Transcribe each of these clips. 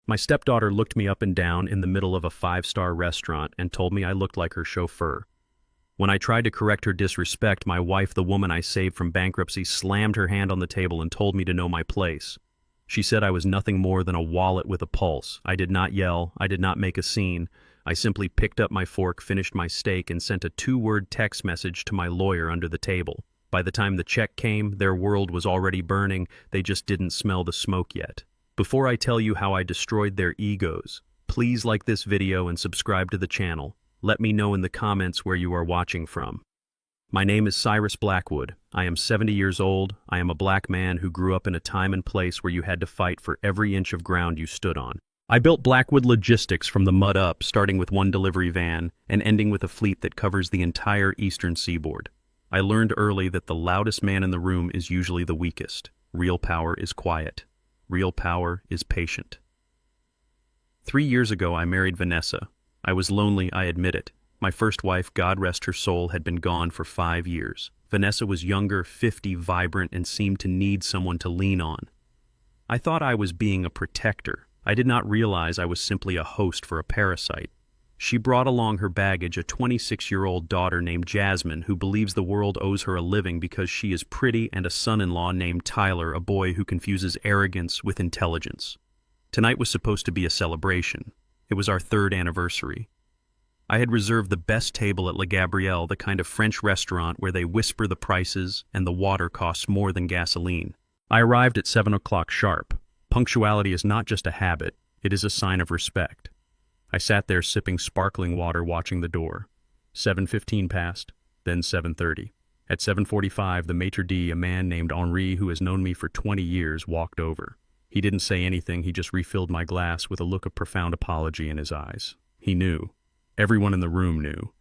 My stepdaughter looked me up and down in the middle of a five-star restaurant and told me I looked like her chauffeur. When I tried to correct her disrespect, my wife, the woman I saved from bankruptcy, slammed her hand on the table and told me to know my place. She said I was nothing more than a wallet with a pulse. I did not yell. I did not make a scene. I simply picked up my fork, finished my steak, and sent a two-word text message to my lawyer under the table. By the time the check came, their world was already burning. They just didn't smell the smoke yet. Before I tell you how I destroyed their egos, please like this video and subscribe to the channel. Let me know in the comments where you are watching from. My name is Cyrus Blackwood. I am 70 years old. I am a black man who grew up in a time and place where you had to fight for every inch of ground you stood on. I built Blackwood Logistics from the mud up, starting with one delivery van and ending with a fleet that covers the entire eastern seaboard. I learned early that the loudest man in the room is usually the weakest. Real power is quiet. Real power is patient. 3 years ago, I married Vanessa. I was lonely, I admit it. My first wife, God rest her soul, had been gone for 5 years. Vanessa was younger, 50, vibrant, and seemed to need someone to lean on. I thought I was being a protector. I did not realize I was simply a host for a parasite. She brought along her baggage a 26-year-old daughter named Jasmine who believes the world owes her a living because she is pretty, and a son-in-law named Tyler, a boy who confuses arrogance with intelligence. Tonight was supposed to be a celebration. It was our 3rd anniversary. I had reserved the best table at La Gabrielle, the kind of French restaurant where they whisper the prices and the water costs more than gasoline. I arrived at 7 o'clock sharp. Punctuality is not just a habit, it is a sign of respect. I sat there sipping sparkling water, watching the door. 7:15 passed, then 7:30. At 7:45, the maitre d', a man named Henri who has known me for 20 years, walked over. He didn't say anything, he just refilled my glass with a look of profound apology in his eyes. He knew. Everyone in the room knew.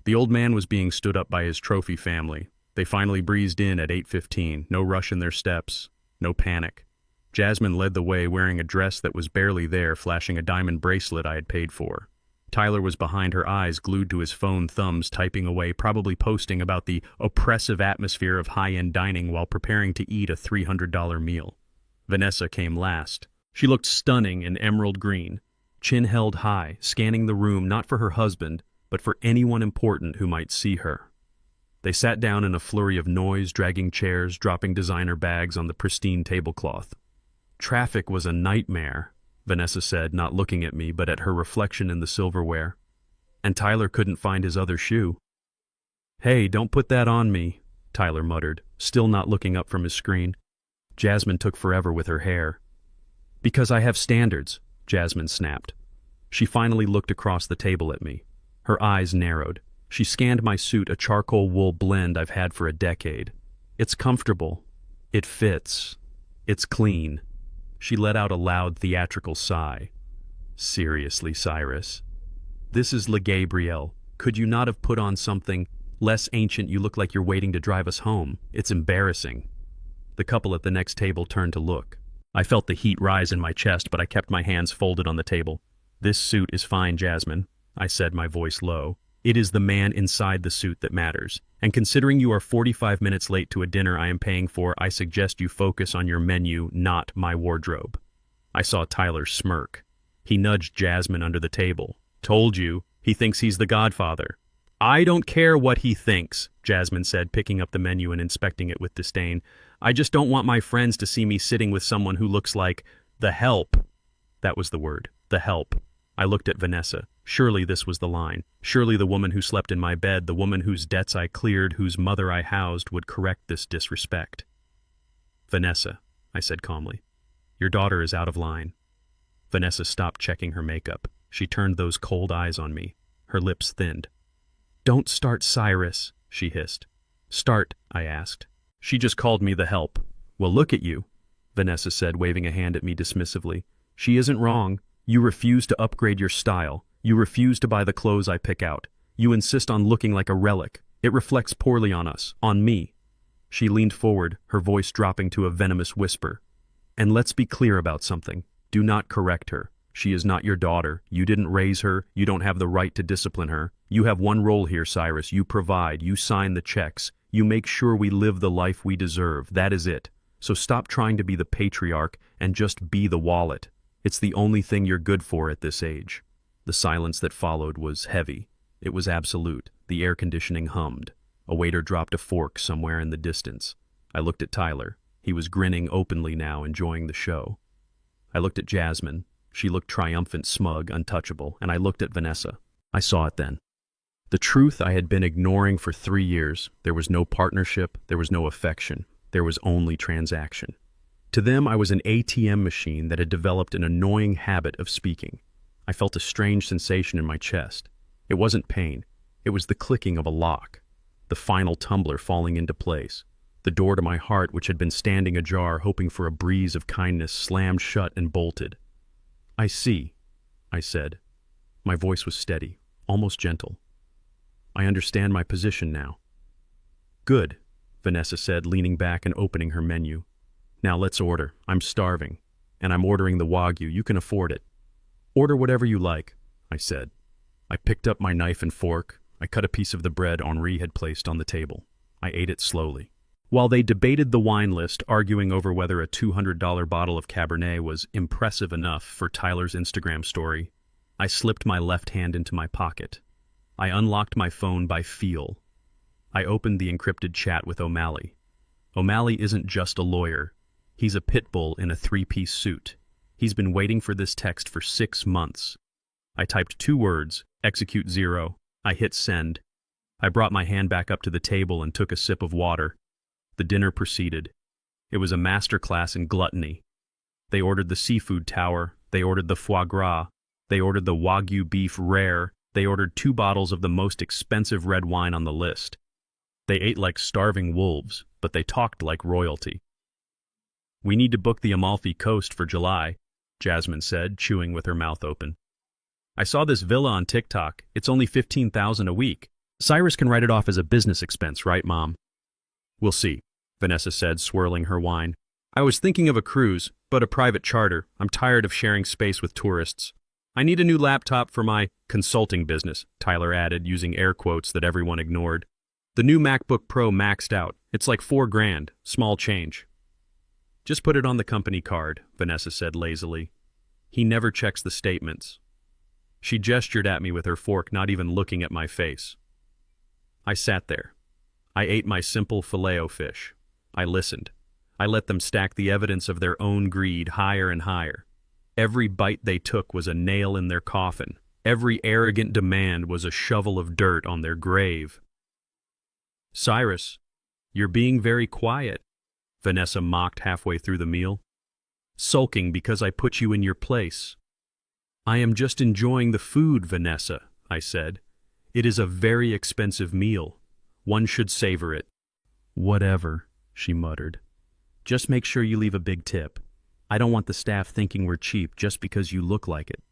The old man was being stood up by his trophy family. They finally breezed in at 8:15, no rush in their steps, no panic. Jasmine led the way, wearing a dress that was barely there, flashing a diamond bracelet I had paid for. Tyler was behind her, eyes glued to his phone, thumbs typing away, probably posting about the oppressive atmosphere of high-end dining while preparing to eat a $300 meal. Vanessa came last. She looked stunning in emerald green, chin held high, scanning the room not for her husband, but for anyone important who might see her. They sat down in a flurry of noise, dragging chairs, dropping designer bags on the pristine tablecloth. Traffic was a nightmare, Vanessa said, not looking at me, but at her reflection in the silverware. And Tyler couldn't find his other shoe. "Hey, don't put that on me," Tyler muttered, still not looking up from his screen. Jasmine took forever with her hair. "Because I have standards," Jasmine snapped. She finally looked across the table at me. Her eyes narrowed. She scanned my suit, a charcoal wool blend I've had for a decade. "It's comfortable. It fits. It's clean." She let out a loud theatrical sigh. "Seriously, Cyrus? This is La Gabrielle. Could you not have put on something less ancient? You look like you're waiting to drive us home. It's embarrassing." The couple at the next table turned to look. I felt the heat rise in my chest, but I kept my hands folded on the table. "This suit is fine, Jasmine," I said, my voice low. "It is the man inside the suit that matters. And considering you are 45 minutes late to a dinner I am paying for, I suggest you focus on your menu, not my wardrobe." I saw Tyler smirk. He nudged Jasmine under the table. "Told you, he thinks he's the Godfather." "I don't care what he thinks," Jasmine said, picking up the menu and inspecting it with disdain. "I just don't want my friends to see me sitting with someone who looks like the help." That was the word, the help. I looked at Vanessa. Surely this was the line. Surely the woman who slept in my bed, the woman whose debts I cleared, whose mother I housed, would correct this disrespect. "Vanessa," I said calmly, "your daughter is out of line." Vanessa stopped checking her makeup. She turned those cold eyes on me. Her lips thinned. "Don't start, Cyrus," she hissed. "Start," I asked. "She just called me the help." "Well, look at you," Vanessa said, waving a hand at me dismissively. "She isn't wrong. You refuse to upgrade your style. You refuse to buy the clothes I pick out. You insist on looking like a relic. It reflects poorly on us, on me." She leaned forward, her voice dropping to a venomous whisper. "And let's be clear about something. Do not correct her. She is not your daughter. You didn't raise her. You don't have the right to discipline her. You have one role here, Cyrus. You provide. You sign the checks. You make sure we live the life we deserve. That is it. So stop trying to be the patriarch and just be the wallet. It's the only thing you're good for at this age. The silence that followed was heavy. It was absolute. The air conditioning hummed. A waiter dropped a fork somewhere in the distance. I looked at Tyler. He was grinning openly now, enjoying the show. I looked at Jasmine. She looked triumphant, smug, untouchable, and I looked at Vanessa. I saw it then. The truth I had been ignoring for 3 years. There was no partnership, there was no affection, there was only transaction. To them, I was an ATM machine that had developed an annoying habit of speaking. I felt a strange sensation in my chest. It wasn't pain. It was the clicking of a lock, the final tumbler falling into place. The door to my heart, which had been standing ajar, hoping for a breeze of kindness, slammed shut and bolted. "I see," I said. My voice was steady, almost gentle. "I understand my position now." "Good," Vanessa said, leaning back and opening her menu. "Now let's order. I'm starving. And I'm ordering the Wagyu. You can afford it." "Order whatever you like," I said. I picked up my knife and fork. I cut a piece of the bread Henri had placed on the table. I ate it slowly. While they debated the wine list, arguing over whether a $200 bottle of Cabernet was impressive enough for Tyler's Instagram story, I slipped my left hand into my pocket. I unlocked my phone by feel. I opened the encrypted chat with O'Malley. O'Malley isn't just a lawyer. He's a pit bull in a 3-piece suit. He's been waiting for this text for 6 months. I typed 2 words, execute 0. I hit send. I brought my hand back up to the table and took a sip of water. The dinner proceeded. It was a masterclass in gluttony. They ordered the seafood tower. They ordered the foie gras. They ordered the Wagyu beef rare. They ordered 2 bottles of the most expensive red wine on the list. They ate like starving wolves, but they talked like royalty. "We need to book the Amalfi Coast for July," Jasmine said, chewing with her mouth open. "I saw this villa on TikTok. It's only $15,000 a week. Cyrus can write it off as a business expense, right, Mom?" "We'll see," Vanessa said, swirling her wine. "I was thinking of a cruise, but a private charter. I'm tired of sharing space with tourists." "I need a new laptop for my consulting business," Tyler added, using air quotes that everyone ignored. "The new MacBook Pro maxed out. It's like $4,000, small change." "Just put it on the company card," Vanessa said lazily. "He never checks the statements." She gestured at me with her fork, not even looking at my face. I sat there. I ate my simple filet-o-fish. I listened. I let them stack the evidence of their own greed higher and higher. Every bite they took was a nail in their coffin. Every arrogant demand was a shovel of dirt on their grave. "Cyrus, you're being very quiet," Vanessa mocked halfway through the meal. "Sulking because I put you in your place." "I am just enjoying the food, Vanessa," I said. "It is a very expensive meal. One should savor it." "Whatever," she muttered. "Just make sure you leave a big tip. I don't want the staff thinking we're cheap just because you look like it."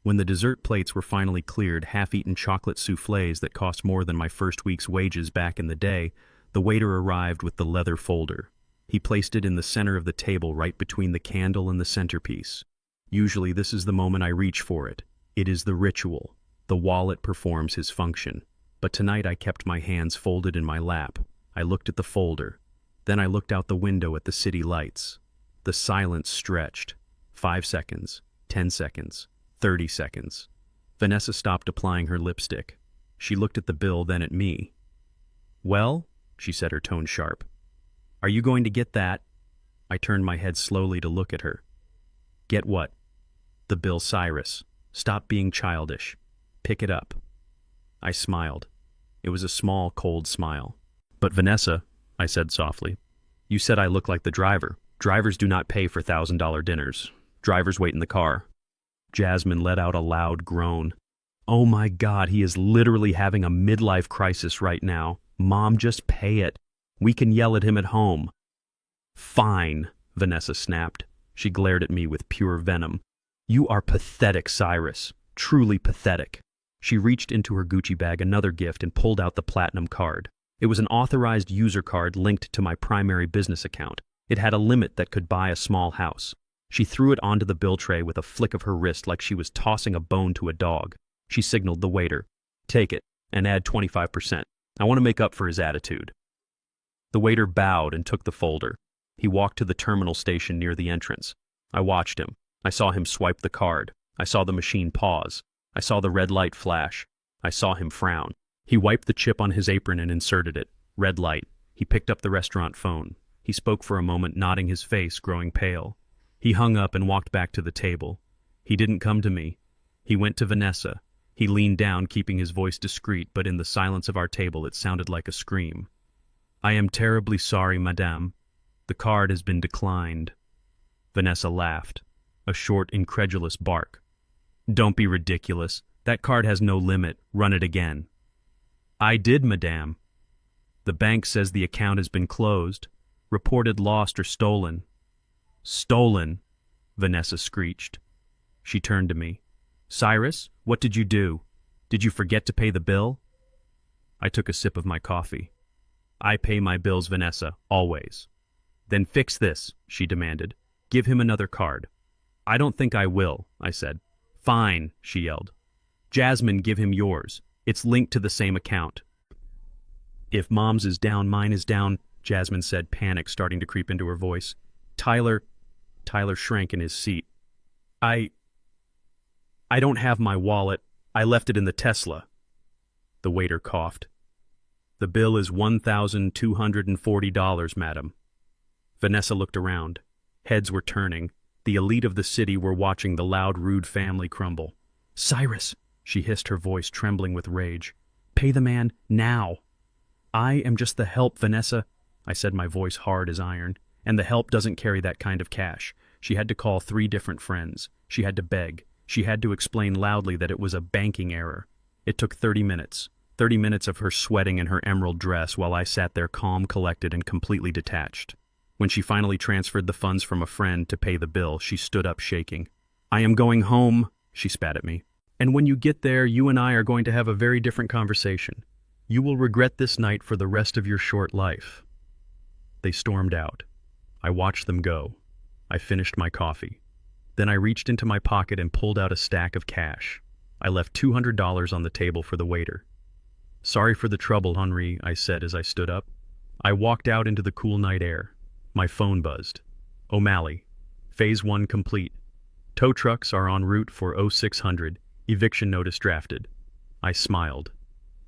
When the dessert plates were finally cleared, half-eaten chocolate soufflés that cost more than my first week's wages back in the day, the waiter arrived with the leather folder. He placed it in the center of the table right between the candle and the centerpiece. Usually this is the moment I reach for it. It is the ritual. The wallet performs his function. But tonight I kept my hands folded in my lap. I looked at the folder. Then I looked out the window at the city lights. The silence stretched. 5 seconds, 10 seconds, 30 seconds. Vanessa stopped applying her lipstick. She looked at the bill, then at me. "Well," she said, her tone sharp. "Are you going to get that?" I turned my head slowly to look at her. "Get what?" "The bill, Cyrus. Stop being childish. Pick it up." I smiled. It was a small, cold smile. "But Vanessa," I said softly, "you said I look like the driver. Drivers do not pay for $1,000 dinners. Drivers wait in the car." Jasmine let out a loud groan. "Oh my God, he is literally having a midlife crisis right now. Mom, just pay it. We can yell at him at home." "Fine," Vanessa snapped. She glared at me with pure venom. "You are pathetic, Cyrus. Truly pathetic." She reached into her Gucci bag, another gift, and pulled out the platinum card. It was an authorized user card linked to my primary business account. It had a limit that could buy a small house. She threw it onto the bill tray with a flick of her wrist like she was tossing a bone to a dog. She signaled the waiter. "Take it, and add 25%. I want to make up for his attitude." The waiter bowed and took the folder. He walked to the terminal station near the entrance. I watched him. I saw him swipe the card. I saw the machine pause. I saw the red light flash. I saw him frown. He wiped the chip on his apron and inserted it. Red light. He picked up the restaurant phone. He spoke for a moment, nodding his face, growing pale. He hung up and walked back to the table. He didn't come to me. He went to Vanessa. He leaned down, keeping his voice discreet, but in the silence of our table it sounded like a scream. "I am terribly sorry, madame. The card has been declined." Vanessa laughed. A short, incredulous bark. "Don't be ridiculous. That card has no limit. Run it again." "I did, madame." "The bank says the account has been closed. Reported lost or stolen." "Stolen?" Vanessa screeched. She turned to me. "Cyrus, what did you do? Did you forget to pay the bill?" I took a sip of my coffee. "I pay my bills, Vanessa, always." "Then fix this," she demanded. "Give him another card." "I don't think I will," I said. "Fine," she yelled. "Jasmine, give him yours. It's linked to the same account." "If Mom's is down, mine is down," Jasmine said, panic starting to creep into her voice. Tyler shrank in his seat. I don't have my wallet. I left it in the Tesla." The waiter coughed. "The bill is $1,240, madam." Vanessa looked around. Heads were turning. The elite of the city were watching the loud, rude family crumble. "Cyrus," she hissed, her voice trembling with rage. "Pay the man, now." "I am just the help, Vanessa," I said, my voice hard as iron. "And the help doesn't carry that kind of cash." She had to call 3 different friends. She had to beg. She had to explain loudly that it was a banking error. It took 30 minutes. 30 minutes of her sweating in her emerald dress while I sat there calm, collected, and completely detached. When she finally transferred the funds from a friend to pay the bill, she stood up shaking. "I am going home," she spat at me. "And when you get there, you and I are going to have a very different conversation. You will regret this night for the rest of your short life." They stormed out. I watched them go. I finished my coffee. Then I reached into my pocket and pulled out a stack of cash. I left $200 on the table for the waiter. "Sorry for the trouble, Henri," I said as I stood up. I walked out into the cool night air. My phone buzzed. "O'Malley. Phase 1 complete. Tow trucks are en route for 0600. Eviction notice drafted." I smiled.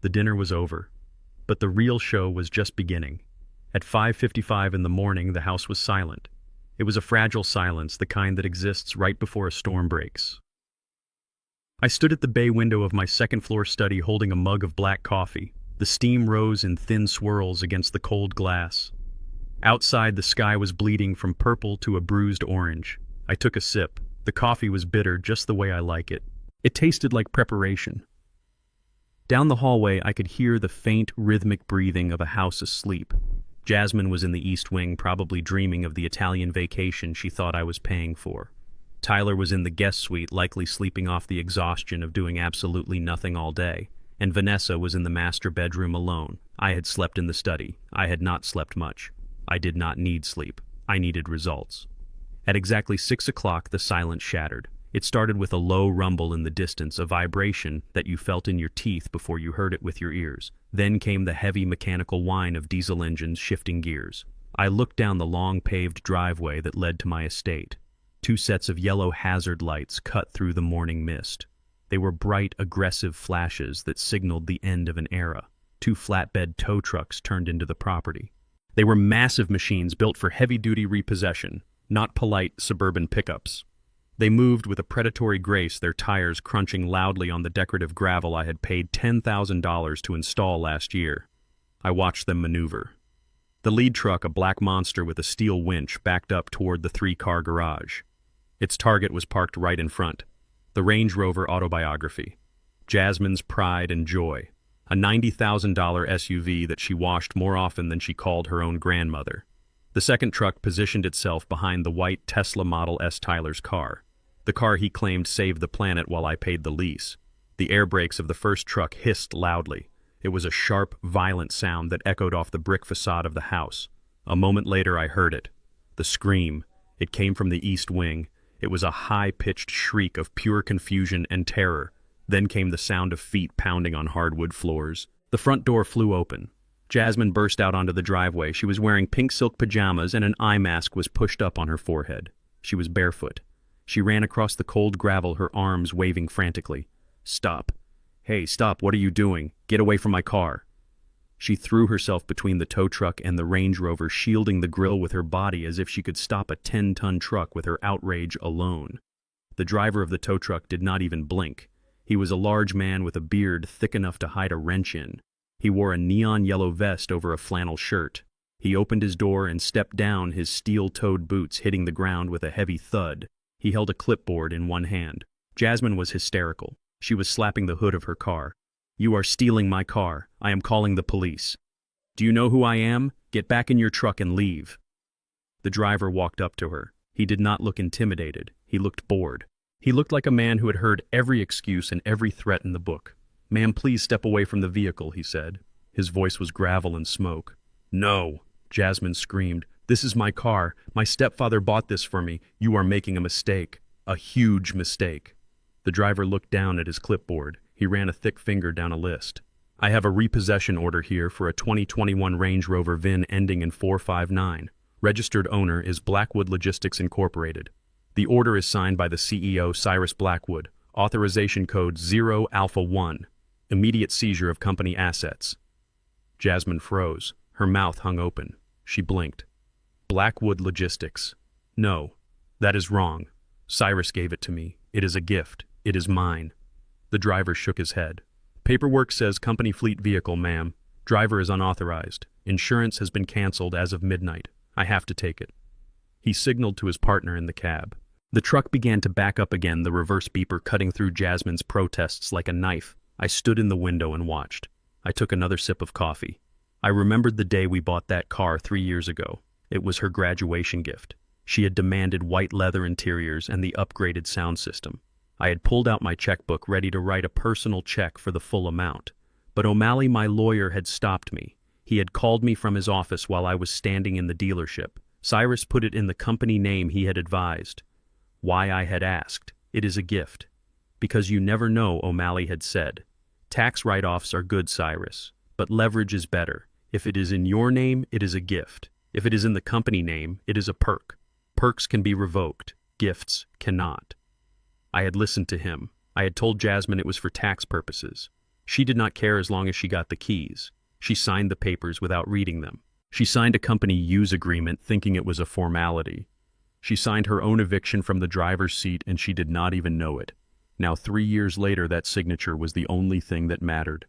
The dinner was over. But the real show was just beginning. At 5:55 in the morning, the house was silent. It was a fragile silence, the kind that exists right before a storm breaks. I stood at the bay window of my second-floor study holding a mug of black coffee. The steam rose in thin swirls against the cold glass. Outside, the sky was bleeding from purple to a bruised orange. I took a sip. The coffee was bitter, just the way I like it. It tasted like preparation. Down the hallway, I could hear the faint, rhythmic breathing of a house asleep. Jasmine was in the East Wing, probably dreaming of the Italian vacation she thought I was paying for. Tyler was in the guest suite, likely sleeping off the exhaustion of doing absolutely nothing all day. And Vanessa was in the master bedroom alone. I had slept in the study. I had not slept much. I did not need sleep. I needed results. At exactly 6 o'clock, the silence shattered. It started with a low rumble in the distance, a vibration that you felt in your teeth before you heard it with your ears. Then came the heavy mechanical whine of diesel engines shifting gears. I looked down the long paved driveway that led to my estate. 2 sets of yellow hazard lights cut through the morning mist. They were bright, aggressive flashes that signaled the end of an era. 2 flatbed tow trucks turned into the property. They were massive machines built for heavy-duty repossession, not polite suburban pickups. They moved with a predatory grace, their tires crunching loudly on the decorative gravel I had paid $10,000 to install last year. I watched them maneuver. The lead truck, a black monster with a steel winch, backed up toward the 3-car garage. Its target was parked right in front. The Range Rover Autobiography. Jasmine's pride and joy. A $90,000 SUV that she washed more often than she called her own grandmother. The second truck positioned itself behind the white Tesla Model S Tyler's car. The car he claimed saved the planet while I paid the lease. The air brakes of the first truck hissed loudly. It was a sharp, violent sound that echoed off the brick facade of the house. A moment later I heard it. The scream. It came from the East Wing. It was a high-pitched shriek of pure confusion and terror. Then came the sound of feet pounding on hardwood floors. The front door flew open. Jasmine burst out onto the driveway. She was wearing pink silk pajamas and an eye mask was pushed up on her forehead. She was barefoot. She ran across the cold gravel, her arms waving frantically. "Stop. Hey, stop, what are you doing? Get away from my car." She threw herself between the tow truck and the Range Rover, shielding the grille with her body as if she could stop a 10-ton truck with her outrage alone. The driver of the tow truck did not even blink. He was a large man with a beard thick enough to hide a wrench in. He wore a neon yellow vest over a flannel shirt. He opened his door and stepped down, his steel-toed boots hitting the ground with a heavy thud. He held a clipboard in one hand. Jasmine was hysterical. She was slapping the hood of her car. "You are stealing my car. I am calling the police." "Do you know who I am? Get back in your truck and leave." The driver walked up to her. He did not look intimidated. He looked bored. He looked like a man who had heard every excuse and every threat in the book. "Ma'am, please step away from the vehicle," he said. His voice was gravel and smoke. "No," Jasmine screamed. "This is my car. My stepfather bought this for me. You are making a mistake. A huge mistake." The driver looked down at his clipboard. He ran a thick finger down a list. "I have a repossession order here for a 2021 Range Rover VIN ending in 459. Registered owner is Blackwood Logistics Incorporated. The order is signed by the CEO, Cyrus Blackwood. Authorization code 0 Alpha 1. Immediate seizure of company assets." Jasmine froze. Her mouth hung open. She blinked. "Blackwood Logistics. No, that is wrong. Cyrus gave it to me. It is a gift. It is mine." The driver shook his head. "Paperwork says company fleet vehicle, ma'am. Driver is unauthorized. Insurance has been canceled as of midnight. I have to take it." He signaled to his partner in the cab. The truck began to back up again, the reverse beeper cutting through Jasmine's protests like a knife. I stood in the window and watched. I took another sip of coffee. I remembered the day we bought that car 3 years ago. It was her graduation gift. She had demanded white leather interiors and the upgraded sound system. I had pulled out my checkbook ready to write a personal check for the full amount. But O'Malley, my lawyer, had stopped me. He had called me from his office while I was standing in the dealership. Cyrus put it in the company name he had advised. Why, I had asked. "It is a gift." "Because you never know," O'Malley had said. "Tax write-offs are good, Cyrus, but leverage is better. If it is in your name, it is a gift. If it is in the company name, it is a perk. Perks can be revoked. Gifts cannot." I had listened to him. I had told Jasmine it was for tax purposes. She did not care as long as she got the keys. She signed the papers without reading them. She signed a company use agreement thinking it was a formality. She signed her own eviction from the driver's seat and she did not even know it. Now 3 years later, that signature was the only thing that mattered.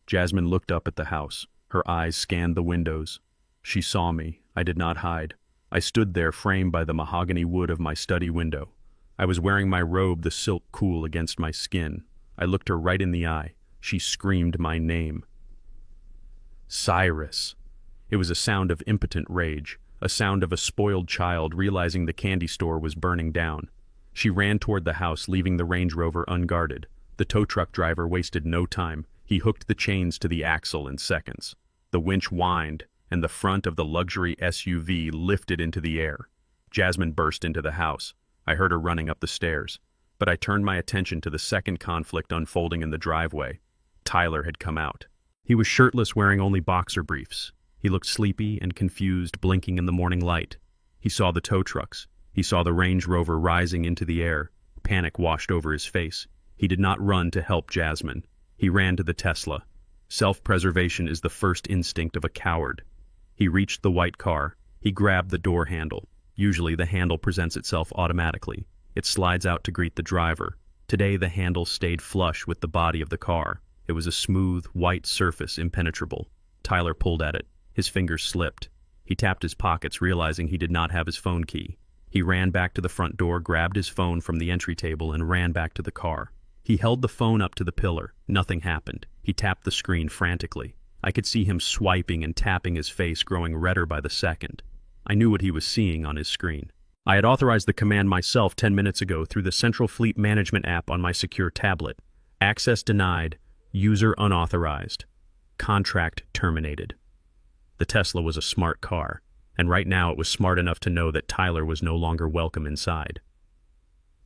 Jasmine looked up at the house. Her eyes scanned the windows. She saw me. I did not hide. I stood there framed by the mahogany wood of my study window. I was wearing my robe, the silk cool against my skin. I looked her right in the eye. She screamed my name. "Cyrus." It was a sound of impotent rage, a sound of a spoiled child realizing the candy store was burning down. She ran toward the house, leaving the Range Rover unguarded. The tow truck driver wasted no time. He hooked the chains to the axle in seconds. The winch whined, and the front of the luxury SUV lifted into the air. Jasmine burst into the house. I heard her running up the stairs. But I turned my attention to the second conflict unfolding in the driveway. Tyler had come out. He was shirtless, wearing only boxer briefs. He looked sleepy and confused, blinking in the morning light. He saw the tow trucks. He saw the Range Rover rising into the air. Panic washed over his face. He did not run to help Jasmine. He ran to the Tesla. Self-preservation is the first instinct of a coward. He reached the white car. He grabbed the door handle. Usually the handle presents itself automatically. It slides out to greet the driver. Today the handle stayed flush with the body of the car. It was a smooth, white surface, impenetrable. Tyler pulled at it. His fingers slipped. He tapped his pockets, realizing he did not have his phone key. He ran back to the front door, grabbed his phone from the entry table, and ran back to the car. He held the phone up to the pillar. Nothing happened. He tapped the screen frantically. I could see him swiping and tapping, his face growing redder by the second. I knew what he was seeing on his screen. I had authorized the command myself 10 minutes ago through the Central Fleet Management app on my secure tablet. Access denied. User unauthorized. Contract terminated. The Tesla was a smart car, and right now it was smart enough to know that Tyler was no longer welcome inside.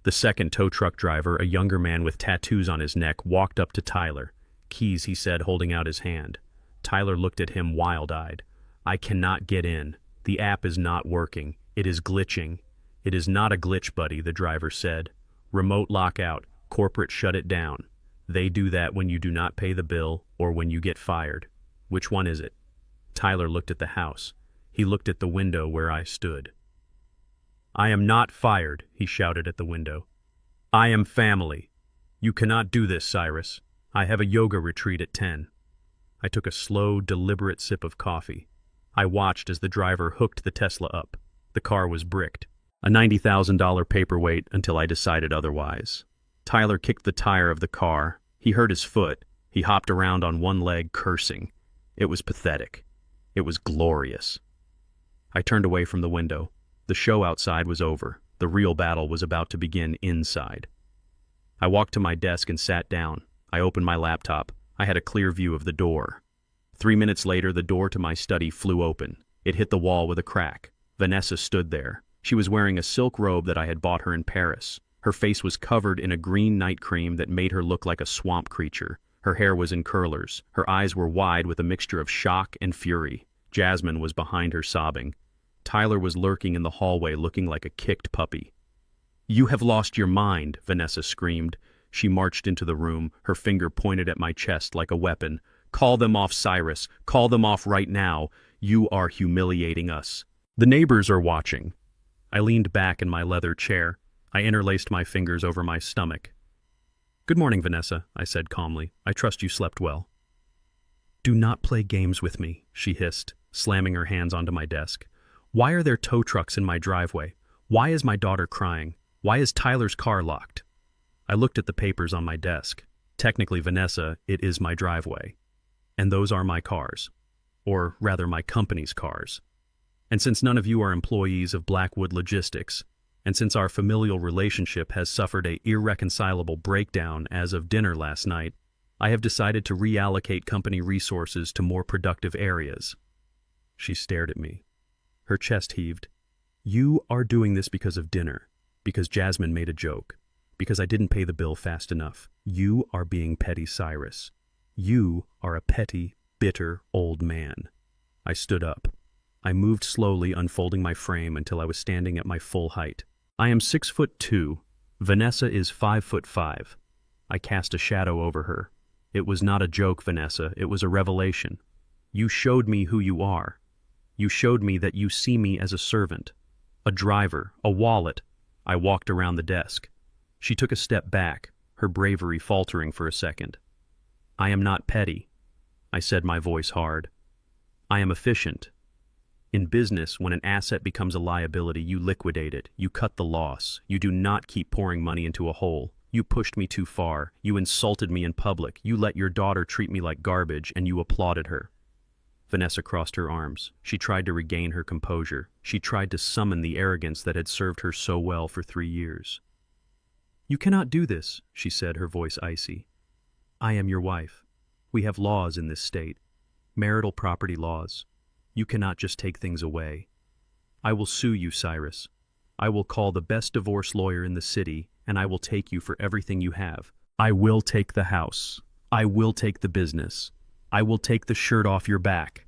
The second tow truck driver, a younger man with tattoos on his neck, walked up to Tyler. "Keys," he said, holding out his hand. Tyler looked at him wild-eyed. "I cannot get in. The app is not working. It is glitching." It is not a glitch, buddy, the driver said. Remote lockout. Corporate shut it down. They do that when you do not pay the bill or when you get fired. Which one is it? Tyler looked at the house. He looked at the window where I stood. I am not fired, he shouted at the window. I am family. You cannot do this, Cyrus. I have a yoga retreat at 10. I took a slow, deliberate sip of coffee. I watched as the driver hooked the Tesla up. The car was bricked. A $90,000 paperweight until I decided otherwise. Tyler kicked the tire of the car. He hurt his foot. He hopped around on one leg, cursing. It was pathetic. It was glorious. I turned away from the window. The show outside was over. The real battle was about to begin inside. I walked to my desk and sat down. I opened my laptop. I had a clear view of the door. 3 minutes later, the door to my study flew open. It hit the wall with a crack. Vanessa stood there. She was wearing a silk robe that I had bought her in Paris. Her face was covered in a green night cream that made her look like a swamp creature. Her hair was in curlers. Her eyes were wide with a mixture of shock and fury. Jasmine was behind her sobbing. Tyler was lurking in the hallway looking like a kicked puppy. You have lost your mind, Vanessa screamed. She marched into the room, her finger pointed at my chest like a weapon. Call them off, Cyrus. Call them off right now. You are humiliating us. The neighbors are watching. I leaned back in my leather chair. I interlaced my fingers over my stomach. Good morning, Vanessa, I said calmly. I trust you slept well. Do not play games with me, she hissed, slamming her hands onto my desk. Why are there tow trucks in my driveway? Why is my daughter crying? Why is Tyler's car locked? I looked at the papers on my desk. Technically, Vanessa, it is my driveway. And those are my cars. Or rather, my company's cars. And since none of you are employees of Blackwood Logistics, and since our familial relationship has suffered an irreconcilable breakdown as of dinner last night, I have decided to reallocate company resources to more productive areas. She stared at me. Her chest heaved. You are doing this because of dinner, because Jasmine made a joke, because I didn't pay the bill fast enough. You are being petty, Cyrus. You are a petty, bitter old man. I stood up. I moved slowly, unfolding my frame until I was standing at my full height. I am 6'2". Vanessa is 5'5". I cast a shadow over her. It was not a joke, Vanessa. It was a revelation. You showed me who you are. You showed me that you see me as a servant, a driver, a wallet. I walked around the desk. She took a step back, her bravery faltering for a second. I am not petty, I said, my voice hard. I am efficient. In business, when an asset becomes a liability, you liquidate it, you cut the loss, you do not keep pouring money into a hole. You pushed me too far, you insulted me in public, you let your daughter treat me like garbage, and you applauded her. Vanessa crossed her arms. She tried to regain her composure. She tried to summon the arrogance that had served her so well for 3 years. You cannot do this, she said, her voice icy. I am your wife. We have laws in this state, marital property laws. You cannot just take things away. I will sue you, Cyrus. I will call the best divorce lawyer in the city, and I will take you for everything you have. I will take the house. I will take the business. I will take the shirt off your back.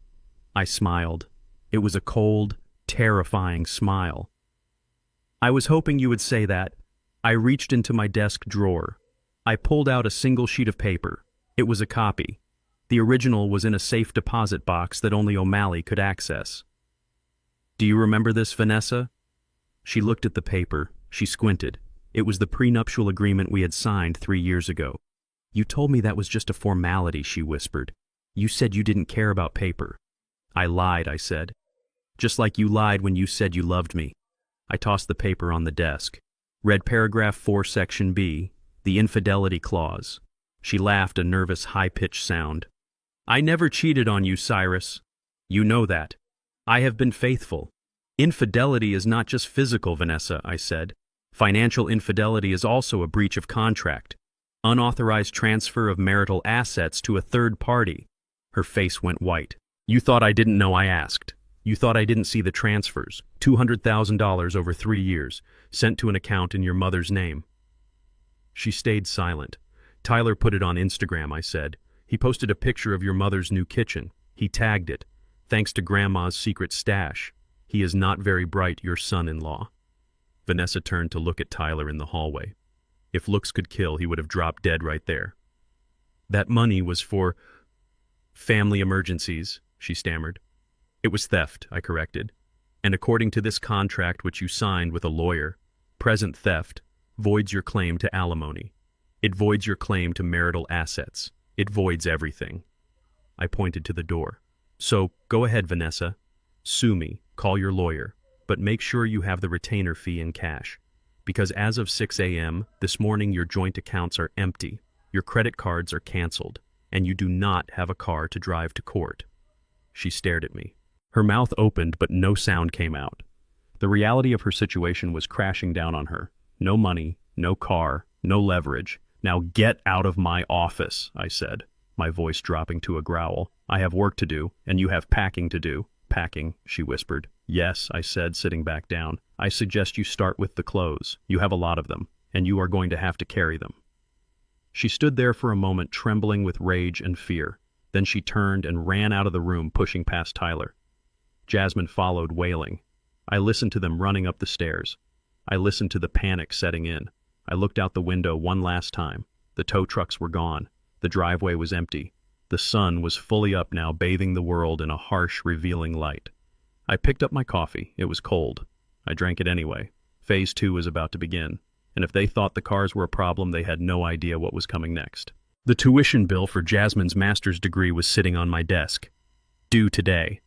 I smiled. It was a cold, terrifying smile. I was hoping you would say that. I reached into my desk drawer. I pulled out a single sheet of paper. It was a copy. The original was in a safe deposit box that only O'Malley could access. Do you remember this, Vanessa? She looked at the paper. She squinted. It was the prenuptial agreement we had signed 3 years ago. You told me that was just a formality, she whispered. You said you didn't care about paper. I lied, I said. Just like you lied when you said you loved me. I tossed the paper on the desk. Read paragraph 4, section B, the infidelity clause. She laughed, a nervous, high-pitched sound. I never cheated on you, Cyrus. You know that. I have been faithful. Infidelity is not just physical, Vanessa, I said. Financial infidelity is also a breach of contract. Unauthorized transfer of marital assets to a third party. Her face went white. You thought I didn't know I asked. You thought I didn't see the transfers. $200,000 over 3 years, sent to an account in your mother's name. She stayed silent. Tyler put it on Instagram, I said. He posted a picture of your mother's new kitchen. He tagged it. Thanks to Grandma's secret stash. He is not very bright, your son-in-law. Vanessa turned to look at Tyler in the hallway. If looks could kill, he would have dropped dead right there. That money was for family emergencies, she stammered. It was theft, I corrected. And according to this contract which you signed with a lawyer, present theft voids your claim to alimony. It voids your claim to marital assets. It voids everything. I pointed to the door. So, go ahead, Vanessa. Sue me, call your lawyer, but make sure you have the retainer fee in cash. Because as of 6 a.m. this morning your joint accounts are empty, your credit cards are canceled, and you do not have a car to drive to court. She stared at me. Her mouth opened, but no sound came out. The reality of her situation was crashing down on her. No money, no car, no leverage. Now get out of my office, I said, my voice dropping to a growl. I have work to do, and you have packing to do. Packing, she whispered. Yes, I said, sitting back down. I suggest you start with the clothes. You have a lot of them, and you are going to have to carry them. She stood there for a moment, trembling with rage and fear. Then she turned and ran out of the room, pushing past Tyler. Jasmine followed, wailing. I listened to them running up the stairs. I listened to the panic setting in. I looked out the window one last time. The tow trucks were gone. The driveway was empty. The sun was fully up now, bathing the world in a harsh, revealing light. I picked up my coffee. It was cold. I drank it anyway. Phase 2 was about to begin, and if they thought the cars were a problem, they had no idea what was coming next. The tuition bill for Jasmine's master's degree was sitting on my desk. Due today.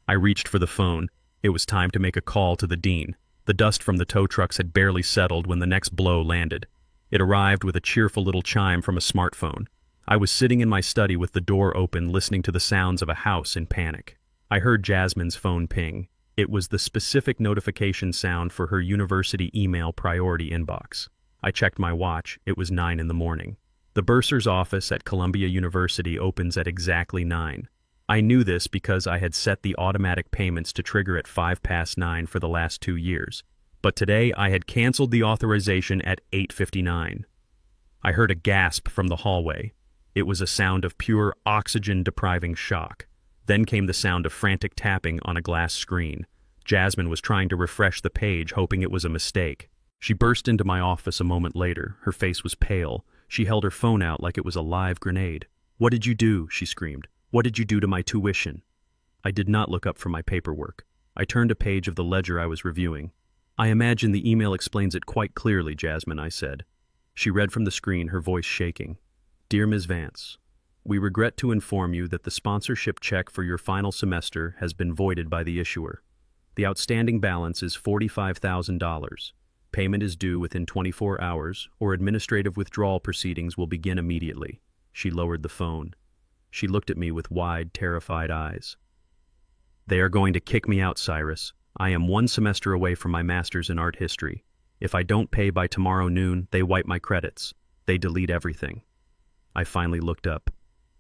I reached for the phone. It was time to make a call to the dean. The dust from the tow trucks had barely settled when the next blow landed. It arrived with a cheerful little chime from a smartphone. I was sitting in my study with the door open, listening to the sounds of a house in panic. I heard Jasmine's phone ping. It was the specific notification sound for her university email priority inbox. I checked my watch. It was 9 in the morning. The bursar's office at Columbia University opens at exactly 9. I knew this because I had set the automatic payments to trigger at 9:05 for the last 2 years. But today I had canceled the authorization at 8:59. I heard a gasp from the hallway. It was a sound of pure oxygen-depriving shock. Then came the sound of frantic tapping on a glass screen. Jasmine was trying to refresh the page, hoping it was a mistake. She burst into my office a moment later. Her face was pale. She held her phone out like it was a live grenade. "What did you do?" she screamed. "What did you do to my tuition?" I did not look up from my paperwork. I turned a page of the ledger I was reviewing. "I imagine the email explains it quite clearly, Jasmine," I said. She read from the screen, her voice shaking. "Dear Ms. Vance, we regret to inform you that the sponsorship check for your final semester has been voided by the issuer. The outstanding balance is $45,000. Payment is due within 24 hours, or administrative withdrawal proceedings will begin immediately." She lowered the phone. She looked at me with wide, terrified eyes. "They are going to kick me out, Cyrus. I am 1 semester away from my master's in art history. If I don't pay by tomorrow noon, they wipe my credits. They delete everything." I finally looked up.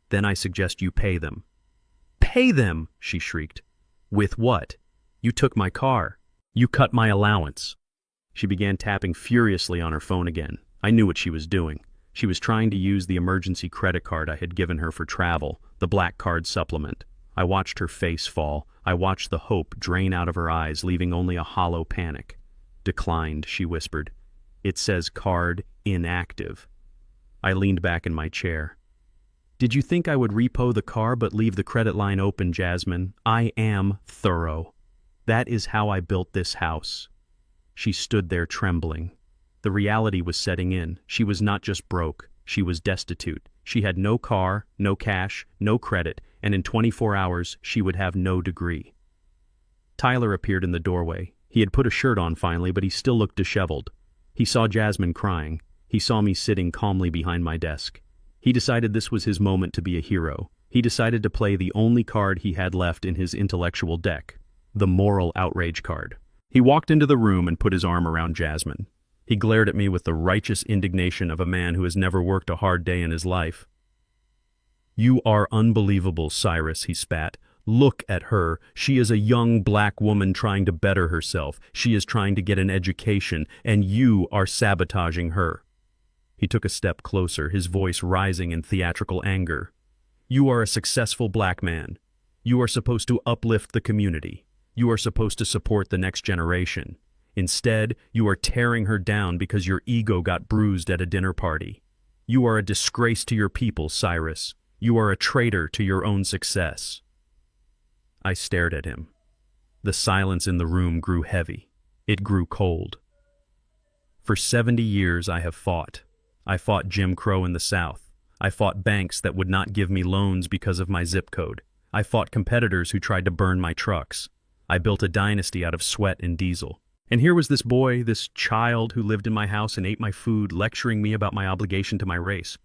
"Then I suggest you pay them." "Pay them!" she shrieked. "With what? You took my car. You cut my allowance." She began tapping furiously on her phone again. I knew what she was doing. She was trying to use the emergency credit card I had given her for travel, the black card supplement. I watched her face fall. I watched the hope drain out of her eyes, leaving only a hollow panic. "Declined," she whispered. "It says card inactive." I leaned back in my chair. "Did you think I would repo the car but leave the credit line open, Jasmine? I am thorough. That is how I built this house." She stood there trembling. The reality was setting in. She was not just broke. She was destitute. She had no car, no cash, no credit, and in 24 hours she would have no degree. Tyler appeared in the doorway. He had put a shirt on finally, but he still looked disheveled. He saw Jasmine crying. He saw me sitting calmly behind my desk. He decided this was his moment to be a hero. He decided to play the only card he had left in his intellectual deck, the moral outrage card. He walked into the room and put his arm around Jasmine. He glared at me with the righteous indignation of a man who has never worked a hard day in his life. "You are unbelievable, Cyrus," he spat. "Look at her. She is a young black woman trying to better herself. She is trying to get an education, and you are sabotaging her." He took a step closer, his voice rising in theatrical anger. "You are a successful black man. You are supposed to uplift the community. You are supposed to support the next generation. Instead, you are tearing her down because your ego got bruised at a dinner party. You are a disgrace to your people, Cyrus. You are a traitor to your own success. I stared at him. The silence in the room grew heavy. It grew cold. For 70 years I have fought. I fought Jim Crow in the South. I fought banks that would not give me loans because of my zip code. I fought competitors who tried to burn my trucks. I built a dynasty out of sweat and diesel. And here was this boy, this child who lived in my house and ate my food, lecturing me about my obligation to my race.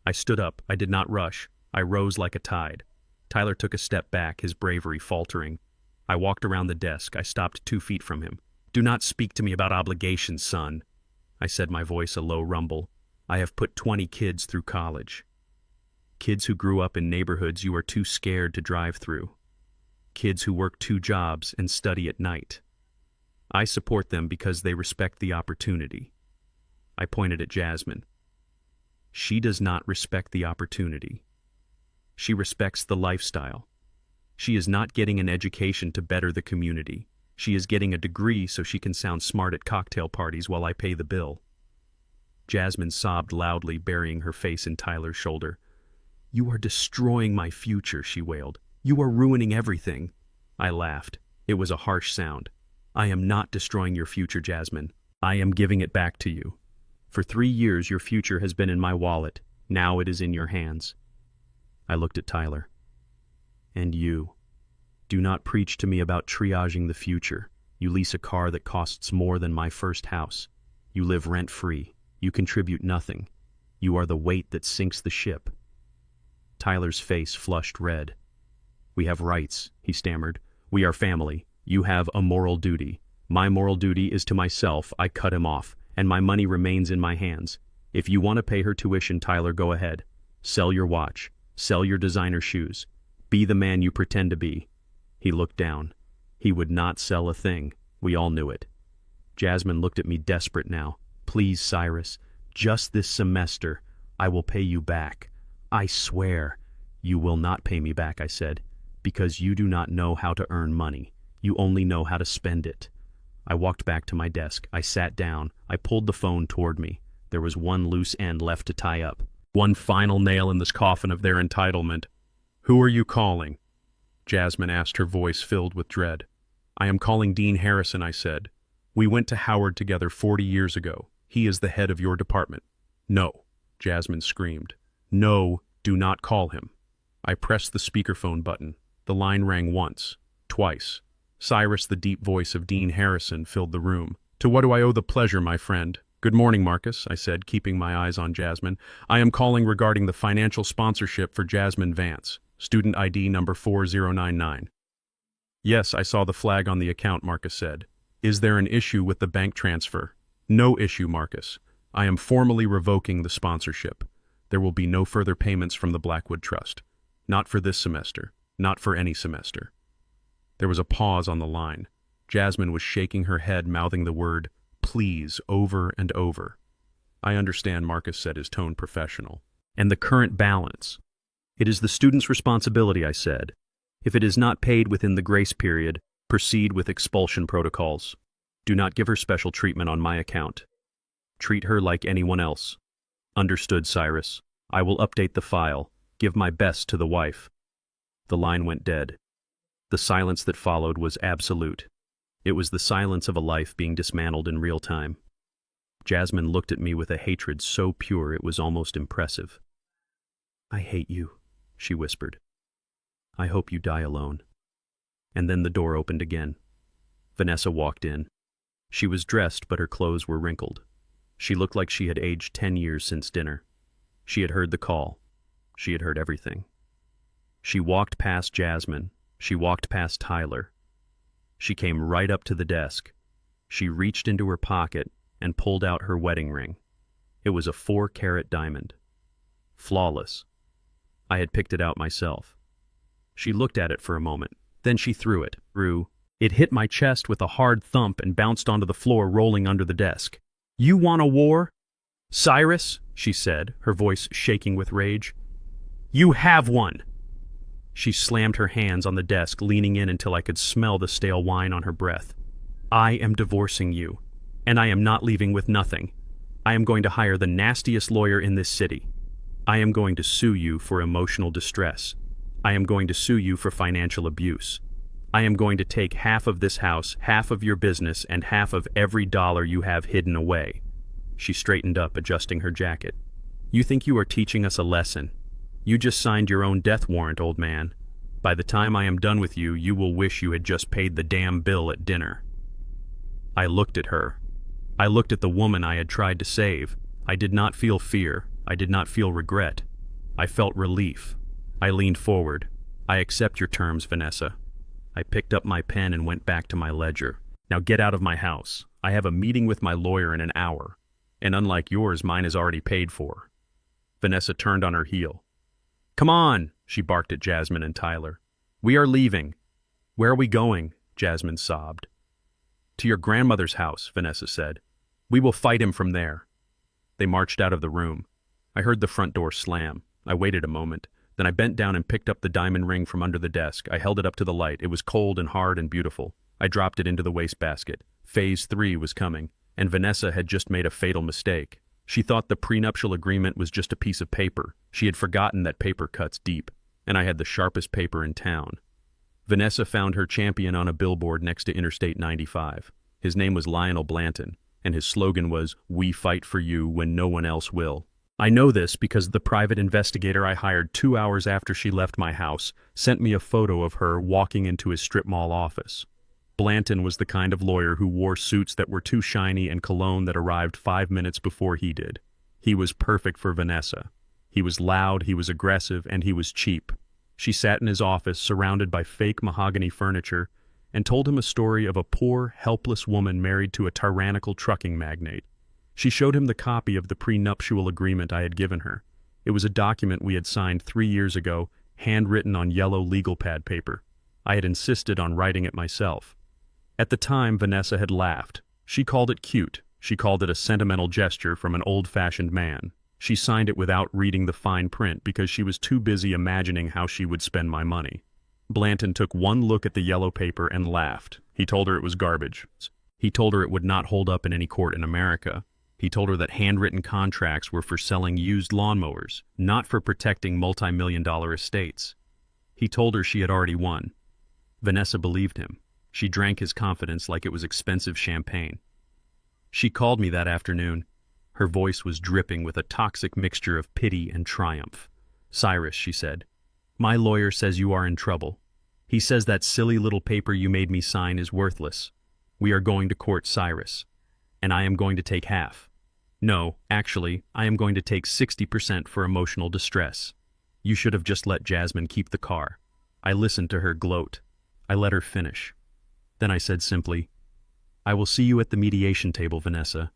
I stood up. I did not rush. I rose like a tide. Tyler took a step back, his bravery faltering. I walked around the desk. I stopped 2 feet from him. "Do not speak to me about obligations, son," I said, my voice a low rumble. "I have put 20 kids through college. Kids who grew up in neighborhoods you are too scared to drive through. Kids who work 2 jobs and study at night. I support them because they respect the opportunity." I pointed at Jasmine. "She does not respect the opportunity. She respects the lifestyle. She is not getting an education to better the community. She is getting a degree so she can sound smart at cocktail parties while I pay the bill." Jasmine sobbed loudly, burying her face in Tyler's shoulder. "You are destroying my future," she wailed. "You are ruining everything." I laughed. It was a harsh sound. "I am not destroying your future, Jasmine. I am giving it back to you. For 3 years your future has been in my wallet. Now it is in your hands." I looked at Tyler. "And you. Do not preach to me about triaging the future. You lease a car that costs more than my first house. You live rent-free. You contribute nothing. You are the weight that sinks the ship." Tyler's face flushed red. "We have rights," he stammered. "We are family. You have a moral duty. My moral duty is to myself." I cut him off, "and my money remains in my hands. If you want to pay her tuition, Tyler, go ahead. Sell your watch. Sell your designer shoes. Be the man you pretend to be." He looked down. He would not sell a thing. We all knew it. Jasmine looked at me desperate now. "Please, Cyrus, just this semester, I will pay you back. I swear." "You will not pay me back," I said, "because you do not know how to earn money. You only know how to spend it." I walked back to my desk. I sat down. I pulled the phone toward me. There was one loose end left to tie up. One final nail in this coffin of their entitlement. "Who are you calling?" Jasmine asked, her voice filled with dread. "I am calling Dean Harrison," I said. "We went to Howard together 40 years ago. He is the head of your department." "No," Jasmine screamed. "No, do not call him." I pressed the speakerphone button. The line rang once, twice. Cyrus, the deep voice of Dean Harrison, filled the room. "To what do I owe the pleasure, my friend?" "Good morning, Marcus," I said, keeping my eyes on Jasmine. "I am calling regarding the financial sponsorship for Jasmine Vance. Student ID number 4099. "Yes, I saw the flag on the account," Marcus said. "Is there an issue with the bank transfer?" "No issue, Marcus. I am formally revoking the sponsorship. There will be no further payments from the Blackwood Trust. Not for this semester. Not for any semester." There was a pause on the line. Jasmine was shaking her head, mouthing the word, "please," over and over. "I understand," Marcus said, his tone professional. "And the current balance?" "It is the student's responsibility," I said. "If it is not paid within the grace period, proceed with expulsion protocols. Do not give her special treatment on my account. Treat her like anyone else." "Understood, Cyrus. I will update the file. Give my best to the wife." The line went dead. The silence that followed was absolute. It was the silence of a life being dismantled in real time. Jasmine looked at me with a hatred so pure it was almost impressive. "I hate you," she whispered. "I hope you die alone." And then the door opened again. Vanessa walked in. She was dressed, but her clothes were wrinkled. She looked like she had aged 10 years since dinner. She had heard the call. She had heard everything. She walked past Jasmine. She walked past Tyler. She came right up to the desk. She reached into her pocket and pulled out her wedding ring. It was a 4-carat diamond. Flawless. I had picked it out myself. She looked at it for a moment. Then she threw it. It hit my chest with a hard thump and bounced onto the floor, rolling under the desk. "You want a war? Cyrus," she said, her voice shaking with rage. "You have one." She slammed her hands on the desk, leaning in until I could smell the stale wine on her breath. "I am divorcing you. And I am not leaving with nothing. I am going to hire the nastiest lawyer in this city. I am going to sue you for emotional distress. I am going to sue you for financial abuse. I am going to take half of this house, half of your business, and half of every dollar you have hidden away." She straightened up, adjusting her jacket. "You think you are teaching us a lesson? You just signed your own death warrant, old man. By the time I am done with you, you will wish you had just paid the damn bill at dinner." I looked at her. I looked at the woman I had tried to save. I did not feel fear. I did not feel regret. I felt relief. I leaned forward. "I accept your terms, Vanessa." I picked up my pen and went back to my ledger. "Now get out of my house. I have a meeting with my lawyer in an hour. And unlike yours, mine is already paid for." Vanessa turned on her heel. "Come on," she barked at Jasmine and Tyler. "We are leaving." "Where are we going?" Jasmine sobbed. "To your grandmother's house," Vanessa said. "We will fight him from there." They marched out of the room. I heard the front door slam. I waited a moment. Then I bent down and picked up the diamond ring from under the desk. I held it up to the light. It was cold and hard and beautiful. I dropped it into the wastebasket. Phase 3 was coming, and Vanessa had just made a fatal mistake. She thought the prenuptial agreement was just a piece of paper. She had forgotten that paper cuts deep, and I had the sharpest paper in town. Vanessa found her champion on a billboard next to Interstate 95. His name was Lionel Blanton, and his slogan was, "We fight for you when no one else will." I know this because the private investigator I hired 2 hours after she left my house sent me a photo of her walking into his strip mall office. Blanton was the kind of lawyer who wore suits that were too shiny and cologne that arrived 5 minutes before he did. He was perfect for Vanessa. He was loud, he was aggressive, and he was cheap. She sat in his office surrounded by fake mahogany furniture and told him a story of a poor, helpless woman married to a tyrannical trucking magnate. She showed him the copy of the prenuptial agreement I had given her. It was a document we had signed 3 years ago, handwritten on yellow legal pad paper. I had insisted on writing it myself. At the time, Vanessa had laughed. She called it cute. She called it a sentimental gesture from an old-fashioned man. She signed it without reading the fine print because she was too busy imagining how she would spend my money. Blanton took one look at the yellow paper and laughed. He told her it was garbage. He told her it would not hold up in any court in America. He told her that handwritten contracts were for selling used lawnmowers, not for protecting multi-million-dollar estates. He told her she had already won. Vanessa believed him. She drank his confidence like it was expensive champagne. She called me that afternoon. Her voice was dripping with a toxic mixture of pity and triumph. "Cyrus," she said, "my lawyer says you are in trouble. He says that silly little paper you made me sign is worthless. We are going to court Cyrus, and I am going to take half. No, actually, I am going to take 60% for emotional distress. You should have just let Jasmine keep the car." I listened to her gloat. I let her finish. Then I said simply, "I will see you at the mediation table, Vanessa.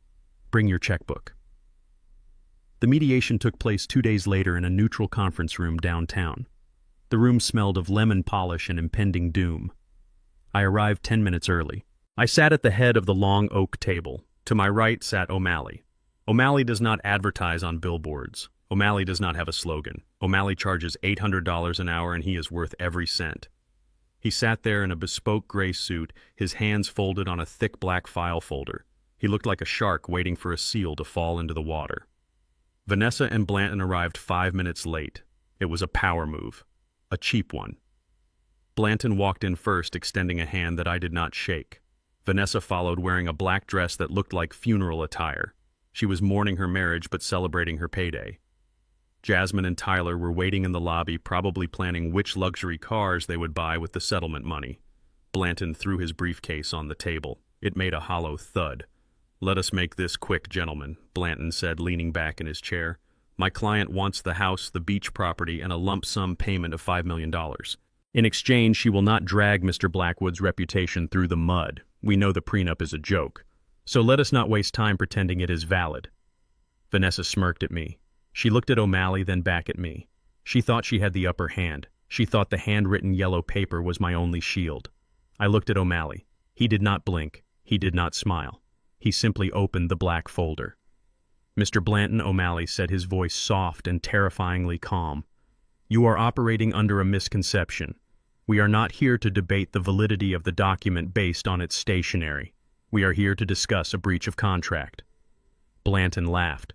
Bring your checkbook." The mediation took place 2 days later in a neutral conference room downtown. The room smelled of lemon polish and impending doom. I arrived 10 minutes early. I sat at the head of the long oak table. To my right sat O'Malley. O'Malley does not advertise on billboards. O'Malley does not have a slogan. O'Malley charges $800 an hour and he is worth every cent. He sat there in a bespoke gray suit, his hands folded on a thick black file folder. He looked like a shark waiting for a seal to fall into the water. Vanessa and Blanton arrived 5 minutes late. It was a power move. A cheap one. Blanton walked in first, extending a hand that I did not shake. Vanessa followed wearing a black dress that looked like funeral attire. She was mourning her marriage but celebrating her payday. Jasmine and Tyler were waiting in the lobby, probably planning which luxury cars they would buy with the settlement money. Blanton threw his briefcase on the table. It made a hollow thud. "Let us make this quick, gentlemen," Blanton said, leaning back in his chair. "My client wants the house, the beach property, and a lump sum payment of $5 million. In exchange, she will not drag Mr. Blackwood's reputation through the mud. We know the prenup is a joke. So let us not waste time pretending it is valid." Vanessa smirked at me. She looked at O'Malley, then back at me. She thought she had the upper hand. She thought the handwritten yellow paper was my only shield. I looked at O'Malley. He did not blink. He did not smile. He simply opened the black folder. "Mr. Blanton," O'Malley said, his voice soft and terrifyingly calm, "you are operating under a misconception. We are not here to debate the validity of the document based on its stationery. We are here to discuss a breach of contract. Blanton laughed.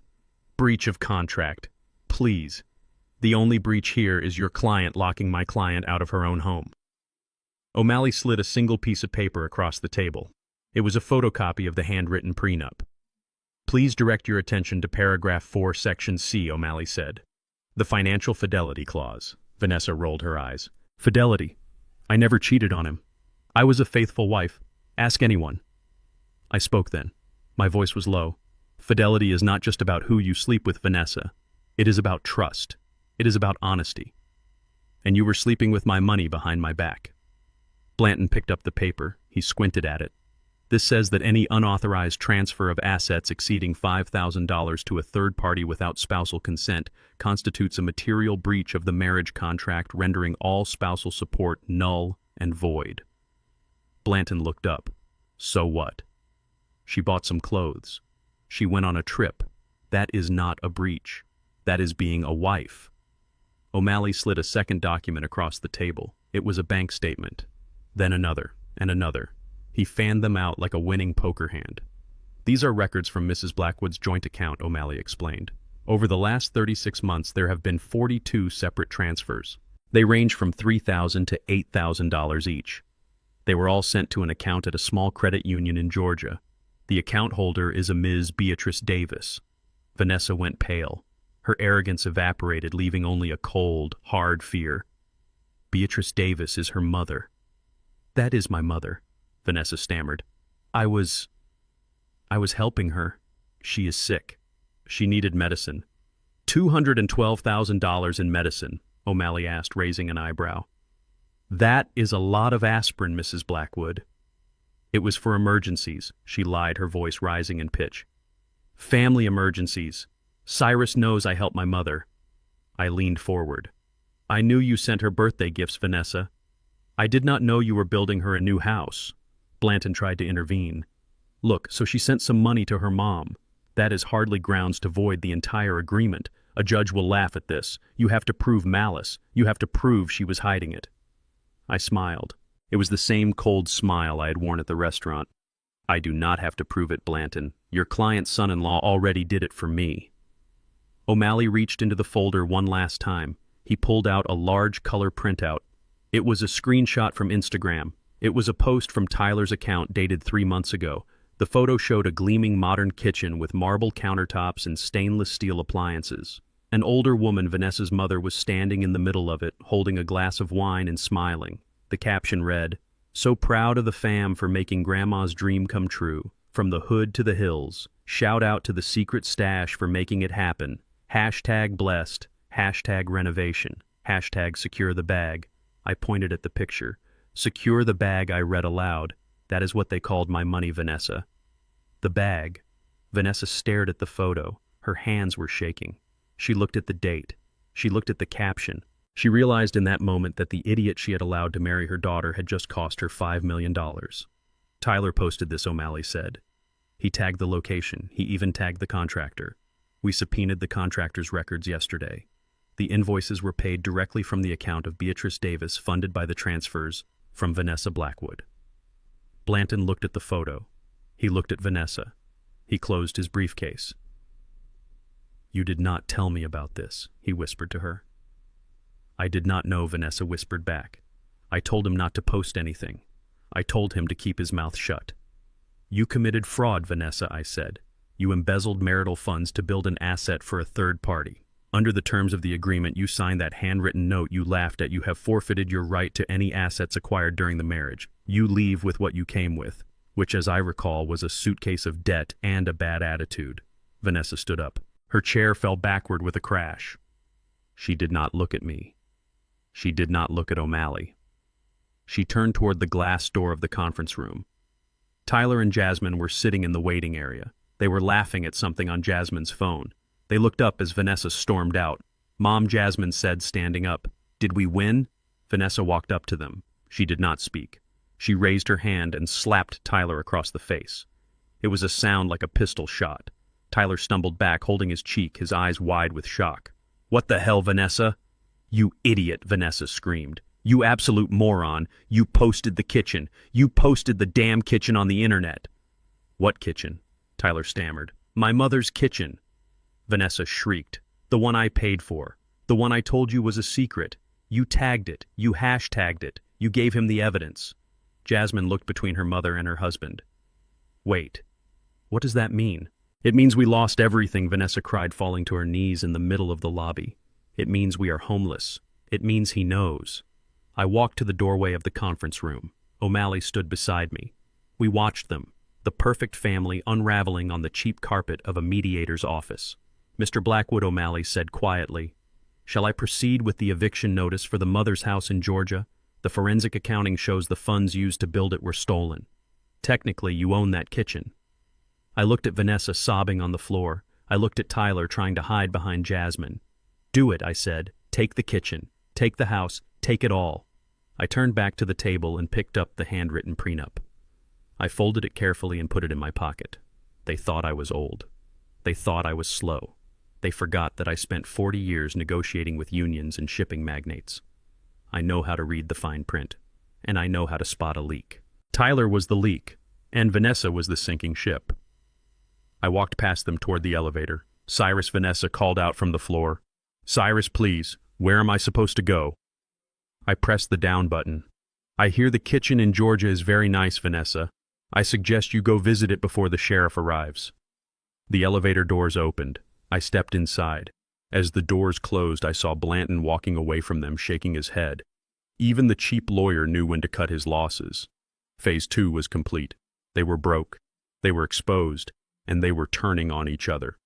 Breach of contract. Please. The only breach here is your client locking my client out of her own home. O'Malley slid a single piece of paper across the table. It was a photocopy of the handwritten prenup. Please direct your attention to paragraph 4, section C, O'Malley said. The financial fidelity clause. Vanessa rolled her eyes. Fidelity. I never cheated on him. I was a faithful wife. Ask anyone. I spoke then. My voice was low. Fidelity is not just about who you sleep with, Vanessa. It is about trust. It is about honesty. And you were sleeping with my money behind my back. Blanton picked up the paper. He squinted at it. This says that any unauthorized transfer of assets exceeding $5,000 to a third party without spousal consent constitutes a material breach of the marriage contract, rendering all spousal support null and void. Blanton looked up. So what? She bought some clothes. She went on a trip. That is not a breach. That is being a wife. O'Malley slid a second document across the table. It was a bank statement. Then another, and another. He fanned them out like a winning poker hand. These are records from Mrs. Blackwood's joint account, O'Malley explained. Over the last 36 months, there have been 42 separate transfers. They range from $3,000 to $8,000 each. They were all sent to an account at a small credit union in Georgia. The account holder is a Ms. Beatrice Davis. Vanessa went pale. Her arrogance evaporated, leaving only a cold, hard fear. Beatrice Davis is her mother. That is my mother, Vanessa stammered. I was helping her. She is sick. She needed medicine. $212,000 in medicine, O'Malley asked, raising an eyebrow. That is a lot of aspirin, Mrs. Blackwood. It was for emergencies, she lied, her voice rising in pitch. Family emergencies. Cyrus knows I helped my mother. I leaned forward. I knew you sent her birthday gifts, Vanessa. I did not know you were building her a new house. Blanton tried to intervene. Look, so she sent some money to her mom. That is hardly grounds to void the entire agreement. A judge will laugh at this. You have to prove malice. You have to prove she was hiding it. I smiled. It was the same cold smile I had worn at the restaurant. I do not have to prove it, Blanton. Your client's son-in-law already did it for me. O'Malley reached into the folder one last time. He pulled out a large color printout. It was a screenshot from Instagram. It was a post from Tyler's account dated 3 months ago. The photo showed a gleaming modern kitchen with marble countertops and stainless steel appliances. An older woman, Vanessa's mother, was standing in the middle of it, holding a glass of wine and smiling. The caption read, "So proud of the fam for making Grandma's dream come true. From the hood to the hills. Shout out to the secret stash for making it happen. Hashtag blessed. Hashtag renovation. Hashtag secure the bag." I pointed at the picture. Secure the bag, I read aloud. That is what they called my money, Vanessa. The bag. Vanessa stared at the photo. Her hands were shaking. She looked at the date. She looked at the caption. She realized in that moment that the idiot she had allowed to marry her daughter had just cost her $5 million. Tyler posted this, O'Malley said. He tagged the location. He even tagged the contractor. We subpoenaed the contractor's records yesterday. The invoices were paid directly from the account of Beatrice Davis, funded by the transfers from Vanessa Blackwood. Blanton looked at the photo. He looked at Vanessa. He closed his briefcase. You did not tell me about this, he whispered to her. I did not know, Vanessa whispered back. I told him not to post anything. I told him to keep his mouth shut. You committed fraud, Vanessa, I said. You embezzled marital funds to build an asset for a third party. Under the terms of the agreement, you signed that handwritten note you laughed at. You have forfeited your right to any assets acquired during the marriage. You leave with what you came with, which, as I recall, was a suitcase of debt and a bad attitude. Vanessa stood up. Her chair fell backward with a crash. She did not look at me. She did not look at O'Malley. She turned toward the glass door of the conference room. Tyler and Jasmine were sitting in the waiting area. They were laughing at something on Jasmine's phone. They looked up as Vanessa stormed out. Mom, Jasmine said, standing up. Did we win? Vanessa walked up to them. She did not speak. She raised her hand and slapped Tyler across the face. It was a sound like a pistol shot. Tyler stumbled back, holding his cheek, his eyes wide with shock. What the hell, Vanessa? You idiot, Vanessa screamed. You absolute moron. You posted the kitchen. You posted the damn kitchen on the internet. What kitchen? Tyler stammered. My mother's kitchen. Vanessa shrieked. The one I paid for. The one I told you was a secret. You tagged it. You hashtagged it. You gave him the evidence. Jasmine looked between her mother and her husband. Wait. What does that mean? It means we lost everything, Vanessa cried, falling to her knees in the middle of the lobby. It means we are homeless. It means he knows. I walked to the doorway of the conference room. O'Malley stood beside me. We watched them, the perfect family unraveling on the cheap carpet of a mediator's office. Mr. Blackwood, O'Malley said quietly, shall I proceed with the eviction notice for the mother's house in Georgia? The forensic accounting shows the funds used to build it were stolen. Technically, you own that kitchen. I looked at Vanessa sobbing on the floor. I looked at Tyler trying to hide behind Jasmine. Do it, I said. Take the kitchen. Take the house. Take it all. I turned back to the table and picked up the handwritten prenup. I folded it carefully and put it in my pocket. They thought I was old. They thought I was slow. They forgot that I spent 40 years negotiating with unions and shipping magnates. I know how to read the fine print, and I know how to spot a leak. Tyler was the leak, and Vanessa was the sinking ship. I walked past them toward the elevator. Cyrus, Vanessa called out from the floor. Cyrus, please, where am I supposed to go? I pressed the down button. I hear the kitchen in Georgia is very nice, Vanessa. I suggest you go visit it before the sheriff arrives. The elevator doors opened. I stepped inside. As the doors closed, I saw Blanton walking away from them, shaking his head. Even the cheap lawyer knew when to cut his losses. Phase 2 was complete. They were broke. They were exposed, and they were turning on each other.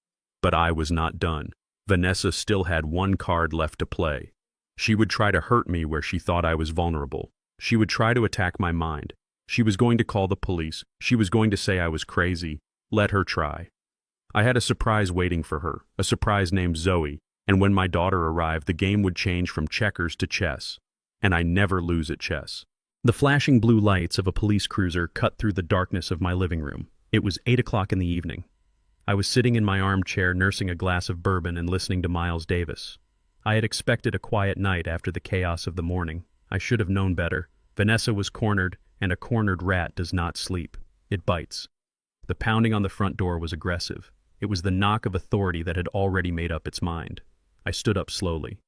But I was not done. Vanessa still had one card left to play. She would try to hurt me where she thought I was vulnerable. She would try to attack my mind. She was going to call the police. She was going to say I was crazy. Let her try. I had a surprise waiting for her, a surprise named Zoe, and when my daughter arrived, the game would change from checkers to chess. And I never lose at chess. The flashing blue lights of a police cruiser cut through the darkness of my living room. It was 8 o'clock in the evening. I was sitting in my armchair nursing a glass of bourbon and listening to Miles Davis. I had expected a quiet night after the chaos of the morning. I should have known better. Vanessa was cornered, and a cornered rat does not sleep. It bites. The pounding on the front door was aggressive. It was the knock of authority that had already made up its mind. I stood up slowly.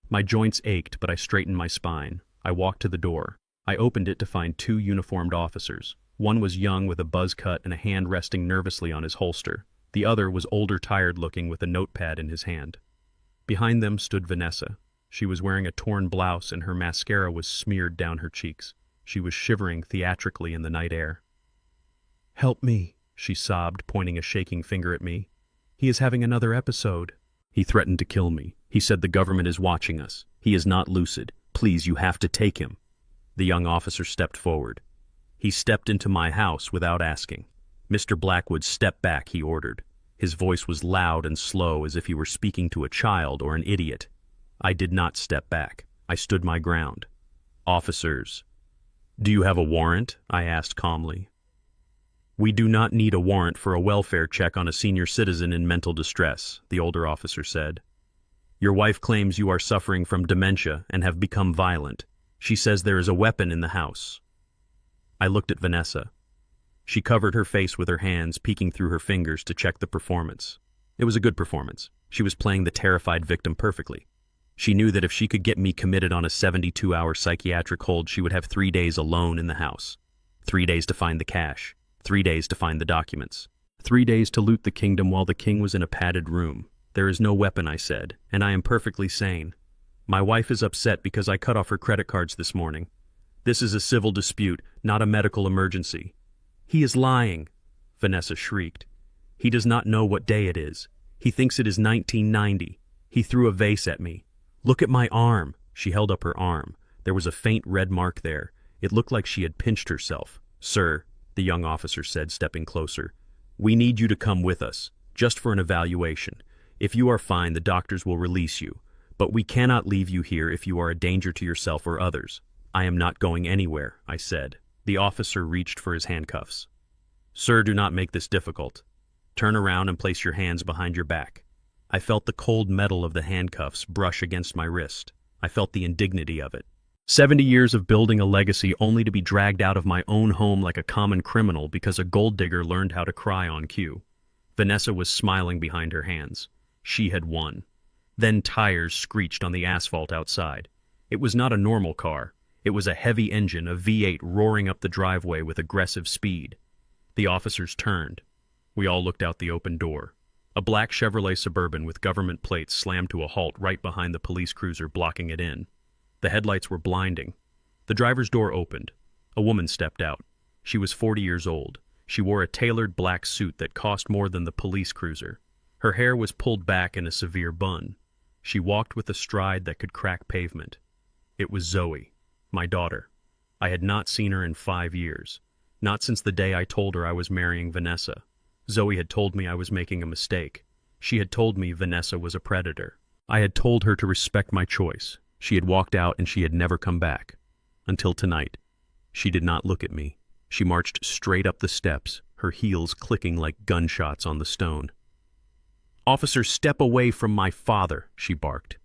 My joints ached, but I straightened my spine. I walked to the door. I opened it to find 2 uniformed officers. One was young with a buzz cut and a hand resting nervously on his holster. The other was older, tired-looking with a notepad in his hand. Behind them stood Vanessa. She was wearing a torn blouse and her mascara was smeared down her cheeks. She was shivering theatrically in the night air. "Help me," she sobbed, pointing a shaking finger at me. "He is having another episode." "He threatened to kill me. He said the government is watching us. He is not lucid. Please, you have to take him." The young officer stepped forward. He stepped into my house without asking. "Mr. Blackwood, step back," he ordered. His voice was loud and slow, as if he were speaking to a child or an idiot. I did not step back. I stood my ground. "Officers." "Do you have a warrant?" I asked calmly. "We do not need a warrant for a welfare check on a senior citizen in mental distress," the older officer said. "Your wife claims you are suffering from dementia and have become violent. She says there is a weapon in the house." I looked at Vanessa. She covered her face with her hands, peeking through her fingers to check the performance. It was a good performance. She was playing the terrified victim perfectly. She knew that if she could get me committed on a 72-hour psychiatric hold, she would have 3 days alone in the house. 3 days to find the cash. 3 days to find the documents. 3 days to loot the kingdom while the king was in a padded room. "There is no weapon," I said, "and I am perfectly sane. My wife is upset because I cut off her credit cards this morning. This is a civil dispute, not a medical emergency." "He is lying," Vanessa shrieked. "He does not know what day it is. He thinks it is 1990. He threw a vase at me. Look at my arm." She held up her arm. There was a faint red mark there. It looked like she had pinched herself. "Sir," the young officer said, stepping closer, "we need you to come with us, just for an evaluation. If you are fine, the doctors will release you. But we cannot leave you here if you are a danger to yourself or others." "I am not going anywhere," I said. The officer reached for his handcuffs. "Sir, do not make this difficult. Turn around and place your hands behind your back." I felt the cold metal of the handcuffs brush against my wrist. I felt the indignity of it. 70 years of building a legacy only to be dragged out of my own home like a common criminal because a gold digger learned how to cry on cue. Vanessa was smiling behind her hands. She had won. Then tires screeched on the asphalt outside. It was not a normal car. It was a heavy engine, a V8 roaring up the driveway with aggressive speed. The officers turned. We all looked out the open door. A black Chevrolet Suburban with government plates slammed to a halt right behind the police cruiser, blocking it in. The headlights were blinding. The driver's door opened. A woman stepped out. She was 40 years old. She wore a tailored black suit that cost more than the police cruiser. Her hair was pulled back in a severe bun. She walked with a stride that could crack pavement. It was Zoe, my daughter. I had not seen her in 5 years. Not since the day I told her I was marrying Vanessa. Zoe had told me I was making a mistake. She had told me Vanessa was a predator. I had told her to respect my choice. She had walked out and she had never come back. Until tonight. She did not look at me. She marched straight up the steps, her heels clicking like gunshots on the stone. "Officer, step away from my father," she barked.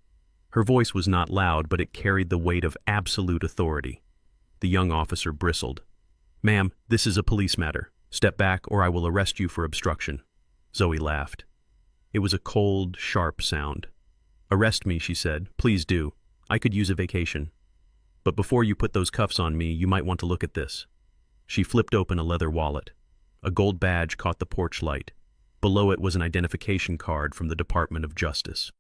Her voice was not loud, but it carried the weight of absolute authority. The young officer bristled. "Ma'am, this is a police matter. Step back or I will arrest you for obstruction." Zoe laughed. It was a cold, sharp sound. "Arrest me," she said. "Please do. I could use a vacation. But before you put those cuffs on me, you might want to look at this." She flipped open a leather wallet. A gold badge caught the porch light. Below it was an identification card from the Department of Justice.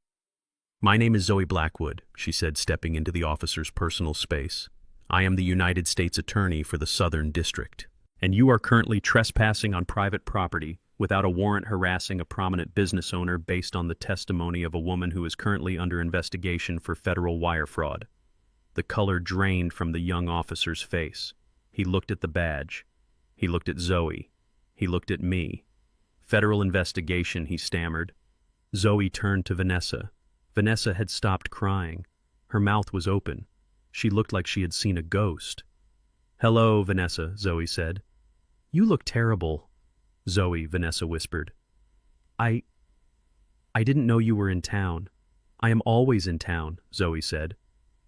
"My name is Zoe Blackwood," she said, stepping into the officer's personal space. "I am the United States Attorney for the Southern District, and you are currently trespassing on private property without a warrant, harassing a prominent business owner based on the testimony of a woman who is currently under investigation for federal wire fraud." The color drained from the young officer's face. He looked at the badge. He looked at Zoe. He looked at me. "Federal investigation," he stammered. Zoe turned to Vanessa. Vanessa had stopped crying. Her mouth was open. She looked like she had seen a ghost. "Hello, Vanessa," Zoe said. "You look terrible." "Zoe," Vanessa whispered. I didn't know you were in town." "I am always in town," Zoe said.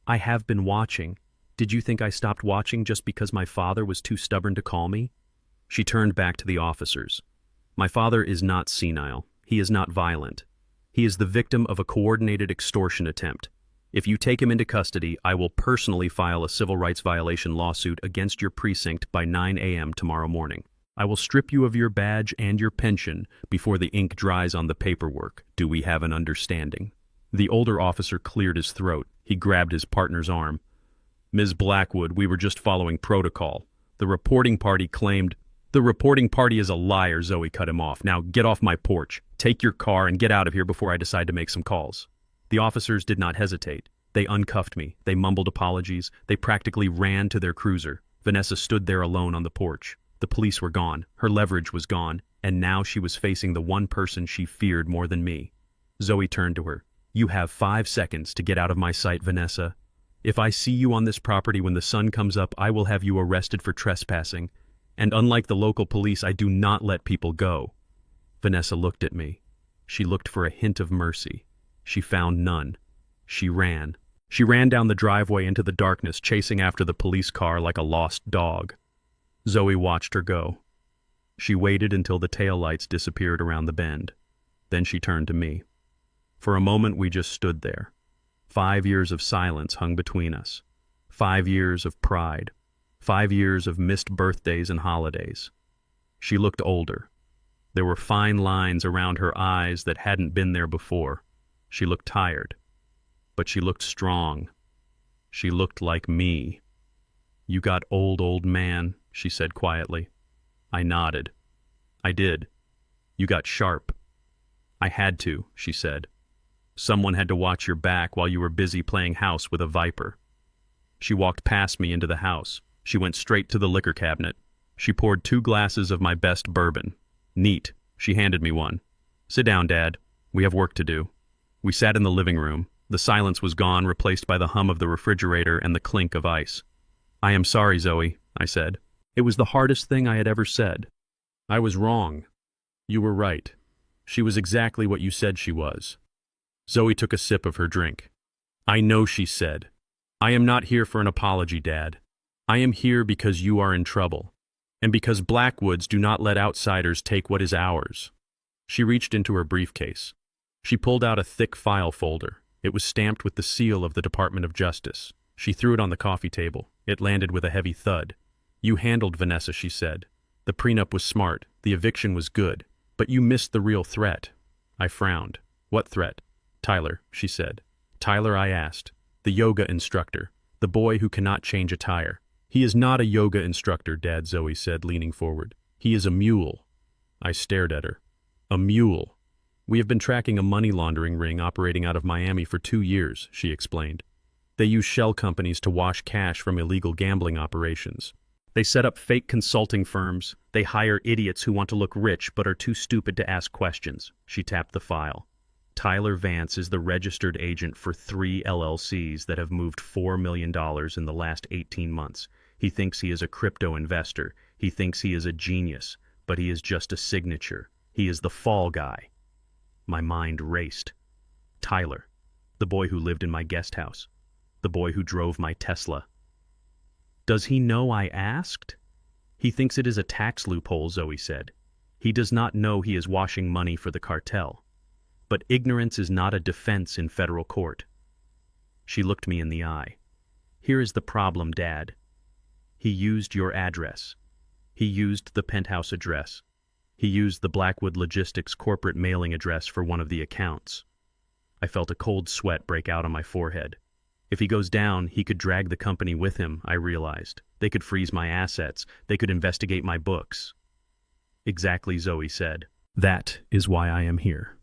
"I have been watching. Did you think I stopped watching just because my father was too stubborn to call me?" She turned back to the officers. "My father is not senile. He is not violent. He is the victim of a coordinated extortion attempt. If you take him into custody, I will personally file a civil rights violation lawsuit against your precinct by 9 a.m. tomorrow morning. I will strip you of your badge and your pension before the ink dries on the paperwork. Do we have an understanding?" The older officer cleared his throat. He grabbed his partner's arm. "Ms. Blackwood, we were just following protocol. The reporting party claimed—" "The reporting party is a liar," Zoe cut him off. "Now get off my porch. Take your car and get out of here before I decide to make some calls." The officers did not hesitate. They uncuffed me. They mumbled apologies. They practically ran to their cruiser. Vanessa stood there alone on the porch. The police were gone. Her leverage was gone. And now she was facing the one person she feared more than me. Zoe turned to her. "You have 5 seconds to get out of my sight, Vanessa. If I see you on this property when the sun comes up, I will have you arrested for trespassing. And unlike the local police, I do not let people go." Vanessa looked at me. She looked for a hint of mercy. She found none. She ran. She ran down the driveway into the darkness, chasing after the police car like a lost dog. Zoe watched her go. She waited until the taillights disappeared around the bend. Then she turned to me. For a moment we just stood there. 5 years of silence hung between us. 5 years of pride. 5 years of missed birthdays and holidays. She looked older. There were fine lines around her eyes that hadn't been there before. She looked tired. But she looked strong. She looked like me. "You got old man," she said quietly. I nodded. "I did. You got sharp." "I had to," she said. "Someone had to watch your back while you were busy playing house with a viper." She walked past me into the house. She went straight to the liquor cabinet. She poured 2 glasses of my best bourbon. "Neat." She handed me one. "Sit down, Dad. We have work to do." We sat in the living room. The silence was gone, replaced by the hum of the refrigerator and the clink of ice. "I am sorry, Zoe," I said. It was the hardest thing I had ever said. "I was wrong. You were right. She was exactly what you said she was." Zoe took a sip of her drink. "I know," she said. I am not here for an apology, Dad. I am here because you are in trouble, and because Blackwoods do not let outsiders take what is ours. She reached into her briefcase. She pulled out a thick file folder. It was stamped with the seal of the Department of Justice. She threw it on the coffee table. It landed with a heavy thud. You handled Vanessa, she said. The prenup was smart. The eviction was good. But you missed the real threat. I frowned. What threat? Tyler, she said. Tyler, I asked. The yoga instructor. The boy who cannot change a tire. He is not a yoga instructor, Dad, Zoe said, leaning forward. He is a mule. I stared at her. A mule. We have been tracking a money laundering ring operating out of Miami for 2 years, she explained. They use shell companies to wash cash from illegal gambling operations. They set up fake consulting firms. They hire idiots who want to look rich but are too stupid to ask questions. She tapped the file. Tyler Vance is the registered agent for 3 LLCs that have moved $4 million in the last 18 months. He thinks he is a crypto investor. He thinks he is a genius, but he is just a signature. He is the fall guy. My mind raced. Tyler, the boy who lived in my guest house, the boy who drove my Tesla. Does he know I asked? He thinks it is a tax loophole, Zoe said. He does not know he is washing money for the cartel. But ignorance is not a defense in federal court. She looked me in the eye. Here is the problem, Dad. He used your address. He used the penthouse address. He used the Blackwood Logistics corporate mailing address for one of the accounts. I felt a cold sweat break out on my forehead. If he goes down, he could drag the company with him, I realized. They could freeze my assets. They could investigate my books. Exactly, Zoe said. That is why I am here.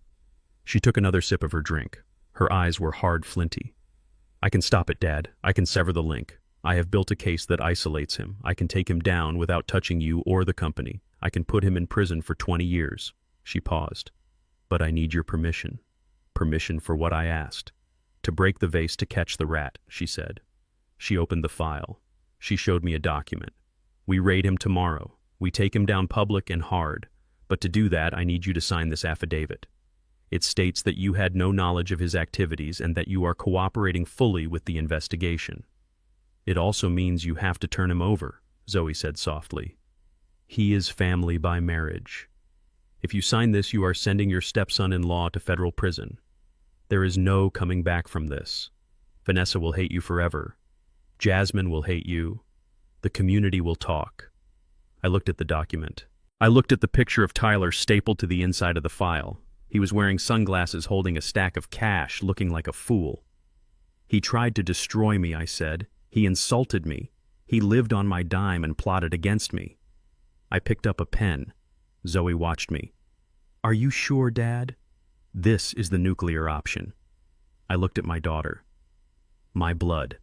She took another sip of her drink. Her eyes were hard, flinty. I can stop it, Dad. I can sever the link. I have built a case that isolates him. I can take him down without touching you or the company. I can put him in prison for 20 years. She paused. But I need your permission. Permission for what I asked. To break the vase to catch the rat, she said. She opened the file. She showed me a document. We raid him tomorrow. We take him down public and hard. But to do that, I need you to sign this affidavit. It states that you had no knowledge of his activities and that you are cooperating fully with the investigation. It also means you have to turn him over, Zoe said softly. He is family by marriage. If you sign this, you are sending your stepson-in-law to federal prison. There is no coming back from this. Vanessa will hate you forever. Jasmine will hate you. The community will talk. I looked at the document. I looked at the picture of Tyler stapled to the inside of the file. He was wearing sunglasses, holding a stack of cash, looking like a fool. He tried to destroy me, I said. He insulted me. He lived on my dime and plotted against me. I picked up a pen. Zoe watched me. Are you sure, Dad? This is the nuclear option. I looked at my daughter. My blood.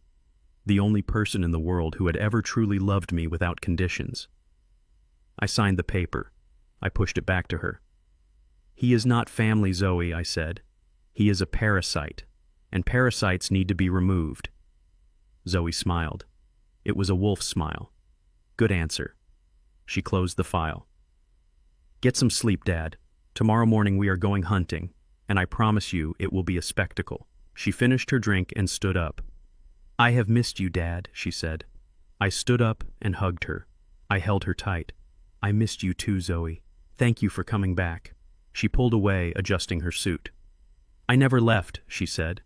The only person in the world who had ever truly loved me without conditions. I signed the paper. I pushed it back to her. He is not family, Zoe, I said. He is a parasite, and parasites need to be removed. Zoe smiled. It was a wolf smile. Good answer. She closed the file. Get some sleep, Dad. Tomorrow morning we are going hunting, and I promise you it will be a spectacle. She finished her drink and stood up. I have missed you, Dad, she said. I stood up and hugged her. I held her tight. I missed you too, Zoe. Thank you for coming back. She pulled away, adjusting her suit. I never left, she said.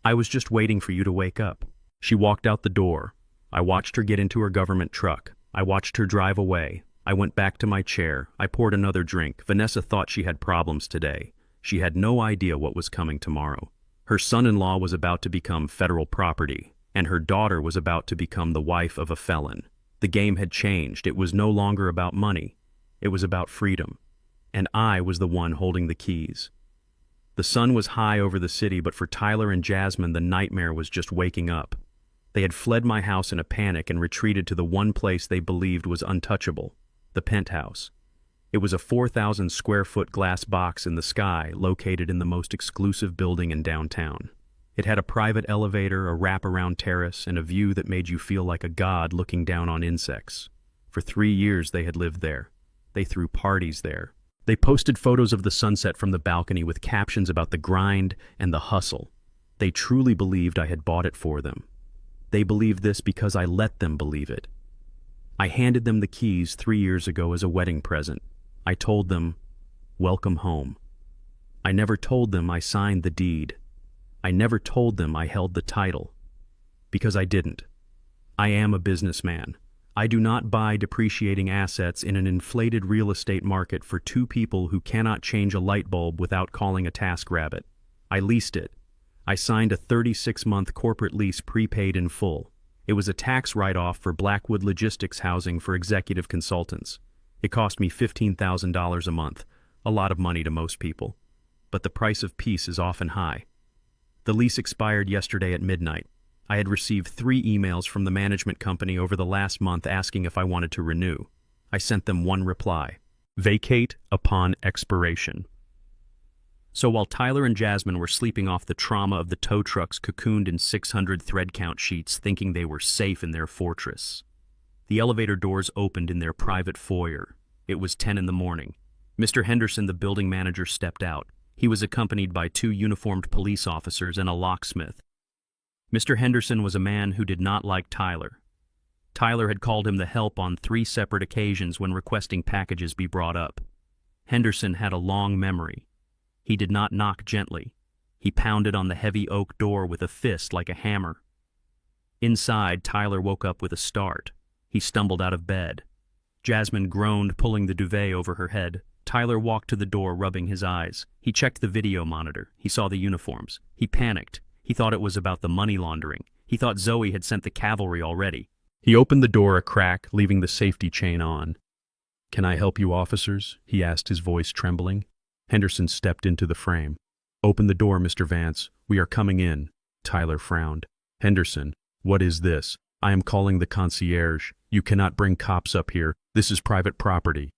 I was just waiting for you to wake up. She walked out the door. I watched her get into her government truck. I watched her drive away. I went back to my chair. I poured another drink. Vanessa thought she had problems today. She had no idea what was coming tomorrow. Her son-in-law was about to become federal property, and her daughter was about to become the wife of a felon. The game had changed. It was no longer about money. It was about freedom. And I was the one holding the keys. The sun was high over the city, but for Tyler and Jasmine, the nightmare was just waking up. They had fled my house in a panic and retreated to the one place they believed was untouchable, the penthouse. It was a 4,000 square foot glass box in the sky located in the most exclusive building in downtown. It had a private elevator, a wraparound terrace, and a view that made you feel like a god looking down on insects. For 3 years they had lived there. They threw parties there. They posted photos of the sunset from the balcony with captions about the grind and the hustle. They truly believed I had bought it for them. They believe this because I let them believe it. I handed them the keys 3 years ago as a wedding present. I told them, welcome home. I never told them I signed the deed. I never told them I held the title. Because I didn't. I am a businessman. I do not buy depreciating assets in an inflated real estate market for two people who cannot change a light bulb without calling a TaskRabbit. I leased it. I signed a 36-month corporate lease prepaid in full. It was a tax write-off for Blackwood Logistics housing for executive consultants. It cost me $15,000 a month, a lot of money to most people. But the price of peace is often high. The lease expired yesterday at midnight. I had received 3 emails from the management company over the last month asking if I wanted to renew. I sent them one reply: vacate upon expiration. So while Tyler and Jasmine were sleeping off the trauma of the tow trucks cocooned in 600 thread count sheets thinking they were safe in their fortress, the elevator doors opened in their private foyer. It was 10 in the morning. Mr. Henderson, the building manager, stepped out. He was accompanied by 2 uniformed police officers and a locksmith. Mr. Henderson was a man who did not like Tyler. Tyler had called him the help on 3 separate occasions when requesting packages be brought up. Henderson had a long memory. He did not knock gently. He pounded on the heavy oak door with a fist like a hammer. Inside, Tyler woke up with a start. He stumbled out of bed. Jasmine groaned, pulling the duvet over her head. Tyler walked to the door, rubbing his eyes. He checked the video monitor. He saw the uniforms. He panicked. He thought it was about the money laundering. He thought Zoe had sent the cavalry already. He opened the door a crack, leaving the safety chain on. "Can I help you, officers?" he asked, his voice trembling. Henderson stepped into the frame. "Open the door, Mr. Vance. We are coming in." Tyler frowned. "Henderson, what is this? I am calling the concierge. You cannot bring cops up here. This is private property."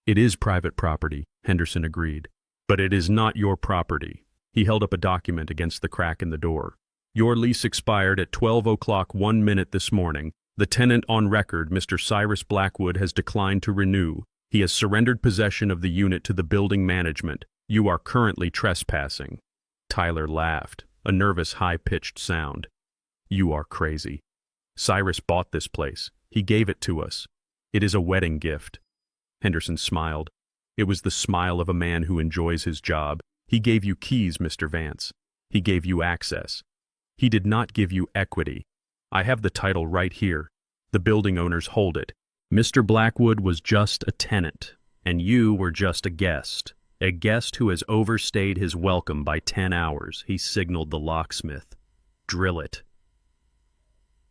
"It is private property," Henderson agreed. "But it is not your property." He held up a document against the crack in the door. "Your lease expired at 12 o'clock 1 minute this morning. The tenant on record, Mr. Cyrus Blackwood, has declined to renew. He has surrendered possession of the unit to the building management. You are currently trespassing." Tyler laughed, a nervous, high-pitched sound. "You are crazy. Cyrus bought this place. He gave it to us. It is a wedding gift." Henderson smiled. It was the smile of a man who enjoys his job. "He gave you keys, Mr. Vance. He gave you access. He did not give you equity. I have the title right here. The building owners hold it. Mr. Blackwood was just a tenant, and you were just a guest who has overstayed his welcome by 10 hours, he signaled the locksmith. "Drill it."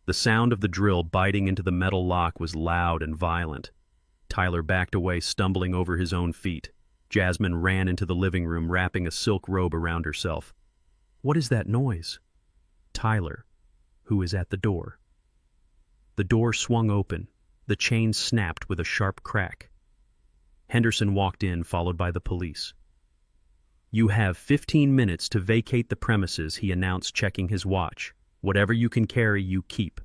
The sound of the drill biting into the metal lock was loud and violent. Tyler backed away, stumbling over his own feet. Jasmine ran into the living room, wrapping a silk robe around herself. "What is that noise?" Tyler, who is at the door. The door swung open. The chain snapped with a sharp crack. Henderson walked in, followed by the police. "You have 15 minutes to vacate the premises," he announced, checking his watch. "Whatever you can carry, you keep.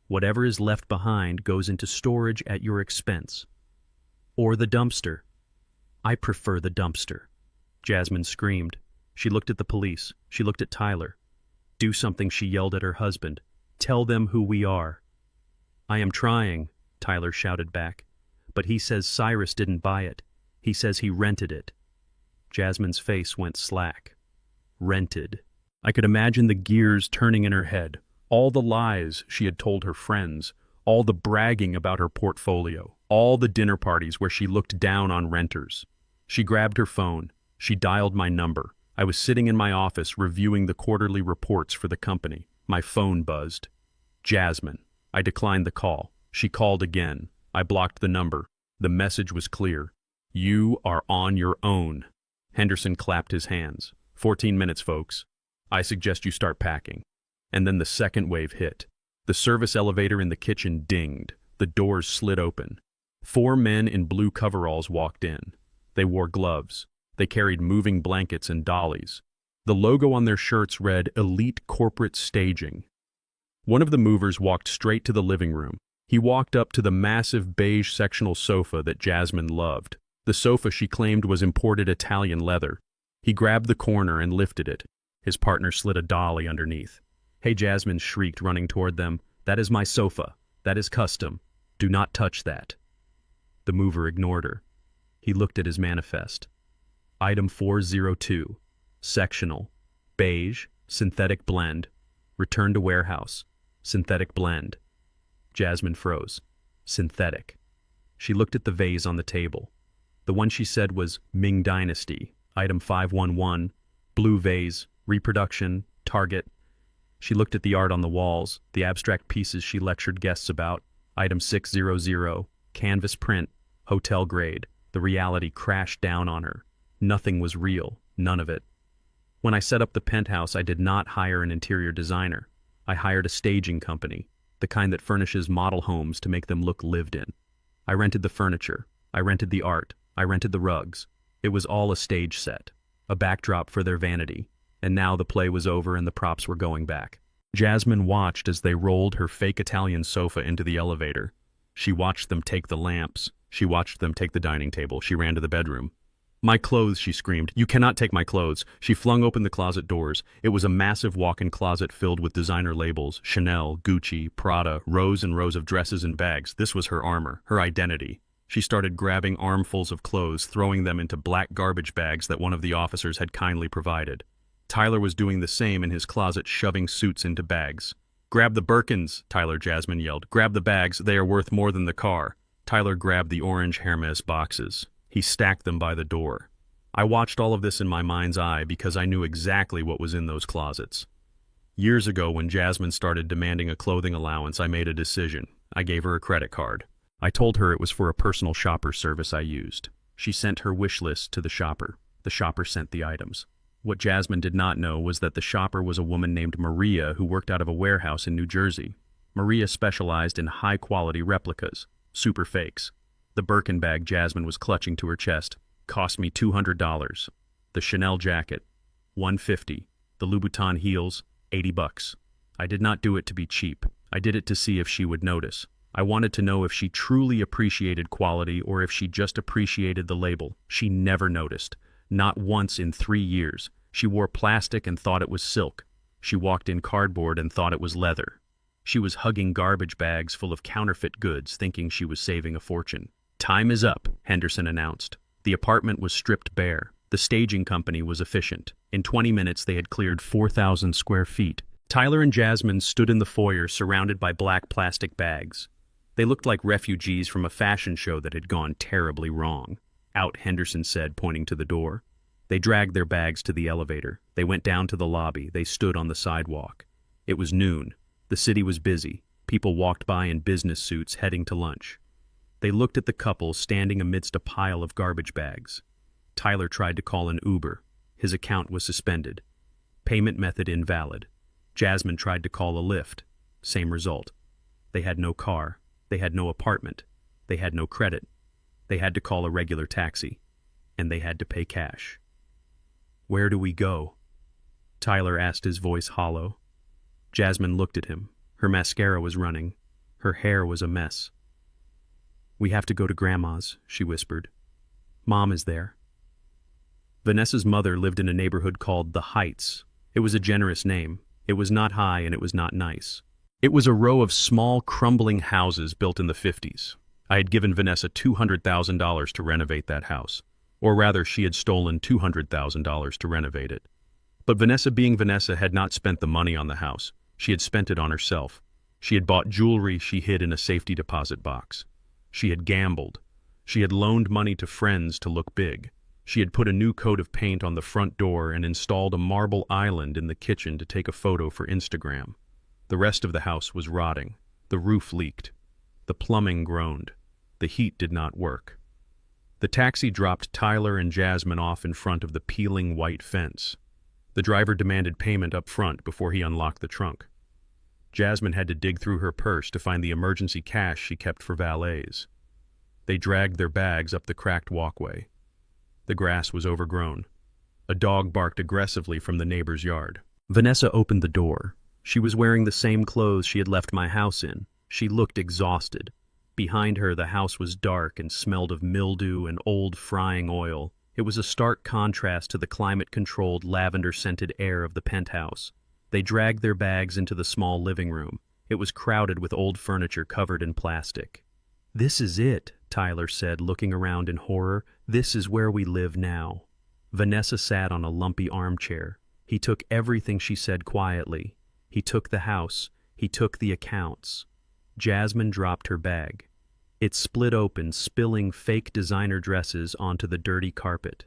Whatever is left behind goes into storage at your expense. Or the dumpster." "I prefer the dumpster," Jasmine screamed. She looked at the police. She looked at Tyler. "Do something," she yelled at her husband. "Tell them who we are." "I am trying," Tyler shouted back. "But he says Cyrus didn't buy it. He says he rented it." Jasmine's face went slack. Rented. I could imagine the gears turning in her head. All the lies she had told her friends. All the bragging about her portfolio. All the dinner parties where she looked down on renters. She grabbed her phone. She dialed my number. I was sitting in my office reviewing the quarterly reports for the company. My phone buzzed. Jasmine. I declined the call. She called again. I blocked the number. The message was clear. "You are on your own." Henderson clapped his hands. 14 minutes, folks. I suggest you start packing." And then the second wave hit. The service elevator in the kitchen dinged. The doors slid open. 4 men in blue coveralls walked in. They wore gloves. They carried moving blankets and dollies. The logo on their shirts read "Elite Corporate Staging." One of the movers walked straight to the living room. He walked up to the massive beige sectional sofa that Jasmine loved. The sofa she claimed was imported Italian leather. He grabbed the corner and lifted it. His partner slid a dolly underneath. Hey, Jasmine shrieked, running toward them. That is my sofa. That is custom. Do not touch that. The mover ignored her. He looked at his manifest. Item 402. Sectional. Beige. Synthetic blend. Return to warehouse. Synthetic blend. Jasmine froze. Synthetic. She looked at the vase on the table. The one she said was Ming Dynasty. Item 511. Blue vase. Reproduction. Target. She looked at the art on the walls, the abstract pieces she lectured guests about. Item 600. Canvas print. Hotel grade. The reality crashed down on her. Nothing was real. None of it. When I set up the penthouse, I did not hire an interior designer. I hired a staging company, the kind that furnishes model homes to make them look lived in. I rented the furniture. I rented the art. I rented the rugs. It was all a stage set, a backdrop for their vanity. And now the play was over and the props were going back. Jasmine watched as they rolled her fake Italian sofa into the elevator. She watched them take the lamps. She watched them take the dining table. She ran to the bedroom. My clothes, she screamed. You cannot take my clothes. She flung open the closet doors. It was a massive walk-in closet filled with designer labels, Chanel, Gucci, Prada, rows and rows of dresses and bags. This was her armor, her identity. She started grabbing armfuls of clothes, throwing them into black garbage bags that one of the officers had kindly provided. Tyler was doing the same in his closet, shoving suits into bags. Grab the Birkins, Jasmine yelled. Grab the bags, they are worth more than the car. Tyler grabbed the orange Hermes boxes. He stacked them by the door. I watched all of this in my mind's eye because I knew exactly what was in those closets. Years ago, when Jasmine started demanding a clothing allowance, I made a decision. I gave her a credit card. I told her it was for a personal shopper service I used. She sent her wish list to the shopper. The shopper sent the items. What Jasmine did not know was that the shopper was a woman named Maria who worked out of a warehouse in New Jersey. Maria specialized in high-quality replicas, super fakes. The Birkin bag Jasmine was clutching to her chest cost me $200. The Chanel jacket, $150. The Louboutin heels, $80. I did not do it to be cheap. I did it to see if she would notice. I wanted to know if she truly appreciated quality or if she just appreciated the label. She never noticed. Not once in 3 years. She wore plastic and thought it was silk. She walked in cardboard and thought it was leather. She was hugging garbage bags full of counterfeit goods, thinking she was saving a fortune. Time is up, Henderson announced. The apartment was stripped bare. The staging company was efficient. In 20 minutes, they had cleared 4,000 square feet. Tyler and Jasmine stood in the foyer, surrounded by black plastic bags. They looked like refugees from a fashion show that had gone terribly wrong. Out, Henderson said, pointing to the door. They dragged their bags to the elevator. They went down to the lobby. They stood on the sidewalk. It was noon. The city was busy. People walked by in business suits, heading to lunch. They looked at the couple standing amidst a pile of garbage bags. Tyler tried to call an Uber. His account was suspended. Payment method invalid. Jasmine tried to call a Lyft. Same result. They had no car. They had no apartment. They had no credit. They had to call a regular taxi. And they had to pay cash. Where do we go? Tyler asked, his voice hollow. Jasmine looked at him. Her mascara was running. Her hair was a mess. We have to go to Grandma's, she whispered. Mom is there. Vanessa's mother lived in a neighborhood called The Heights. It was a generous name. It was not high and it was not nice. It was a row of small, crumbling houses built in the 50s. I had given Vanessa $200,000 to renovate that house. Or rather, she had stolen $200,000 to renovate it. But Vanessa, being Vanessa, had not spent the money on the house. She had spent it on herself. She had bought jewelry she hid in a safety deposit box. She had gambled. She had loaned money to friends to look big. She had put a new coat of paint on the front door and installed a marble island in the kitchen to take a photo for Instagram. The rest of the house was rotting. The roof leaked. The plumbing groaned. The heat did not work. The taxi dropped Tyler and Jasmine off in front of the peeling white fence. The driver demanded payment up front before he unlocked the trunk. Jasmine had to dig through her purse to find the emergency cash she kept for valets. They dragged their bags up the cracked walkway. The grass was overgrown. A dog barked aggressively from the neighbor's yard. Vanessa opened the door. She was wearing the same clothes she had left my house in. She looked exhausted. Behind her, the house was dark and smelled of mildew and old frying oil. It was a stark contrast to the climate-controlled, lavender-scented air of the penthouse. They dragged their bags into the small living room. It was crowded with old furniture covered in plastic. "This is it," Tyler said, looking around in horror. "This is where we live now." Vanessa sat on a lumpy armchair. He took everything she said quietly. He took the house. He took the accounts. Jasmine dropped her bag. It split open, spilling fake designer dresses onto the dirty carpet.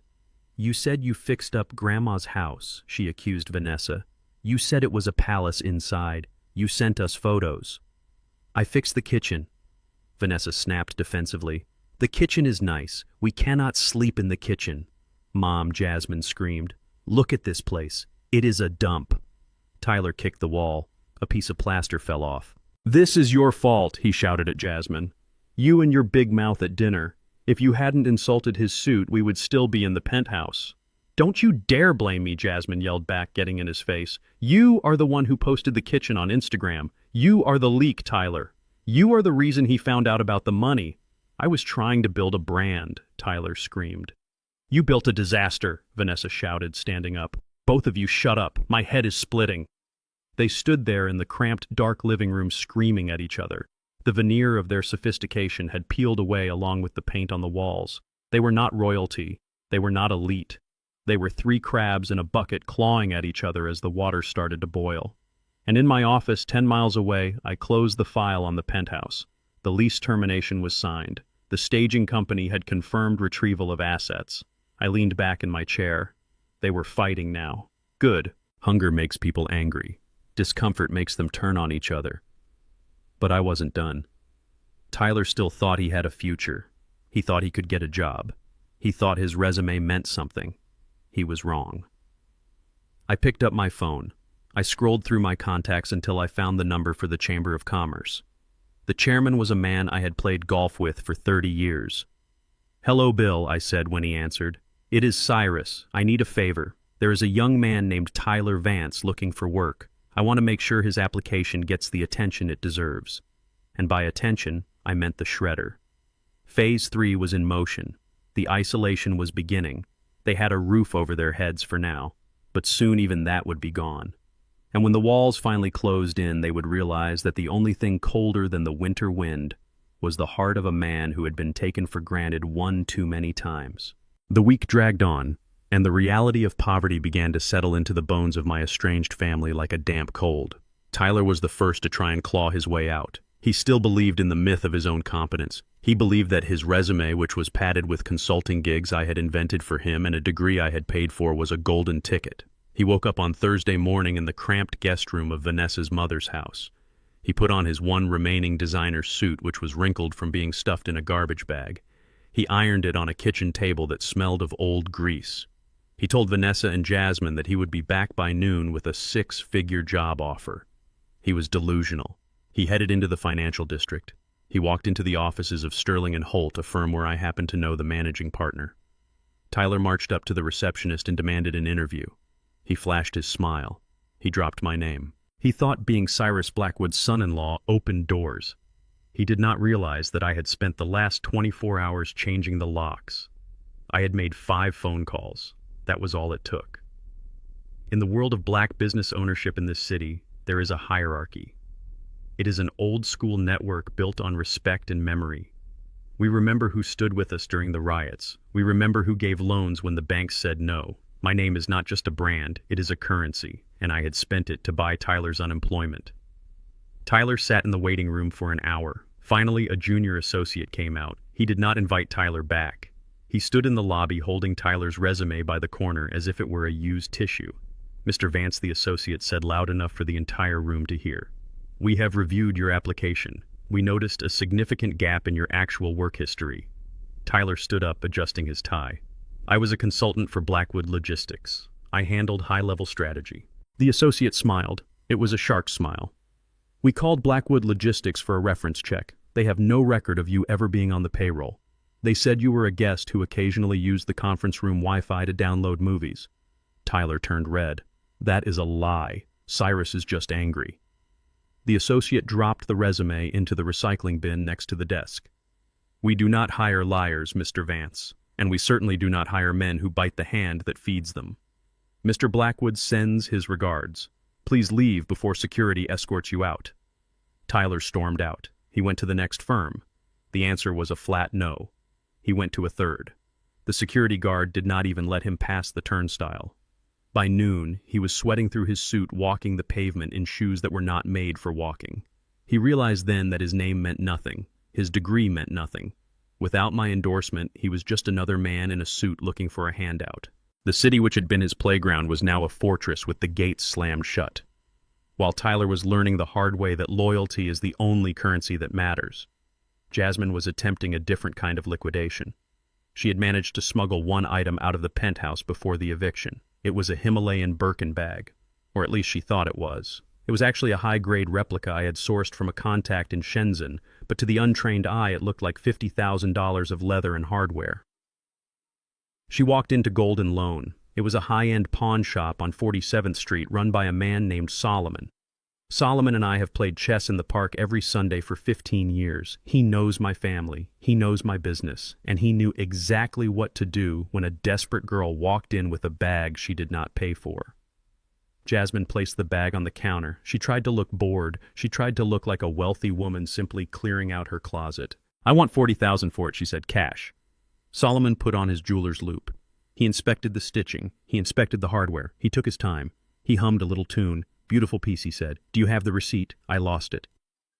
"You said you fixed up Grandma's house," she accused Vanessa. "You said it was a palace inside. You sent us photos." "I fixed the kitchen," Vanessa snapped defensively. "The kitchen is nice. We cannot sleep in the kitchen." "Mom," Jasmine screamed. "Look at this place. It is a dump." Tyler kicked the wall. A piece of plaster fell off. "This is your fault," he shouted at Jasmine. "You and your big mouth at dinner. If you hadn't insulted his suit, we would still be in the penthouse." "Don't you dare blame me," Jasmine yelled back, getting in his face. "You are the one who posted the kitchen on Instagram. You are the leak, Tyler. You are the reason he found out about the money." "I was trying to build a brand," Tyler screamed. "You built a disaster," Vanessa shouted, standing up. "Both of you shut up. My head is splitting." They stood there in the cramped, dark living room screaming at each other. The veneer of their sophistication had peeled away along with the paint on the walls. They were not royalty. They were not elite. They were three crabs in a bucket clawing at each other as the water started to boil. And in my office 10 miles away, I closed the file on the penthouse. The lease termination was signed. The staging company had confirmed retrieval of assets. I leaned back in my chair. They were fighting now. Good. Hunger makes people angry. Discomfort makes them turn on each other. But I wasn't done. Tyler still thought he had a future. He thought he could get a job. He thought his resume meant something. He was wrong. I picked up my phone. I scrolled through my contacts until I found the number for the Chamber of Commerce. The chairman was a man I had played golf with for 30 years. "Hello, Bill," I said when he answered. "It is Cyrus. I need a favor. There is a young man named Tyler Vance looking for work. I want to make sure his application gets the attention it deserves." And by attention, I meant the shredder. Phase 3 was in motion. The isolation was beginning. They had a roof over their heads for now, but soon even that would be gone. And when the walls finally closed in, they would realize that the only thing colder than the winter wind was the heart of a man who had been taken for granted one too many times. The week dragged on, and the reality of poverty began to settle into the bones of my estranged family like a damp cold. Tyler was the first to try and claw his way out. He still believed in the myth of his own competence. He believed that his resume, which was padded with consulting gigs I had invented for him and a degree I had paid for, was a golden ticket. He woke up on Thursday morning in the cramped guest room of Vanessa's mother's house. He put on his one remaining designer suit, which was wrinkled from being stuffed in a garbage bag. He ironed it on a kitchen table that smelled of old grease. He told Vanessa and Jasmine that he would be back by noon with a 6-figure job offer. He was delusional. He headed into the financial district. He walked into the offices of Sterling and Holt, a firm where I happened to know the managing partner. Tyler marched up to the receptionist and demanded an interview. He flashed his smile. He dropped my name. He thought being Cyrus Blackwood's son-in-law opened doors. He did not realize that I had spent the last 24 hours changing the locks. I had made 5 phone calls. That was all it took. In the world of black business ownership in this city, there is a hierarchy. It is an old-school network built on respect and memory. We remember who stood with us during the riots. We remember who gave loans when the banks said no. My name is not just a brand, it is a currency, and I had spent it to buy Tyler's unemployment. Tyler sat in the waiting room for an hour. Finally, a junior associate came out. He did not invite Tyler back. He stood in the lobby holding Tyler's resume by the corner as if it were a used tissue. Mr. Vance, the associate, said loud enough for the entire room to hear. "We have reviewed your application. We noticed a significant gap in your actual work history." Tyler stood up, adjusting his tie. "I was a consultant for Blackwood Logistics. I handled high-level strategy." The associate smiled. It was a shark smile. "We called Blackwood Logistics for a reference check. They have no record of you ever being on the payroll. They said you were a guest who occasionally used the conference room Wi-Fi to download movies." Tyler turned red. "That is a lie. Cyrus is just angry." The associate dropped the resume into the recycling bin next to the desk. "We do not hire liars, Mr. Vance, and we certainly do not hire men who bite the hand that feeds them. Mr. Blackwood sends his regards. Please leave before security escorts you out." Tyler stormed out. He went to the next firm. The answer was a flat no. He went to a third. The security guard did not even let him pass the turnstile. By noon, he was sweating through his suit, walking the pavement in shoes that were not made for walking. He realized then that his name meant nothing. His degree meant nothing. Without my endorsement, he was just another man in a suit looking for a handout. The city which had been his playground was now a fortress with the gates slammed shut. While Tyler was learning the hard way that loyalty is the only currency that matters, Jasmine was attempting a different kind of liquidation. She had managed to smuggle one item out of the penthouse before the eviction. It was a Himalayan Birkin bag, or at least she thought it was. It was actually a high-grade replica I had sourced from a contact in Shenzhen, but to the untrained eye it looked like $50,000 of leather and hardware. She walked into Golden Loan. It was a high-end pawn shop on 47th Street run by a man named Solomon. Solomon and I have played chess in the park every Sunday for 15 years. He knows my family, he knows my business, and he knew exactly what to do when a desperate girl walked in with a bag she did not pay for. Jasmine placed the bag on the counter. She tried to look bored. She tried to look like a wealthy woman simply clearing out her closet. "I want $40,000 for it," she said, "cash." Solomon put on his jeweler's loupe. He inspected the stitching. He inspected the hardware. He took his time. He hummed a little tune. "Beautiful piece," he said. "Do you have the receipt? I lost it."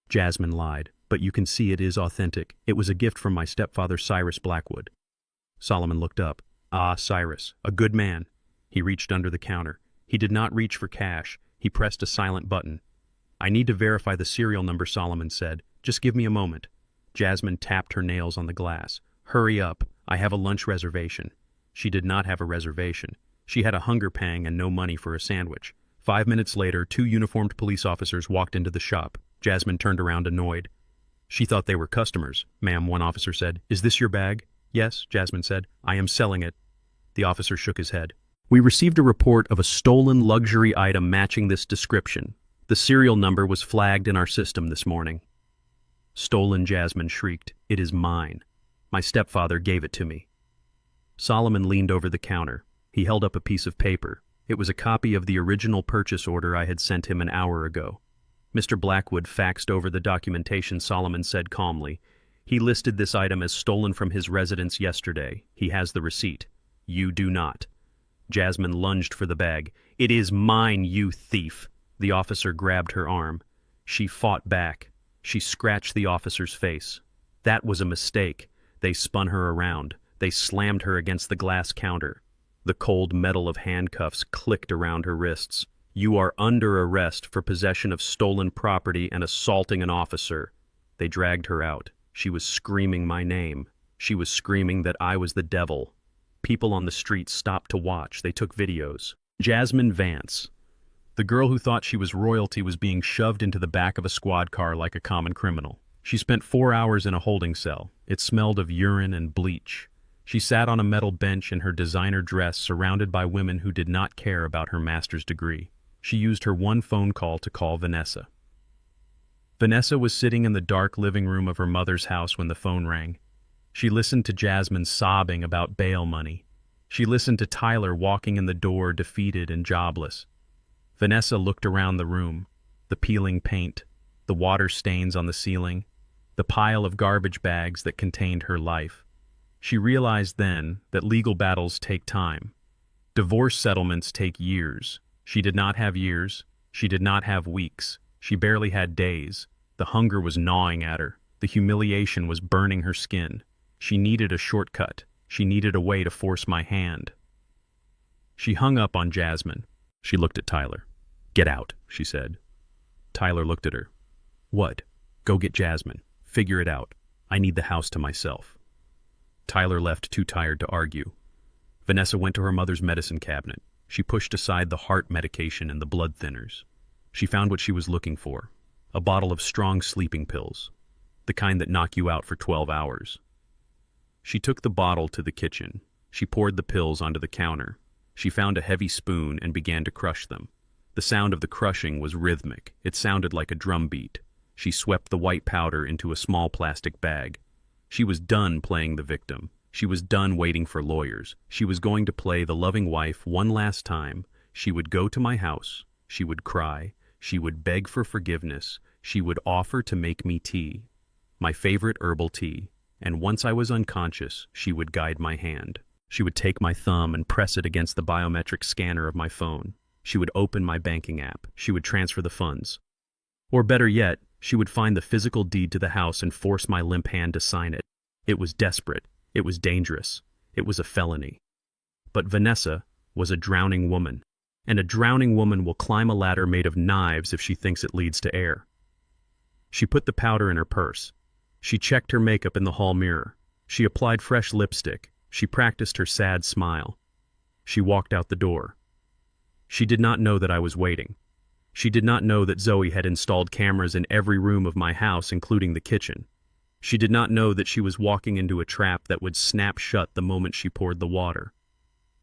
Jasmine lied. "But you can see it is authentic. It was a gift from my stepfather, Cyrus Blackwood." Solomon looked up. "Ah, Cyrus, a good man." He reached under the counter. He did not reach for cash. He pressed a silent button. "I need to verify the serial number," Solomon said. "Just give me a moment." Jasmine tapped her nails on the glass. "Hurry up. I have a lunch reservation." She did not have a reservation. She had a hunger pang and no money for a sandwich. 5 minutes later, 2 uniformed police officers walked into the shop. Jasmine turned around annoyed. She thought they were customers. "Ma'am," one officer said. "Is this your bag?" "Yes," Jasmine said. "I am selling it." The officer shook his head. "We received a report of a stolen luxury item matching this description. The serial number was flagged in our system this morning." "Stolen," Jasmine shrieked. "It is mine. My stepfather gave it to me." Solomon leaned over the counter. He held up a piece of paper. It was a copy of the original purchase order I had sent him an hour ago. Mr. Blackwood faxed over the documentation, Solomon said calmly. "He listed this item as stolen from his residence yesterday. He has the receipt. You do not." Jasmine lunged for the bag. "It is mine, you thief!" The officer grabbed her arm. She fought back. She scratched the officer's face. That was a mistake. They spun her around. They slammed her against the glass counter. The cold metal of handcuffs clicked around her wrists. "You are under arrest for possession of stolen property and assaulting an officer." They dragged her out. She was screaming my name. She was screaming that I was the devil. People on the street stopped to watch. They took videos. Jasmine Vance, the girl who thought she was royalty, was being shoved into the back of a squad car like a common criminal. She spent 4 hours in a holding cell. It smelled of urine and bleach. She sat on a metal bench in her designer dress, surrounded by women who did not care about her master's degree. She used her one phone call to call Vanessa. Vanessa was sitting in the dark living room of her mother's house when the phone rang. She listened to Jasmine sobbing about bail money. She listened to Tyler walking in the door, defeated and jobless. Vanessa looked around the room. The peeling paint, the water stains on the ceiling, the pile of garbage bags that contained her life. She realized then that legal battles take time. Divorce settlements take years. She did not have years. She did not have weeks. She barely had days. The hunger was gnawing at her. The humiliation was burning her skin. She needed a shortcut. She needed a way to force my hand. She hung up on Jasmine. She looked at Tyler. "Get out," she said. Tyler looked at her. "What?" "Go get Jasmine. Figure it out. I need the house to myself." Tyler left, too tired to argue. Vanessa went to her mother's medicine cabinet. She pushed aside the heart medication and the blood thinners. She found what she was looking for, a bottle of strong sleeping pills, the kind that knock you out for 12 hours. She took the bottle to the kitchen. She poured the pills onto the counter. She found a heavy spoon and began to crush them. The sound of the crushing was rhythmic. It sounded like a drum beat. She swept the white powder into a small plastic bag. She was done playing the victim. She was done waiting for lawyers. She was going to play the loving wife one last time. She would go to my house. She would cry. She would beg for forgiveness. She would offer to make me tea, my favorite herbal tea, and once I was unconscious, she would guide my hand. She would take my thumb and press it against the biometric scanner of my phone. She would open my banking app. She would transfer the funds. Or better yet, she would find the physical deed to the house and force my limp hand to sign it. It was desperate. It was dangerous. It was a felony. But Vanessa was a drowning woman, and a drowning woman will climb a ladder made of knives if she thinks it leads to air. She put the powder in her purse. She checked her makeup in the hall mirror. She applied fresh lipstick. She practiced her sad smile. She walked out the door. She did not know that I was waiting. She did not know that Zoe had installed cameras in every room of my house, including the kitchen. She did not know that she was walking into a trap that would snap shut the moment she poured the water.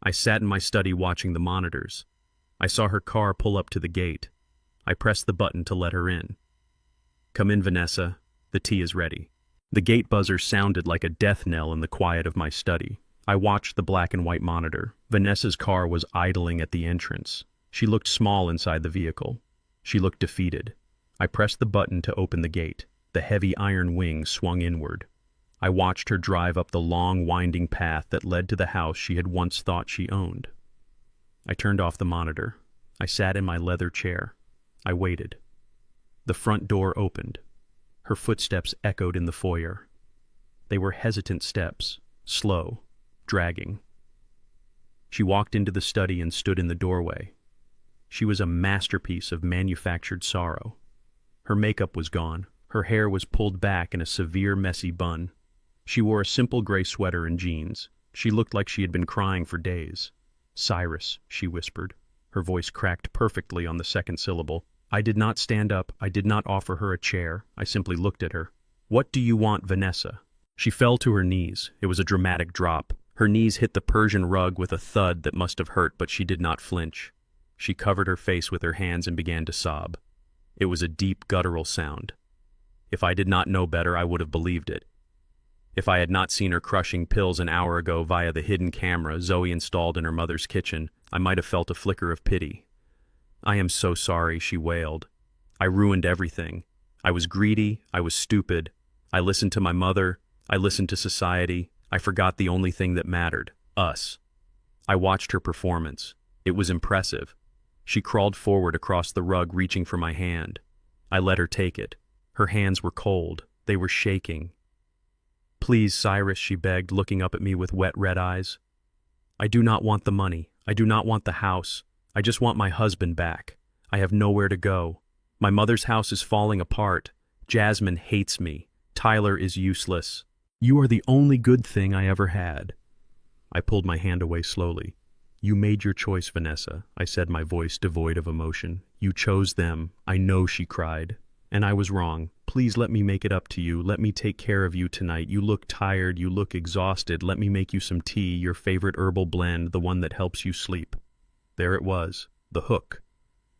I sat in my study watching the monitors. I saw her car pull up to the gate. I pressed the button to let her in. "Come in, Vanessa. The tea is ready." The gate buzzer sounded like a death knell in the quiet of my study. I watched the black and white monitor. Vanessa's car was idling at the entrance. She looked small inside the vehicle. She looked defeated. I pressed the button to open the gate. The heavy iron wing swung inward. I watched her drive up the long, winding path that led to the house she had once thought she owned. I turned off the monitor. I sat in my leather chair. I waited. The front door opened. Her footsteps echoed in the foyer. They were hesitant steps, slow, dragging. She walked into the study and stood in the doorway. She was a masterpiece of manufactured sorrow. Her makeup was gone. Her hair was pulled back in a severe, messy bun. She wore a simple gray sweater and jeans. She looked like she had been crying for days. "Cyrus," she whispered. Her voice cracked perfectly on the second syllable. I did not stand up. I did not offer her a chair. I simply looked at her. "What do you want, Vanessa?" She fell to her knees. It was a dramatic drop. Her knees hit the Persian rug with a thud that must have hurt, but she did not flinch. She covered her face with her hands and began to sob. It was a deep, guttural sound. If I did not know better, I would have believed it. If I had not seen her crushing pills an hour ago via the hidden camera Zoe installed in her mother's kitchen, I might have felt a flicker of pity. "I am so sorry," she wailed. "I ruined everything. I was greedy. I was stupid. I listened to my mother. I listened to society. I forgot the only thing that mattered, us." I watched her performance. It was impressive. She crawled forward across the rug, reaching for my hand. I let her take it. Her hands were cold. They were shaking. "Please, Cyrus," she begged, looking up at me with wet, red eyes. "I do not want the money. I do not want the house. I just want my husband back. I have nowhere to go. My mother's house is falling apart. Jasmine hates me. Tyler is useless. You are the only good thing I ever had." I pulled my hand away slowly. "You made your choice, Vanessa," I said, my voice devoid of emotion. "You chose them. I know," she cried. "And I was wrong. Please let me make it up to you. Let me take care of you tonight. You look tired. You look exhausted. Let me make you some tea, your favorite herbal blend, the one that helps you sleep." There it was, the hook.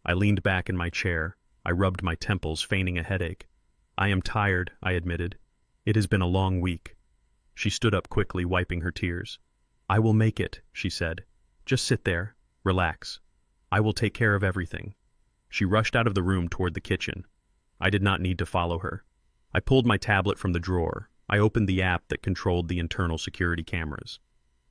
I leaned back in my chair. I rubbed my temples, feigning a headache. "I am tired," I admitted. "It has been a long week." She stood up quickly, wiping her tears. "I will make it," she said. "Just sit there. Relax. I will take care of everything." She rushed out of the room toward the kitchen. I did not need to follow her. I pulled my tablet from the drawer. I opened the app that controlled the internal security cameras.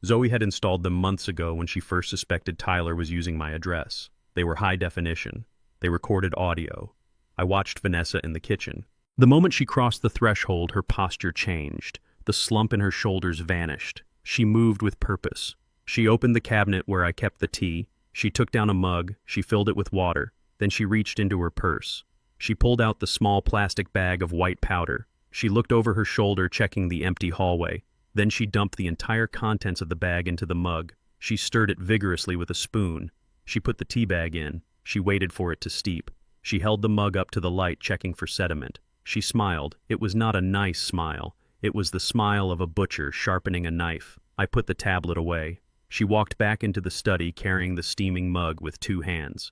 Zoe had installed them months ago when she first suspected Tyler was using my address. They were high definition. They recorded audio. I watched Vanessa in the kitchen. The moment she crossed the threshold, her posture changed. The slump in her shoulders vanished. She moved with purpose. She opened the cabinet where I kept the tea. She took down a mug. She filled it with water. Then she reached into her purse. She pulled out the small plastic bag of white powder. She looked over her shoulder, checking the empty hallway. Then she dumped the entire contents of the bag into the mug. She stirred it vigorously with a spoon. She put the tea bag in. She waited for it to steep. She held the mug up to the light, checking for sediment. She smiled. It was not a nice smile. It was the smile of a butcher sharpening a knife. I put the tablet away. She walked back into the study, carrying the steaming mug with 2 hands.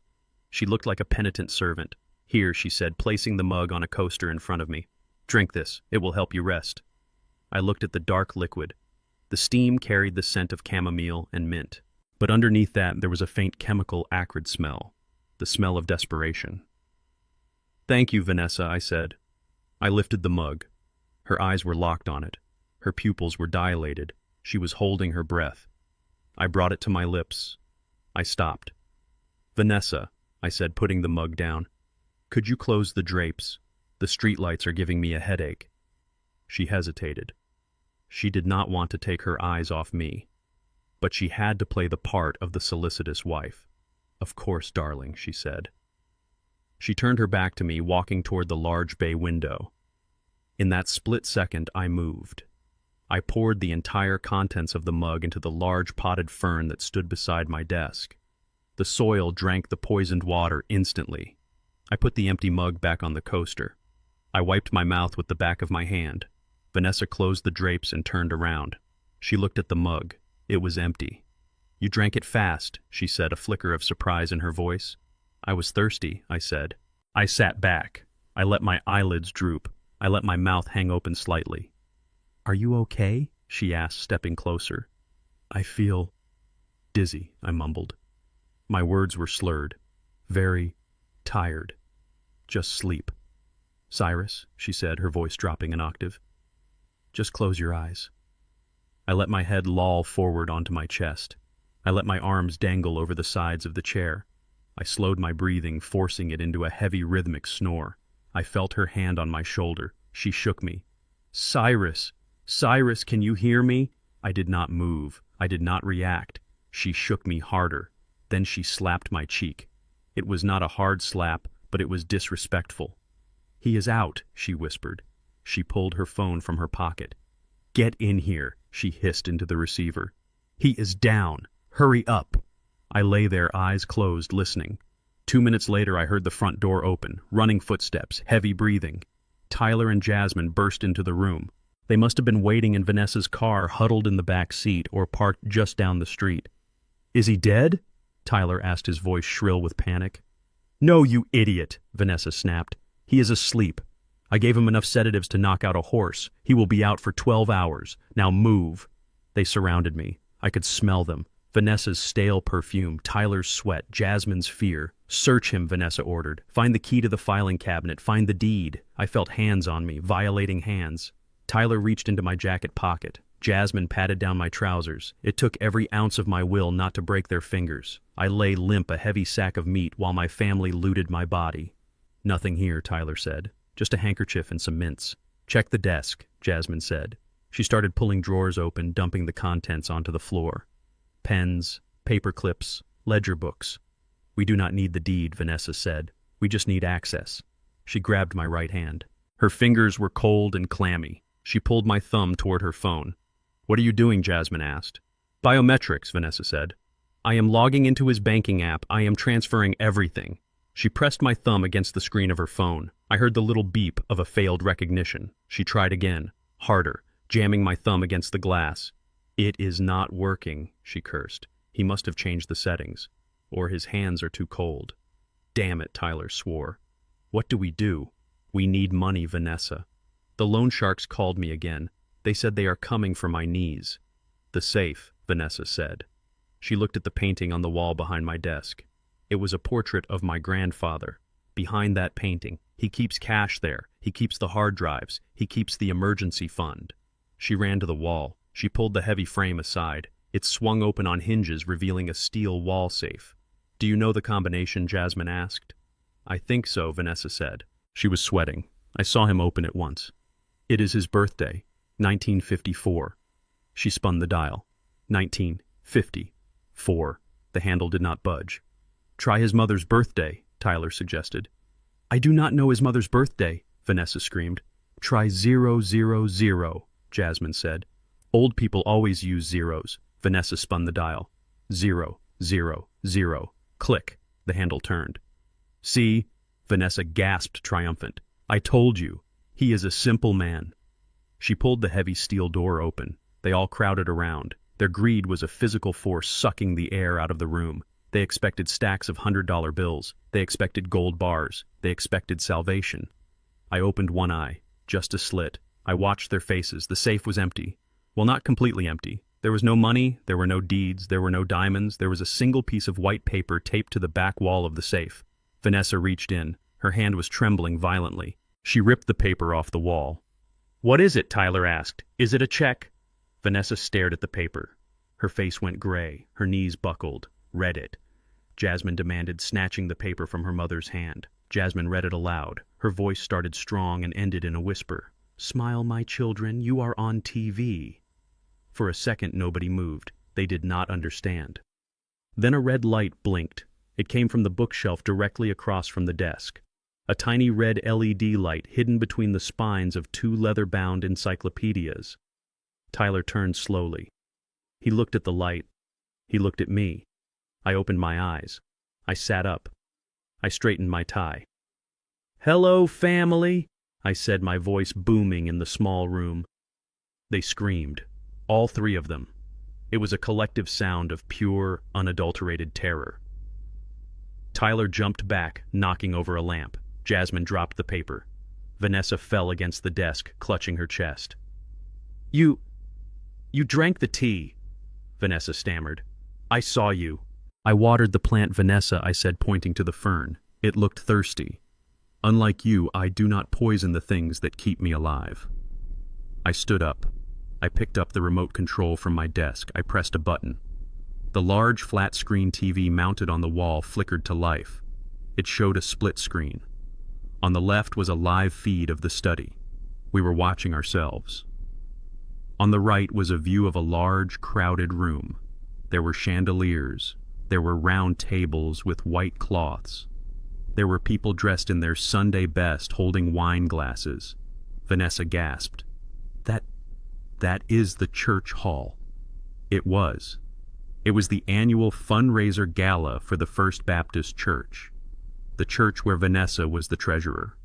She looked like a penitent servant. "Here," she said, placing the mug on a coaster in front of me. "Drink this. It will help you rest." I looked at the dark liquid. The steam carried the scent of chamomile and mint. But underneath that, there was a faint chemical, acrid smell. the smell of desperation. "Thank you, Vanessa," I said. I lifted the mug. Her eyes were locked on it. Her pupils were dilated. She was holding her breath. I brought it to my lips. I stopped. "Vanessa," I said, putting the mug down, "could you close the drapes? The streetlights are giving me a headache." She hesitated. She did not want to take her eyes off me, but she had to play the part of the solicitous wife. "Of course, darling," she said. She turned her back to me, walking toward the large bay window. In that split second, I moved. I poured the entire contents of the mug into the large potted fern that stood beside my desk. The soil drank the poisoned water instantly. I put the empty mug back on the coaster. I wiped my mouth with the back of my hand. Vanessa closed the drapes and turned around. She looked at the mug. It was empty. "You drank it fast," she said, a flicker of surprise in her voice. "I was thirsty," I said. I sat back. I let my eyelids droop. I let my mouth hang open slightly. "Are you okay?" she asked, stepping closer. "I feel dizzy," I mumbled. My words were slurred. "Very tired. Just sleep." "Cyrus," she said, her voice dropping an octave. "Just close your eyes." I let my head loll forward onto my chest. I let my arms dangle over the sides of the chair. I slowed my breathing, forcing it into a heavy rhythmic snore. I felt her hand on my shoulder. She shook me. "Cyrus! Cyrus, can you hear me?" I did not move. I did not react. She shook me harder. Then she slapped my cheek. It was not a hard slap, but it was disrespectful. "He is out," she whispered. She pulled her phone from her pocket. "Get in here," she hissed into the receiver. "He is down. Hurry up." I lay there, eyes closed, listening. 2 minutes later, I heard the front door open, running footsteps, heavy breathing. Tyler and Jasmine burst into the room. They must have been waiting in Vanessa's car, huddled in the back seat, or parked just down the street. "Is he dead?" Tyler asked, his voice shrill with panic. "No, you idiot," Vanessa snapped. "He is asleep. I gave him enough sedatives to knock out a horse. He will be out for 12 hours. Now move." They surrounded me. I could smell them. Vanessa's stale perfume, Tyler's sweat, Jasmine's fear. "Search him," Vanessa ordered. "Find the key to the filing cabinet. Find the deed." I felt hands on me, violating hands. Tyler reached into my jacket pocket. Jasmine patted down my trousers. It took every ounce of my will not to break their fingers. I lay limp, a heavy sack of meat, while my family looted my body. "Nothing here," Tyler said. "Just a handkerchief and some mints." "Check the desk," Jasmine said. She started pulling drawers open, dumping the contents onto the floor. Pens, paper clips, ledger books. "We do not need the deed," Vanessa said. "We just need access." She grabbed my right hand. Her fingers were cold and clammy. She pulled my thumb toward her phone. "What are you doing?" Jasmine asked. "Biometrics," Vanessa said. "I am logging into his banking app. I am transferring everything." She pressed my thumb against the screen of her phone. I heard the little beep of a failed recognition. She tried again, harder, jamming my thumb against the glass. "It is not working," she cursed. "He must have changed the settings. Or his hands are too cold." "Damn it," Tyler swore. "What do we do?" "We need money, Vanessa." The loan sharks called me again. They said they are coming for my knees. "The safe," Vanessa said. She looked at the painting on the wall behind my desk. It was a portrait of my grandfather. Behind that painting, he keeps cash there. He keeps the hard drives. He keeps the emergency fund. She ran to the wall. She pulled the heavy frame aside. It swung open on hinges, revealing a steel wall safe. "Do you know the combination?" Jasmine asked. "I think so," Vanessa said. She was sweating. I saw him open it once. "It is his birthday, 1954. She spun the dial. 1954. The handle did not budge. "Try his mother's birthday," Tyler suggested. "I do not know his mother's birthday," Vanessa screamed. "Try 000, Jasmine said. "Old people always use zeros." Vanessa spun the dial. 000. Click. The handle turned. "See?" Vanessa gasped, triumphant. "I told you. He is a simple man." She pulled the heavy steel door open. They all crowded around. Their greed was a physical force sucking the air out of the room. They expected stacks of $100 bills. They expected gold bars. They expected salvation. I opened one eye, just a slit. I watched their faces. The safe was empty. Well, not completely empty. There was no money, there were no deeds, there were no diamonds, there was a single piece of white paper taped to the back wall of the safe. Vanessa reached in. Her hand was trembling violently. She ripped the paper off the wall. "What is it?" Tyler asked. "Is it a check?" Vanessa stared at the paper. Her face went gray. Her knees buckled. "Read it," Jasmine demanded, snatching the paper from her mother's hand. Jasmine read it aloud. Her voice started strong and ended in a whisper. "Smile, my children, you are on TV." For a second, nobody moved. They did not understand. Then a red light blinked. It came from the bookshelf directly across from the desk. A tiny red LED light hidden between the spines of two leather-bound encyclopedias. Tyler turned slowly. He looked at the light. He looked at me. I opened my eyes. I sat up. I straightened my tie. "Hello, family," I said, my voice booming in the small room. They screamed. All three of them. It was a collective sound of pure, unadulterated terror. Tyler jumped back, knocking over a lamp. Jasmine dropped the paper. Vanessa fell against the desk, clutching her chest. You drank the tea," Vanessa stammered. "I saw you." "I watered the plant, Vanessa," I said, pointing to the fern. "It looked thirsty. Unlike you, I do not poison the things that keep me alive." I stood up. I picked up the remote control from my desk. I pressed a button. The large flat-screen TV mounted on the wall flickered to life. It showed a split screen. On the left was a live feed of the study. We were watching ourselves. On the right was a view of a large, crowded room. There were chandeliers. There were round tables with white cloths. There were people dressed in their Sunday best holding wine glasses. Vanessa gasped. That is the church hall." It was. It was the annual fundraiser gala for the First Baptist Church. The church where Vanessa was the treasurer.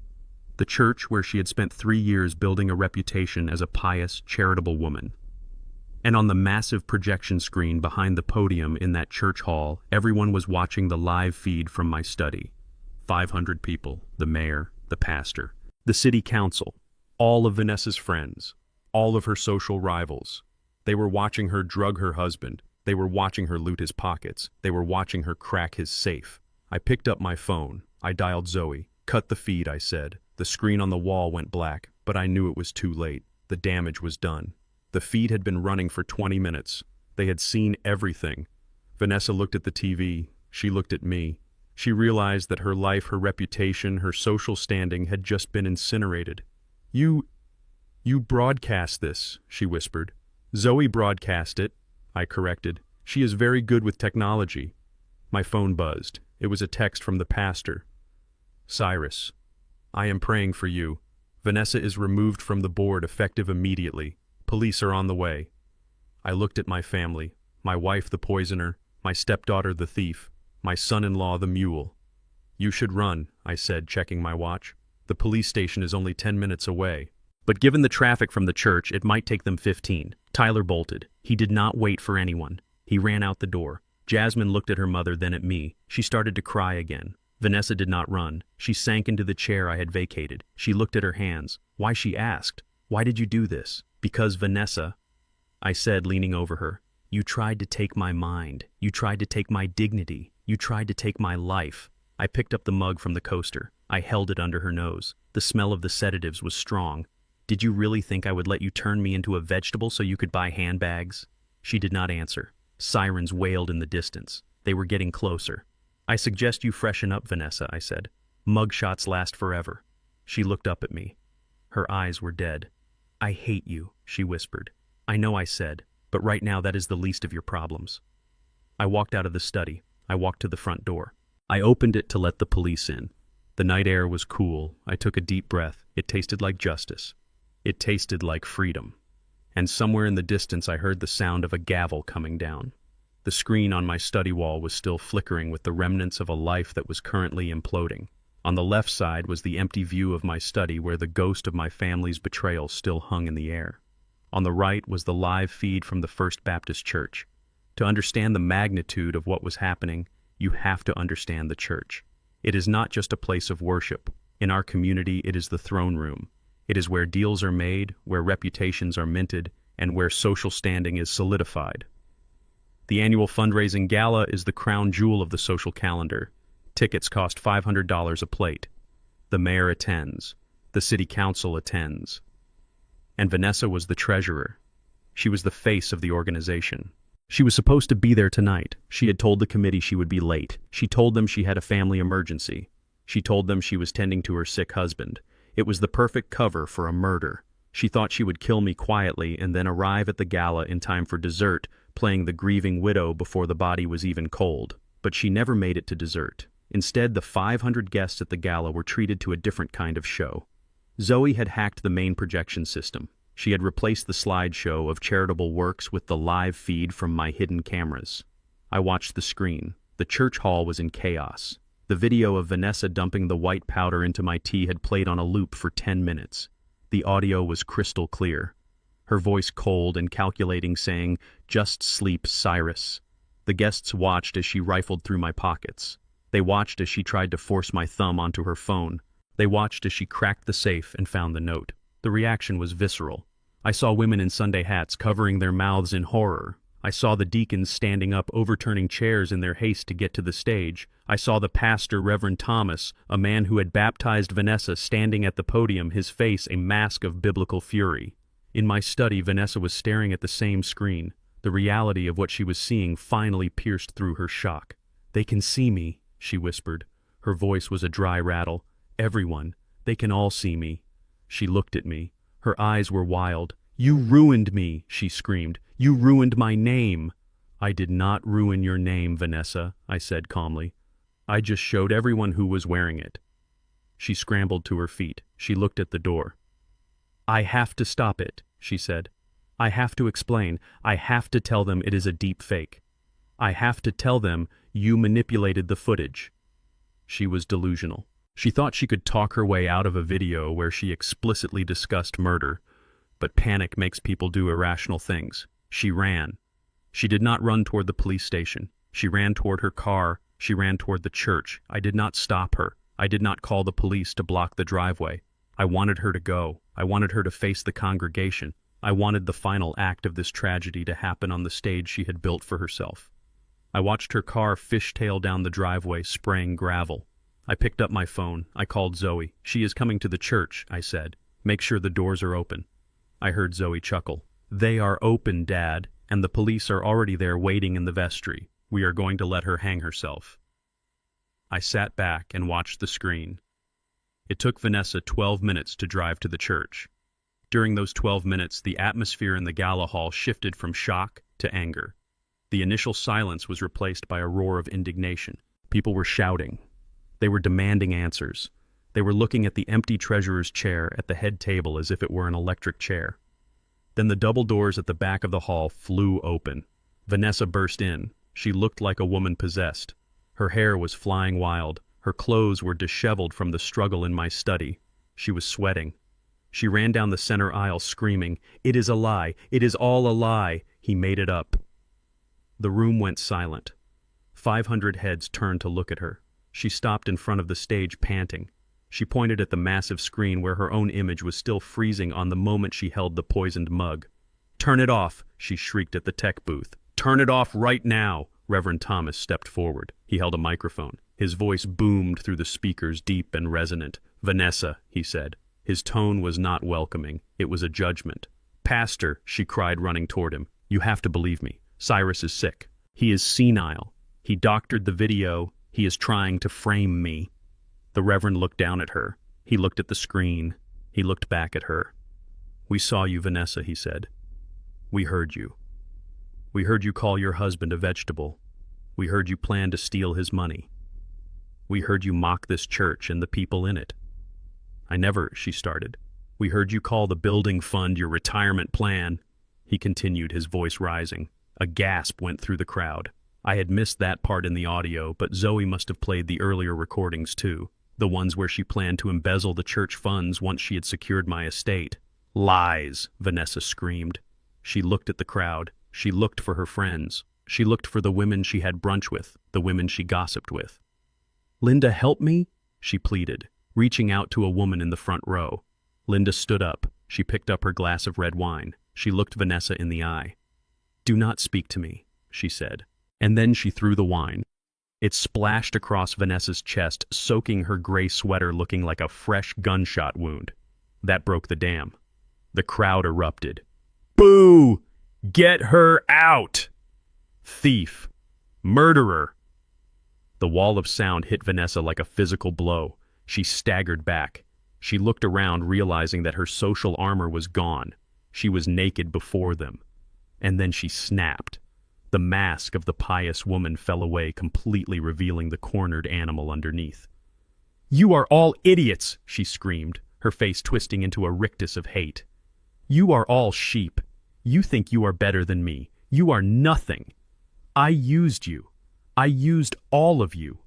The church where she had spent 3 years building a reputation as a pious, charitable woman. And on the massive projection screen behind the podium in that church hall, everyone was watching the live feed from my study. 500 people, the mayor, the pastor, the city council, all of Vanessa's friends, all of her social rivals. They were watching her drug her husband. They were watching her loot his pockets. They were watching her crack his safe. I picked up my phone. I dialed Zoe. "Cut the feed," I said. The screen on the wall went black, but I knew it was too late. The damage was done. The feed had been running for 20 minutes. They had seen everything. Vanessa looked at the TV. She looked at me. She realized that her life, her reputation, her social standing had just been incinerated. You broadcast this," she whispered. "Zoe broadcast it," I corrected. "She is very good with technology." My phone buzzed. It was a text from the pastor. "Cyrus, I am praying for you. Vanessa is removed from the board effective immediately. Police are on the way." I looked at my family, my wife the poisoner, my stepdaughter the thief, my son-in-law the mule. "You should run," I said, checking my watch. "The police station is only 10 minutes away." But given the traffic from the church, it might take them 15. Tyler bolted. He did not wait for anyone. He ran out the door. Jasmine looked at her mother, then at me. She started to cry again. Vanessa did not run. She sank into the chair I had vacated. She looked at her hands. "Why?" she asked. "Why did you do this?" "Because, Vanessa," I said, leaning over her, "you tried to take my mind. You tried to take my dignity. You tried to take my life." I picked up the mug from the coaster. I held it under her nose. The smell of the sedatives was strong. "Did you really think I would let you turn me into a vegetable so you could buy handbags?" She did not answer. Sirens wailed in the distance. They were getting closer. "I suggest you freshen up, Vanessa," I said. "Mug shots last forever." She looked up at me. Her eyes were dead. "I hate you," she whispered. "I know," I said, "but right now that is the least of your problems." I walked out of the study. I walked to the front door. I opened it to let the police in. The night air was cool. I took a deep breath. It tasted like justice. It tasted like freedom. And somewhere in the distance I heard the sound of a gavel coming down. The screen on my study wall was still flickering with the remnants of a life that was currently imploding. On the left side was the empty view of my study where the ghost of my family's betrayal still hung in the air. On the right was the live feed from the First Baptist Church. To understand the magnitude of what was happening, you have to understand the church. It is not just a place of worship. In our community, it is the throne room. It is where deals are made, where reputations are minted, and where social standing is solidified. The annual fundraising gala is the crown jewel of the social calendar. Tickets cost $500 a plate. The mayor attends. The city council attends. And Vanessa was the treasurer. She was the face of the organization. She was supposed to be there tonight. She had told the committee she would be late. She told them she had a family emergency. She told them she was tending to her sick husband. It was the perfect cover for a murder. She thought she would kill me quietly and then arrive at the gala in time for dessert, playing the grieving widow before the body was even cold. But she never made it to dessert. Instead, the 500 guests at the gala were treated to a different kind of show. Zoe had hacked the main projection system. She had replaced the slideshow of charitable works with the live feed from my hidden cameras. I watched the screen. The church hall was in chaos. The video of Vanessa dumping the white powder into my tea had played on a loop for 10 minutes. The audio was crystal clear. Her voice cold and calculating, saying, "Just sleep, Cyrus." The guests watched as she rifled through my pockets. They watched as she tried to force my thumb onto her phone. They watched as she cracked the safe and found the note. The reaction was visceral. I saw women in Sunday hats covering their mouths in horror. I saw the deacons standing up, overturning chairs in their haste to get to the stage. I saw the pastor, Reverend Thomas, a man who had baptized Vanessa, standing at the podium, his face a mask of biblical fury. In my study, Vanessa was staring at the same screen. The reality of what she was seeing finally pierced through her shock. "They can see me," she whispered. Her voice was a dry rattle. "Everyone. They can all see me." She looked at me. Her eyes were wild. "You ruined me," she screamed. "You ruined my name." "I did not ruin your name, Vanessa," I said calmly. "I just showed everyone who was wearing it." She scrambled to her feet. She looked at the door. "I have to stop it," she said. "I have to explain. I have to tell them it is a deep fake. I have to tell them you manipulated the footage." She was delusional. She thought she could talk her way out of a video where she explicitly discussed murder, but panic makes people do irrational things. She ran. She did not run toward the police station. She ran toward her car. She ran toward the church. I did not stop her. I did not call the police to block the driveway. I wanted her to go. I wanted her to face the congregation. I wanted the final act of this tragedy to happen on the stage she had built for herself. I watched her car fishtail down the driveway, spraying gravel. I picked up my phone. I called Zoe. "She is coming to the church," I said. "Make sure the doors are open." I heard Zoe chuckle. "They are open, Dad, and the police are already there waiting in the vestry. We are going to let her hang herself." I sat back and watched the screen. It took Vanessa 12 minutes to drive to the church. During those 12 minutes, the atmosphere in the gala hall shifted from shock to anger. The initial silence was replaced by a roar of indignation. People were shouting. They were demanding answers. They were looking at the empty treasurer's chair at the head table as if it were an electric chair. Then the double doors at the back of the hall flew open. Vanessa burst in. She looked like a woman possessed. Her hair was flying wild. Her clothes were disheveled from the struggle in my study. She was sweating. She ran down the center aisle screaming, "It is a lie! It is all a lie! He made it up!" The room went silent. 500 heads turned to look at her. She stopped in front of the stage, panting. She pointed at the massive screen where her own image was still freezing on the moment she held the poisoned mug. "Turn it off!" she shrieked at the tech booth. "Turn it off right now!" Reverend Thomas stepped forward. He held a microphone. His voice boomed through the speakers, deep and resonant. "Vanessa," he said. His tone was not welcoming. It was a judgment. "Pastor," she cried, running toward him, "you have to believe me. Cyrus is sick. He is senile. He doctored the video. He is trying to frame me." The Reverend looked down at her. He looked at the screen. He looked back at her. "We saw you, Vanessa," he said. "We heard you. We heard you call your husband a vegetable. We heard you plan to steal his money. We heard you mock this church and the people in it. I never," she started. "We heard you call the building fund your retirement plan," he continued, his voice rising. A gasp went through the crowd. I had missed that part in the audio, but Zoe must have played the earlier recordings too, the ones where she planned to embezzle the church funds once she had secured my estate. "Lies!" Vanessa screamed. She looked at the crowd. She looked for her friends. She looked for the women she had brunch with, the women she gossiped with. "Linda, help me," she pleaded, reaching out to a woman in the front row. Linda stood up. She picked up her glass of red wine. She looked Vanessa in the eye. "Do not speak to me," she said. And then she threw the wine. It splashed across Vanessa's chest, soaking her gray sweater looking like a fresh gunshot wound. That broke the dam. The crowd erupted. Boo! Get her out! Thief! Murderer! The wall of sound hit Vanessa like a physical blow. She staggered back. She looked around, realizing that her social armor was gone. She was naked before them. And then she snapped. The mask of the pious woman fell away, completely revealing the cornered animal underneath. "You are all idiots!" she screamed, her face twisting into a rictus of hate. "You are all sheep. You think you are better than me. You are nothing. I used you. I used all of you."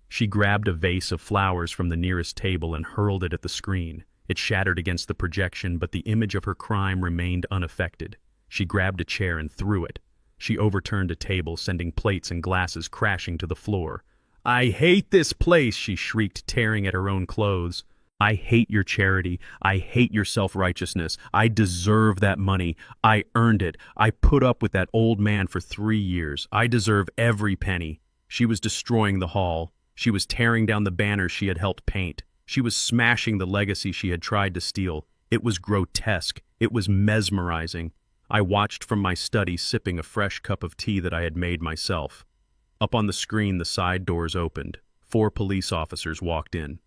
She grabbed a vase of flowers from the nearest table and hurled it at the screen. It shattered against the projection, but the image of her crime remained unaffected. She grabbed a chair and threw it. She overturned a table, sending plates and glasses crashing to the floor. "I hate this place," she shrieked, tearing at her own clothes. "I hate your charity. I hate your self-righteousness. I deserve that money. I earned it. I put up with that old man for 3 years. I deserve every penny." She was destroying the hall. She was tearing down the banners she had helped paint. She was smashing the legacy she had tried to steal. It was grotesque. It was mesmerizing. I watched from my study, sipping a fresh cup of tea that I had made myself. Up on the screen, the side doors opened. 4 police officers walked in.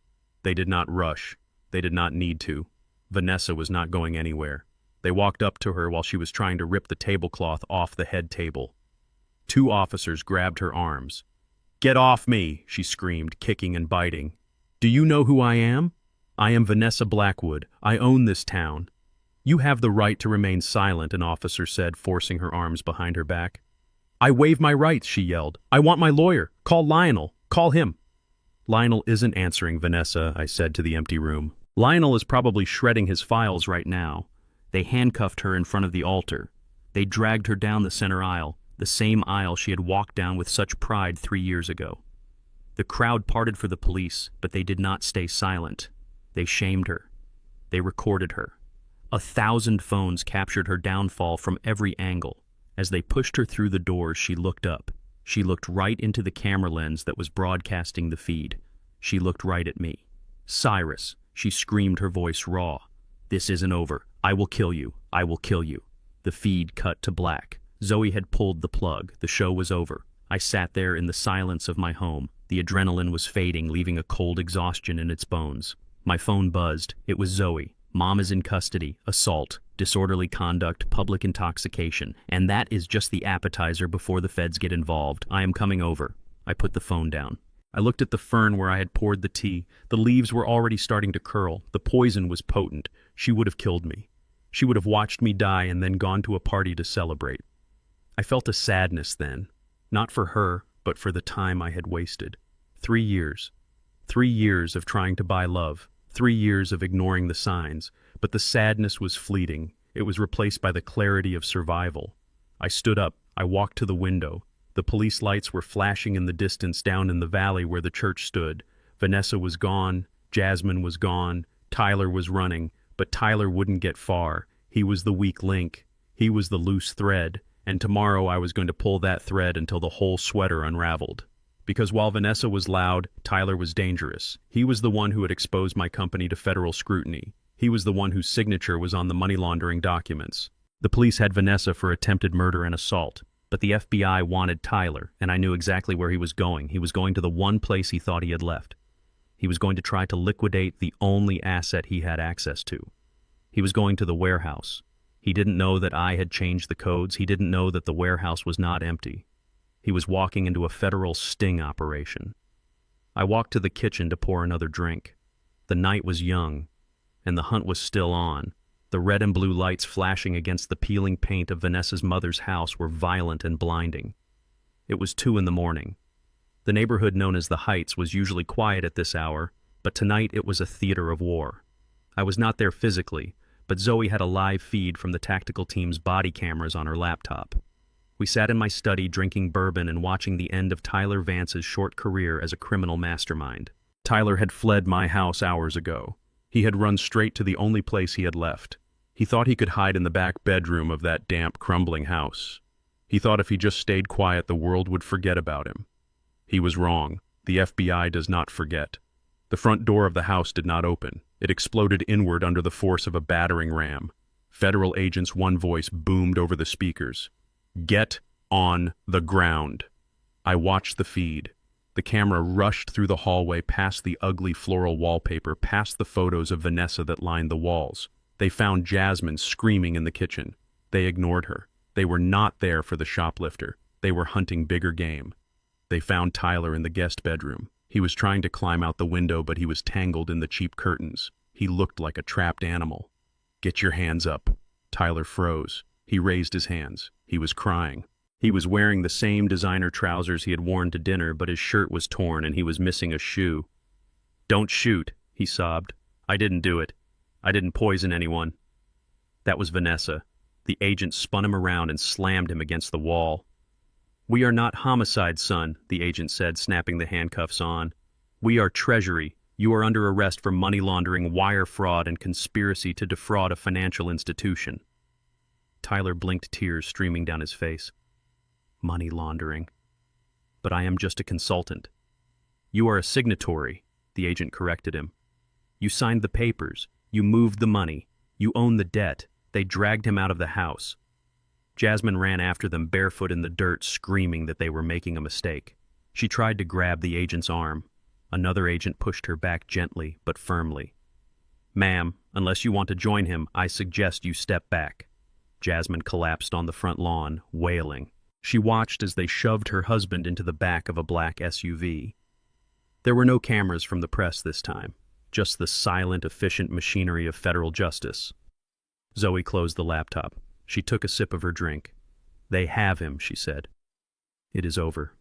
They did not rush. They did not need to. Vanessa was not going anywhere. They walked up to her while she was trying to rip the tablecloth off the head table. 2 officers grabbed her arms. "Get off me!" she screamed, kicking and biting. "Do you know who I am? I am Vanessa Blackwood. I own this town." "You have the right to remain silent," an officer said, forcing her arms behind her back. "I waive my rights," she yelled. "I want my lawyer. Call Lionel. Call him." "Lionel isn't answering, Vanessa," I said to the empty room. "Lionel is probably shredding his files right now." They handcuffed her in front of the altar. They dragged her down the center aisle, the same aisle she had walked down with such pride 3 years ago. The crowd parted for the police, but they did not stay silent. They shamed her. They recorded her. 1,000 phones captured her downfall from every angle. As they pushed her through the doors, she looked up. She looked right into the camera lens that was broadcasting the feed. She looked right at me. "Cyrus," she screamed, her voice raw. "This isn't over. I will kill you. I will kill you." The feed cut to black. Zoe had pulled the plug. The show was over. I sat there in the silence of my home. The adrenaline was fading, leaving a cold exhaustion in its bones. My phone buzzed. It was Zoe. "Mom is in custody. Assault, disorderly conduct, public intoxication. And that is just the appetizer before the feds get involved. I am coming over." I put the phone down. I looked at the fern where I had poured the tea. The leaves were already starting to curl. The poison was potent. She would have killed me. She would have watched me die and then gone to a party to celebrate. I felt a sadness then, not for her, but for the time I had wasted. 3 years. 3 years of trying to buy love. 3 years of ignoring the signs, but the sadness was fleeting. It was replaced by the clarity of survival. I stood up. I walked to the window. The police lights were flashing in the distance down in the valley where the church stood. Vanessa was gone. Jasmine was gone. Tyler was running, but Tyler wouldn't get far. He was the weak link. He was the loose thread, and tomorrow I was going to pull that thread until the whole sweater unraveled. Because while Vanessa was loud, Tyler was dangerous. He was the one who had exposed my company to federal scrutiny. He was the one whose signature was on the money laundering documents. The police had Vanessa for attempted murder and assault, but the FBI wanted Tyler, and I knew exactly where he was going. He was going to the one place he thought he had left. He was going to try to liquidate the only asset he had access to. He was going to the warehouse. He didn't know that I had changed the codes. He didn't know that the warehouse was not empty. He was walking into a federal sting operation. I walked to the kitchen to pour another drink. The night was young, and the hunt was still on. The red and blue lights flashing against the peeling paint of Vanessa's mother's house were violent and blinding. It was 2 in the morning. The neighborhood known as the Heights was usually quiet at this hour, but tonight it was a theater of war. I was not there physically, but Zoe had a live feed from the tactical team's body cameras on her laptop. We sat in my study drinking bourbon and watching the end of Tyler Vance's short career as a criminal mastermind. Tyler had fled my house hours ago. He had run straight to the only place he had left. He thought he could hide in the back bedroom of that damp, crumbling house. He thought if he just stayed quiet, the world would forget about him. He was wrong. The FBI does not forget. The front door of the house did not open. It exploded inward under the force of a battering ram. Federal agents' one voice boomed over the speakers. Get on the ground. I watched the feed. The camera rushed through the hallway, past the ugly floral wallpaper, past the photos of Vanessa that lined the walls. They found Jasmine screaming in the kitchen. They ignored her. They were not there for the shoplifter. They were hunting bigger game. They found Tyler in the guest bedroom. He was trying to climb out the window, but he was tangled in the cheap curtains. He looked like a trapped animal. Get your hands up. Tyler froze. He raised his hands. He was crying. He was wearing the same designer trousers he had worn to dinner, but his shirt was torn and he was missing a shoe. Don't shoot, he sobbed. I didn't do it. I didn't poison anyone. That was Vanessa. The agent spun him around and slammed him against the wall. We are not homicide, son, the agent said, snapping the handcuffs on. We are Treasury. You are under arrest for money laundering, wire fraud, and conspiracy to defraud a financial institution. Tyler blinked, tears streaming down his face. Money laundering. But I am just a consultant. You are a signatory, the agent corrected him. You signed the papers. You moved the money. You own the debt. They dragged him out of the house. Jasmine ran after them barefoot in the dirt, screaming that they were making a mistake. She tried to grab the agent's arm. Another agent pushed her back gently but firmly. Ma'am, unless you want to join him, I suggest you step back. Jasmine collapsed on the front lawn, wailing. She watched as they shoved her husband into the back of a black SUV. There were no cameras from the press this time, just the silent, efficient machinery of federal justice. Zoe closed the laptop. She took a sip of her drink. They have him, she said. It is over.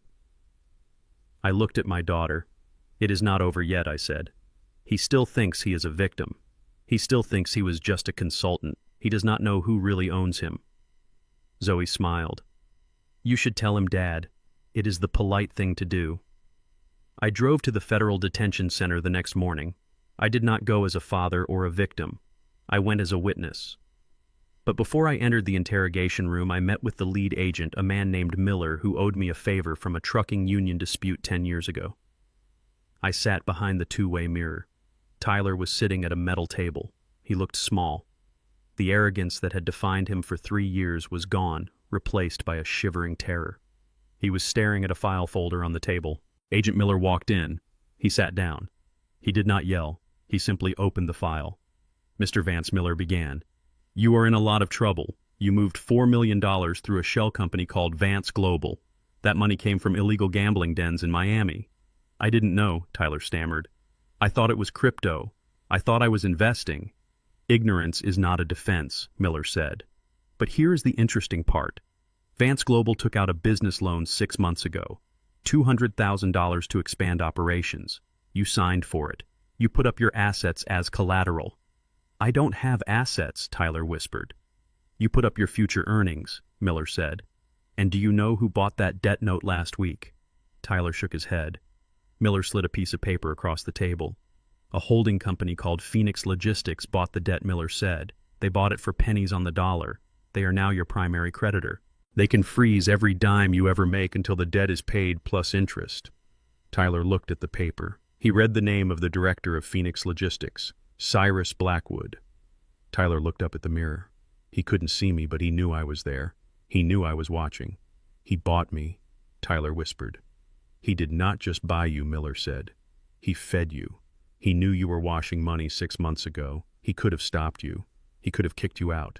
I looked at my daughter. It is not over yet, I said. He still thinks he is a victim. He still thinks he was just a consultant. He does not know who really owns him. Zoe smiled. You should tell him, Dad. It is the polite thing to do. I drove to the federal detention center the next morning. I did not go as a father or a victim. I went as a witness. But before I entered the interrogation room, I met with the lead agent, a man named Miller, who owed me a favor from a trucking union dispute 10 years ago. I sat behind the two-way mirror. Tyler was sitting at a metal table. He looked small. The arrogance that had defined him for 3 years was gone, replaced by a shivering terror. He was staring at a file folder on the table. Agent Miller walked in. He sat down. He did not yell. He simply opened the file. Mr. Vance Miller began. You are in a lot of trouble. You moved $4 million through a shell company called Vance Global. That money came from illegal gambling dens in Miami. I didn't know, Tyler stammered. I thought it was crypto. I thought I was investing. Ignorance is not a defense, Miller said. But here is the interesting part. Vance Global took out a business loan 6 months ago. $200,000 to expand operations. You signed for it. You put up your assets as collateral. I don't have assets, Tyler whispered. You put up your future earnings, Miller said. And do you know who bought that debt note last week? Tyler shook his head. Miller slid a piece of paper across the table. A holding company called Phoenix Logistics bought the debt, Miller said. They bought it for pennies on the dollar. They are now your primary creditor. They can freeze every dime you ever make until the debt is paid plus interest. Tyler looked at the paper. He read the name of the director of Phoenix Logistics, Cyrus Blackwood. Tyler looked up at the mirror. He couldn't see me, but he knew I was there. He knew I was watching. He bought me, Tyler whispered. He did not just buy you, Miller said. He fed you. He knew you were washing money 6 months ago. He could have stopped you. He could have kicked you out.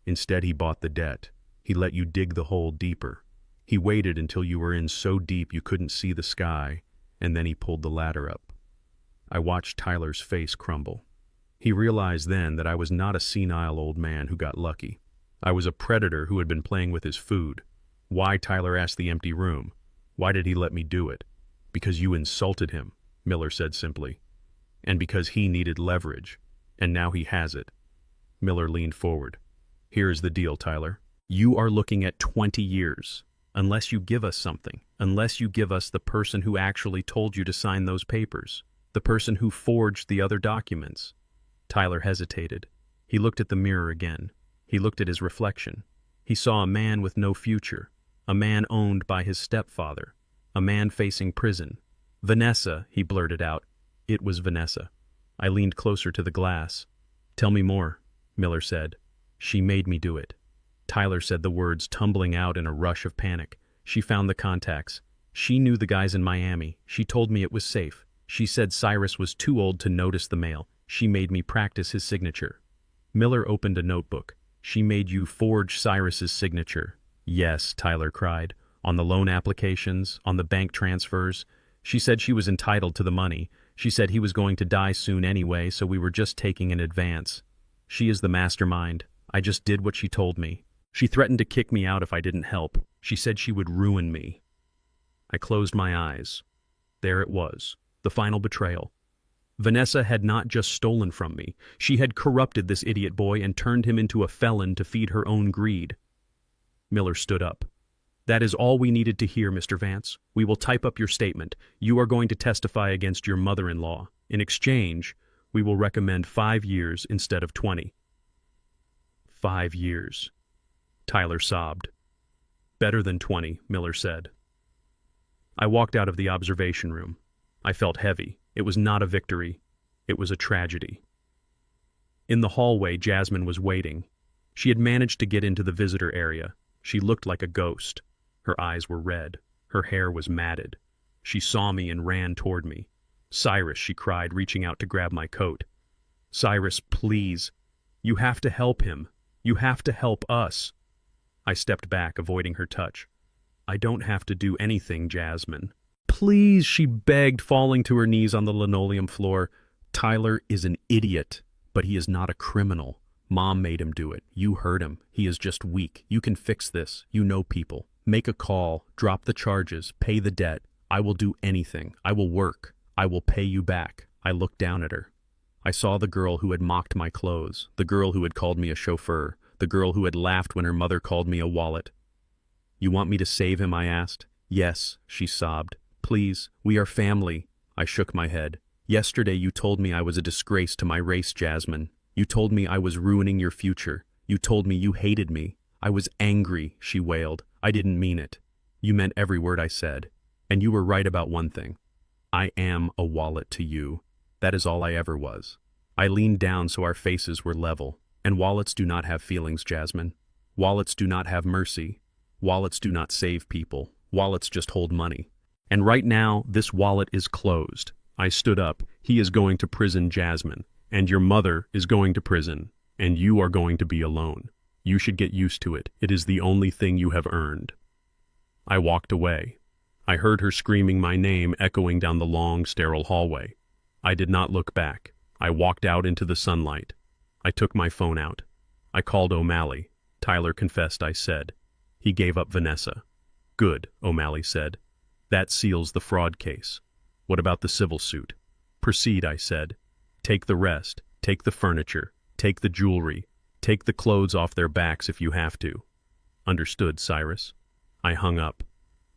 Instead, he bought the debt. He let you dig the hole deeper. He waited until you were in so deep you couldn't see the sky, and then he pulled the ladder up. I watched Tyler's face crumble. He realized then that I was not a senile old man who got lucky. I was a predator who had been playing with his food. Why, Tyler asked the empty room. Why did he let me do it? Because you insulted him, Miller said simply. And because he needed leverage. And now he has it. Miller leaned forward. Here is the deal, Tyler. You are looking at 20 years. Unless you give us something. Unless you give us the person who actually told you to sign those papers. The person who forged the other documents. Tyler hesitated. He looked at the mirror again. He looked at his reflection. He saw a man with no future. A man owned by his stepfather. A man facing prison. Vanessa, he blurted out. It was Vanessa. I leaned closer to the glass. Tell me more, Miller said. She made me do it. Tyler said the words, tumbling out in a rush of panic. She found the contacts. She knew the guys in Miami. She told me it was safe. She said Cyrus was too old to notice the mail. She made me practice his signature. Miller opened a notebook. She made you forge Cyrus's signature. Yes, Tyler cried. On the loan applications, on the bank transfers. She said she was entitled to the money. She said he was going to die soon anyway, so we were just taking an advance. She is the mastermind. I just did what she told me. She threatened to kick me out if I didn't help. She said she would ruin me. I closed my eyes. There it was, the final betrayal. Vanessa had not just stolen from me. She had corrupted this idiot boy and turned him into a felon to feed her own greed. Miller stood up. That is all we needed to hear, Mr. Vance. We will type up your statement. You are going to testify against your mother-in-law. In exchange, we will recommend 5 years instead of 20. 5 years. Tyler sobbed. Better than 20, Miller said. I walked out of the observation room. I felt heavy. It was not a victory. It was a tragedy. In the hallway, Jasmine was waiting. She had managed to get into the visitor area. She looked like a ghost. Her eyes were red. Her hair was matted. She saw me and ran toward me. Cyrus, she cried, reaching out to grab my coat. Cyrus, please. You have to help him. You have to help us. I stepped back, avoiding her touch. I don't have to do anything, Jasmine. Please, she begged, falling to her knees on the linoleum floor. Tyler is an idiot, but he is not a criminal. Mom made him do it. You heard him. He is just weak. You can fix this. You know people. Make a call. Drop the charges. Pay the debt. I will do anything. I will work. I will pay you back. I looked down at her. I saw the girl who had mocked my clothes, the girl who had called me a chauffeur, the girl who had laughed when her mother called me a wallet. You want me to save him, I asked. Yes, she sobbed. Please, we are family. I shook my head. Yesterday you told me I was a disgrace to my race, Jasmine. You told me I was ruining your future. You told me you hated me. I was angry, she wailed. I didn't mean it. You meant every word I said. And you were right about one thing. I am a wallet to you. That is all I ever was. I leaned down so our faces were level. And wallets do not have feelings, Jasmine. Wallets do not have mercy. Wallets do not save people. Wallets just hold money. And right now, this wallet is closed. I stood up. He is going to prison, Jasmine. And your mother is going to prison. And you are going to be alone. You should get used to it. It is the only thing you have earned. I walked away. I heard her screaming my name echoing down the long, sterile hallway. I did not look back. I walked out into the sunlight. I took my phone out. I called O'Malley. Tyler confessed, I said. He gave up Vanessa. Good, O'Malley said. That seals the fraud case. What about the civil suit? Proceed, I said. Take the rest. Take the furniture. Take the jewelry. Take the clothes off their backs if you have to. Understood, Cyrus. I hung up.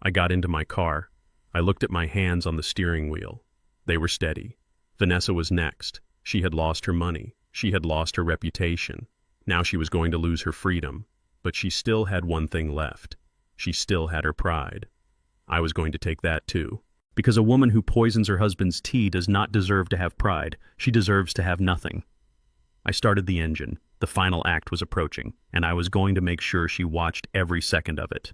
I got into my car. I looked at my hands on the steering wheel. They were steady. Vanessa was next. She had lost her money. She had lost her reputation. Now she was going to lose her freedom. But she still had one thing left. She still had her pride. I was going to take that too. Because a woman who poisons her husband's tea does not deserve to have pride. She deserves to have nothing. I started the engine. The final act was approaching, and I was going to make sure she watched every second of it.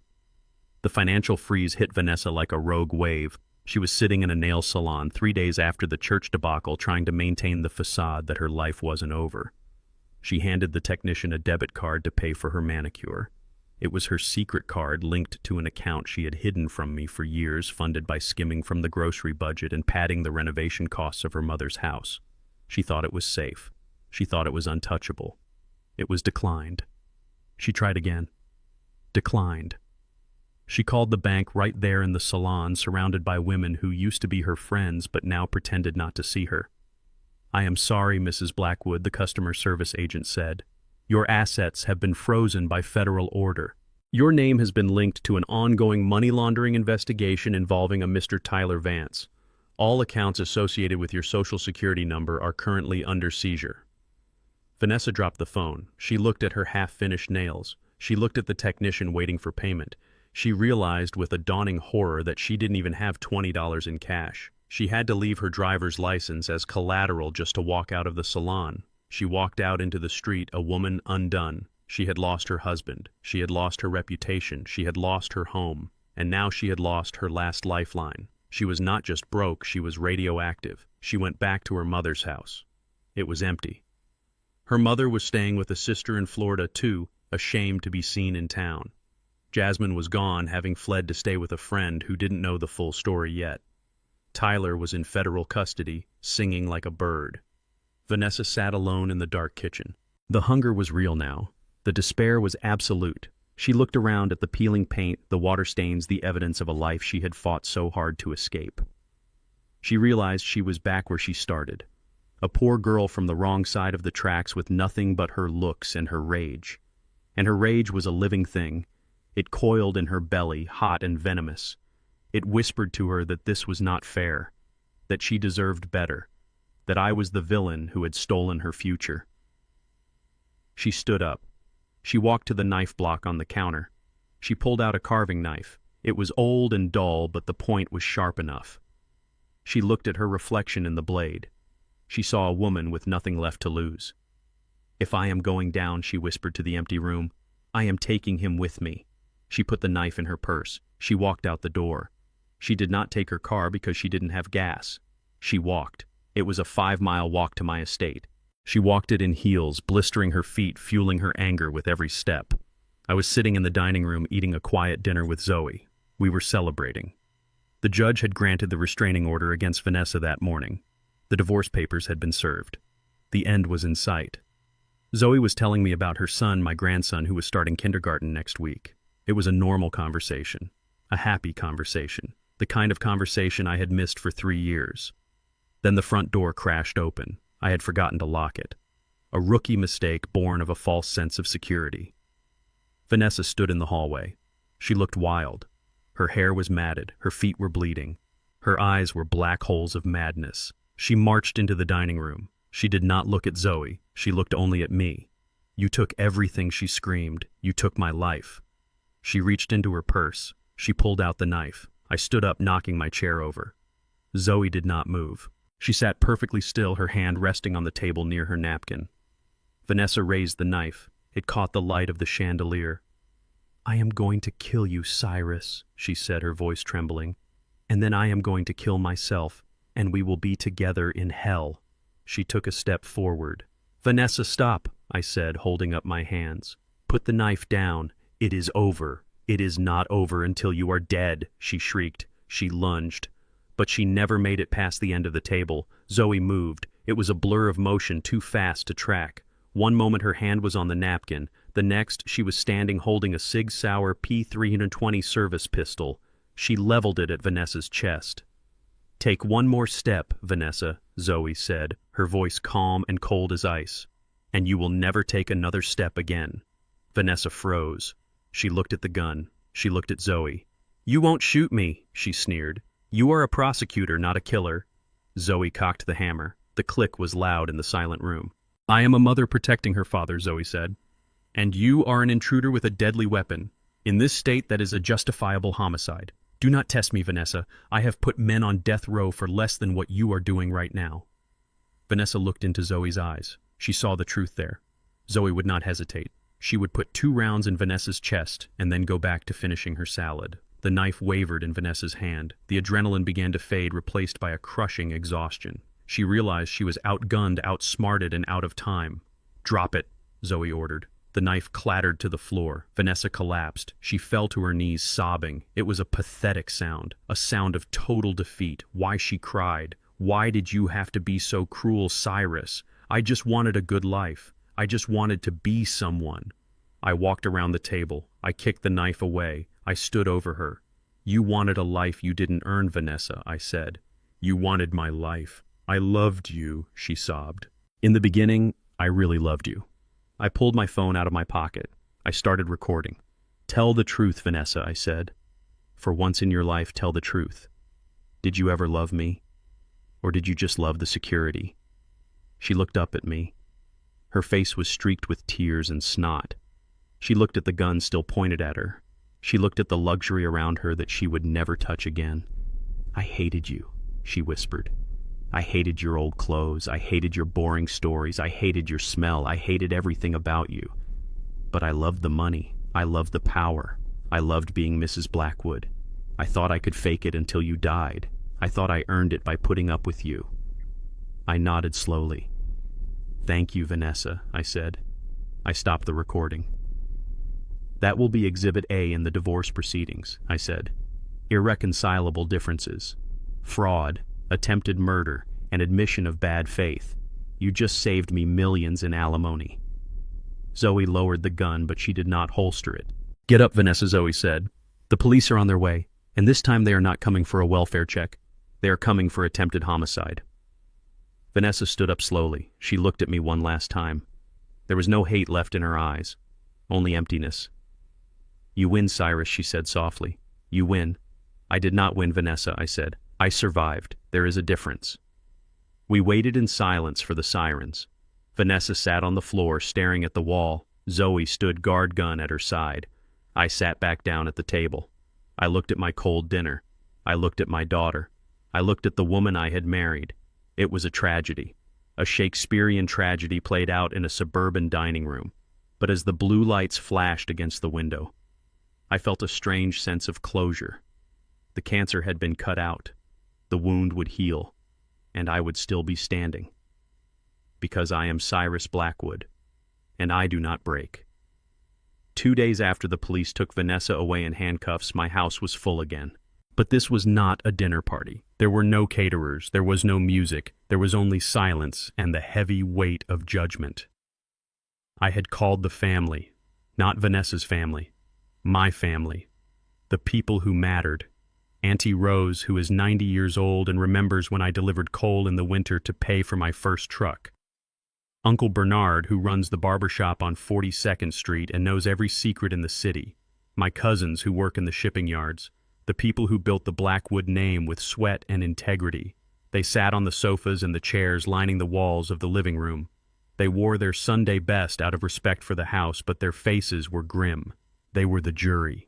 The financial freeze hit Vanessa like a rogue wave. She was sitting in a nail salon 3 days after the church debacle, trying to maintain the facade that her life wasn't over. She handed the technician a debit card to pay for her manicure. It was her secret card linked to an account she had hidden from me for years, funded by skimming from the grocery budget and padding the renovation costs of her mother's house. She thought it was safe. She thought it was untouchable. It was declined. She tried again. Declined. She called the bank right there in the salon, surrounded by women who used to be her friends but now pretended not to see her. I am sorry, Mrs. Blackwood, the customer service agent said. Your assets have been frozen by federal order. Your name has been linked to an ongoing money laundering investigation involving a Mr. Tyler Vance. All accounts associated with your Social Security number are currently under seizure. Vanessa dropped the phone. She looked at her half-finished nails. She looked at the technician waiting for payment. She realized with a dawning horror that she didn't even have $20 in cash. She had to leave her driver's license as collateral just to walk out of the salon. She walked out into the street, a woman undone. She had lost her husband. She had lost her reputation. She had lost her home. And now she had lost her last lifeline. She was not just broke, she was radioactive. She went back to her mother's house. It was empty. Her mother was staying with a sister in Florida too, ashamed to be seen in town. Jasmine was gone, having fled to stay with a friend who didn't know the full story yet. Tyler was in federal custody, singing like a bird. Vanessa sat alone in the dark kitchen. The hunger was real now. The despair was absolute. She looked around at the peeling paint, the water stains, the evidence of a life she had fought so hard to escape. She realized she was back where she started. A poor girl from the wrong side of the tracks with nothing but her looks and her rage. And her rage was a living thing. It coiled in her belly, hot and venomous. It whispered to her that this was not fair, that she deserved better, that I was the villain who had stolen her future. She stood up. She walked to the knife block on the counter. She pulled out a carving knife. It was old and dull, but the point was sharp enough. She looked at her reflection in the blade. She saw a woman with nothing left to lose. "If I am going down," she whispered to the empty room, "I am taking him with me." She put the knife in her purse. She walked out the door. She did not take her car because she didn't have gas. She walked. It was a 5-mile walk to my estate. She walked it in heels, blistering her feet, fueling her anger with every step. I was sitting in the dining room eating a quiet dinner with Zoe. We were celebrating. The judge had granted the restraining order against Vanessa that morning. The divorce papers had been served. The end was in sight. Zoe was telling me about her son, my grandson, who was starting kindergarten next week. It was a normal conversation, a happy conversation, the kind of conversation I had missed for 3 years. Then the front door crashed open. I had forgotten to lock it. A rookie mistake born of a false sense of security. Vanessa stood in the hallway. She looked wild. Her hair was matted, her feet were bleeding. Her eyes were black holes of madness. She marched into the dining room. She did not look at Zoe. She looked only at me. "You took everything," she screamed. "You took my life." She reached into her purse. She pulled out the knife. I stood up, knocking my chair over. Zoe did not move. She sat perfectly still, her hand resting on the table near her napkin. Vanessa raised the knife. It caught the light of the chandelier. "I am going to kill you, Cyrus," she said, her voice trembling. "And then I am going to kill myself, and we will be together in hell." She took a step forward. "Vanessa, stop," I said, holding up my hands. "Put the knife down. It is over. It is not over until you are dead," she shrieked. She lunged. But she never made it past the end of the table. Zoe moved. It was a blur of motion too fast to track. One moment her hand was on the napkin. The next, she was standing holding a Sig Sauer P320 service pistol. She leveled it at Vanessa's chest. "Take one more step, Vanessa," Zoe said, her voice calm and cold as ice. "And you will never take another step again." Vanessa froze. She looked at the gun. She looked at Zoe. "You won't shoot me," she sneered. "You are a prosecutor, not a killer." Zoe cocked the hammer. The click was loud in the silent room. "I am a mother protecting her father," Zoe said. "And you are an intruder with a deadly weapon. In this state, that is a justifiable homicide. Do not test me, Vanessa. I have put men on death row for less than what you are doing right now." Vanessa looked into Zoe's eyes. She saw the truth there. Zoe would not hesitate. She would put 2 rounds in Vanessa's chest and then go back to finishing her salad. The knife wavered in Vanessa's hand. The adrenaline began to fade, replaced by a crushing exhaustion. She realized she was outgunned, outsmarted, and out of time. "Drop it," Zoe ordered. The knife clattered to the floor. Vanessa collapsed. She fell to her knees, sobbing. It was a pathetic sound, a sound of total defeat. Why she cried. "Why did you have to be so cruel, Cyrus? I just wanted a good life. I just wanted to be someone." I walked around the table. I kicked the knife away. I stood over her. "You wanted a life you didn't earn, Vanessa," I said. "You wanted my life. I loved you," she sobbed. "In the beginning, I really loved you." I pulled my phone out of my pocket. I started recording. "Tell the truth, Vanessa," I said. "For once in your life, tell the truth. Did you ever love me? Or did you just love the security?" She looked up at me. Her face was streaked with tears and snot. She looked at the gun still pointed at her. She looked at the luxury around her that she would never touch again. "I hated you," she whispered. "I hated your old clothes. I hated your boring stories. I hated your smell. I hated everything about you. But I loved the money. I loved the power. I loved being Mrs. Blackwood. I thought I could fake it until you died. I thought I earned it by putting up with you." I nodded slowly. "Thank you, Vanessa," I said. I stopped the recording. "That will be Exhibit A in the divorce proceedings," I said. "Irreconcilable differences. Fraud, attempted murder, and admission of bad faith. You just saved me millions in alimony." Zoe lowered the gun, but she did not holster it. "Get up, Vanessa," Zoe said. "The police are on their way, and this time they are not coming for a welfare check. They are coming for attempted homicide." Vanessa stood up slowly. She looked at me one last time. There was no hate left in her eyes, only emptiness. "You win, Cyrus," she said softly. "You win." "I did not win, Vanessa," I said. "I survived. There is a difference." We waited in silence for the sirens. Vanessa sat on the floor, staring at the wall. Zoe stood guard gun at her side. I sat back down at the table. I looked at my cold dinner. I looked at my daughter. I looked at the woman I had married. It was a tragedy. A Shakespearean tragedy played out in a suburban dining room. But as the blue lights flashed against the window, I felt a strange sense of closure. The cancer had been cut out. The wound would heal, and I would still be standing. Because I am Cyrus Blackwood, and I do not break. 2 days after the police took Vanessa away in handcuffs, my house was full again. But this was not a dinner party. There were no caterers, there was no music, there was only silence and the heavy weight of judgment. I had called the family, not Vanessa's family, my family, the people who mattered. Auntie Rose, who is 90 years old and remembers when I delivered coal in the winter to pay for my first truck. Uncle Bernard, who runs the barbershop on 42nd Street and knows every secret in the city. My cousins who work in the shipping yards. The people who built the Blackwood name with sweat and integrity. They sat on the sofas and the chairs lining the walls of the living room. They wore their Sunday best out of respect for the house, but their faces were grim. They were the jury.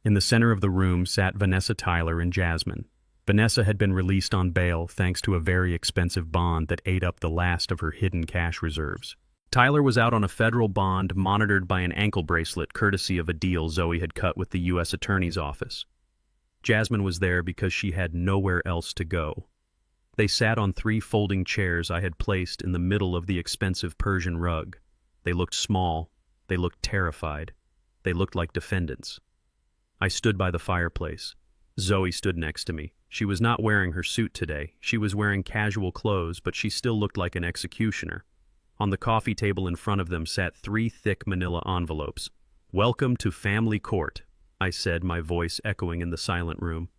In the center of the room sat Vanessa Tyler and Jasmine. Vanessa had been released on bail thanks to a very expensive bond that ate up the last of her hidden cash reserves. Tyler was out on a federal bond monitored by an ankle bracelet courtesy of a deal Zoe had cut with the U.S. Attorney's Office. Jasmine was there because she had nowhere else to go. They sat on 3 folding chairs I had placed in the middle of the expensive Persian rug. They looked small. They looked terrified. They looked like defendants. I stood by the fireplace. Zoe stood next to me. She was not wearing her suit today. She was wearing casual clothes, but she still looked like an executioner. On the coffee table in front of them sat 3 thick manila envelopes. "Welcome to family court," I said, my voice echoing in the silent room.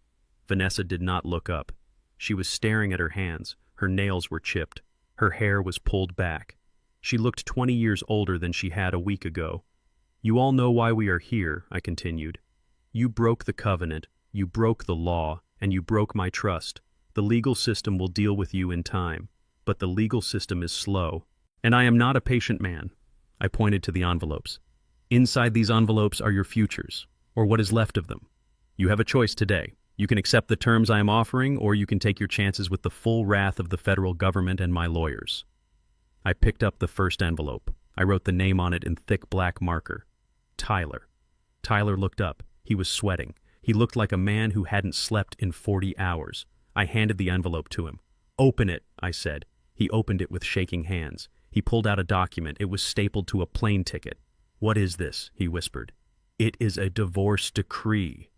Vanessa did not look up. She was staring at her hands. Her nails were chipped. Her hair was pulled back. She looked 20 years older than she had a week ago. "You all know why we are here," I continued. "You broke the covenant, you broke the law, and you broke my trust. The legal system will deal with you in time, but the legal system is slow. And I am not a patient man." I pointed to the envelopes. "Inside these envelopes are your futures, or what is left of them. You have a choice today. You can accept the terms I am offering, or you can take your chances with the full wrath of the federal government and my lawyers." I picked up the first envelope. I wrote the name on it in thick black marker. Tyler. Tyler looked up. He was sweating. He looked like a man who hadn't slept in 40 hours. I handed the envelope to him. "Open it," I said. He opened it with shaking hands. He pulled out a document. It was stapled to a plane ticket. "What is this?" he whispered. "It is a divorce decree,"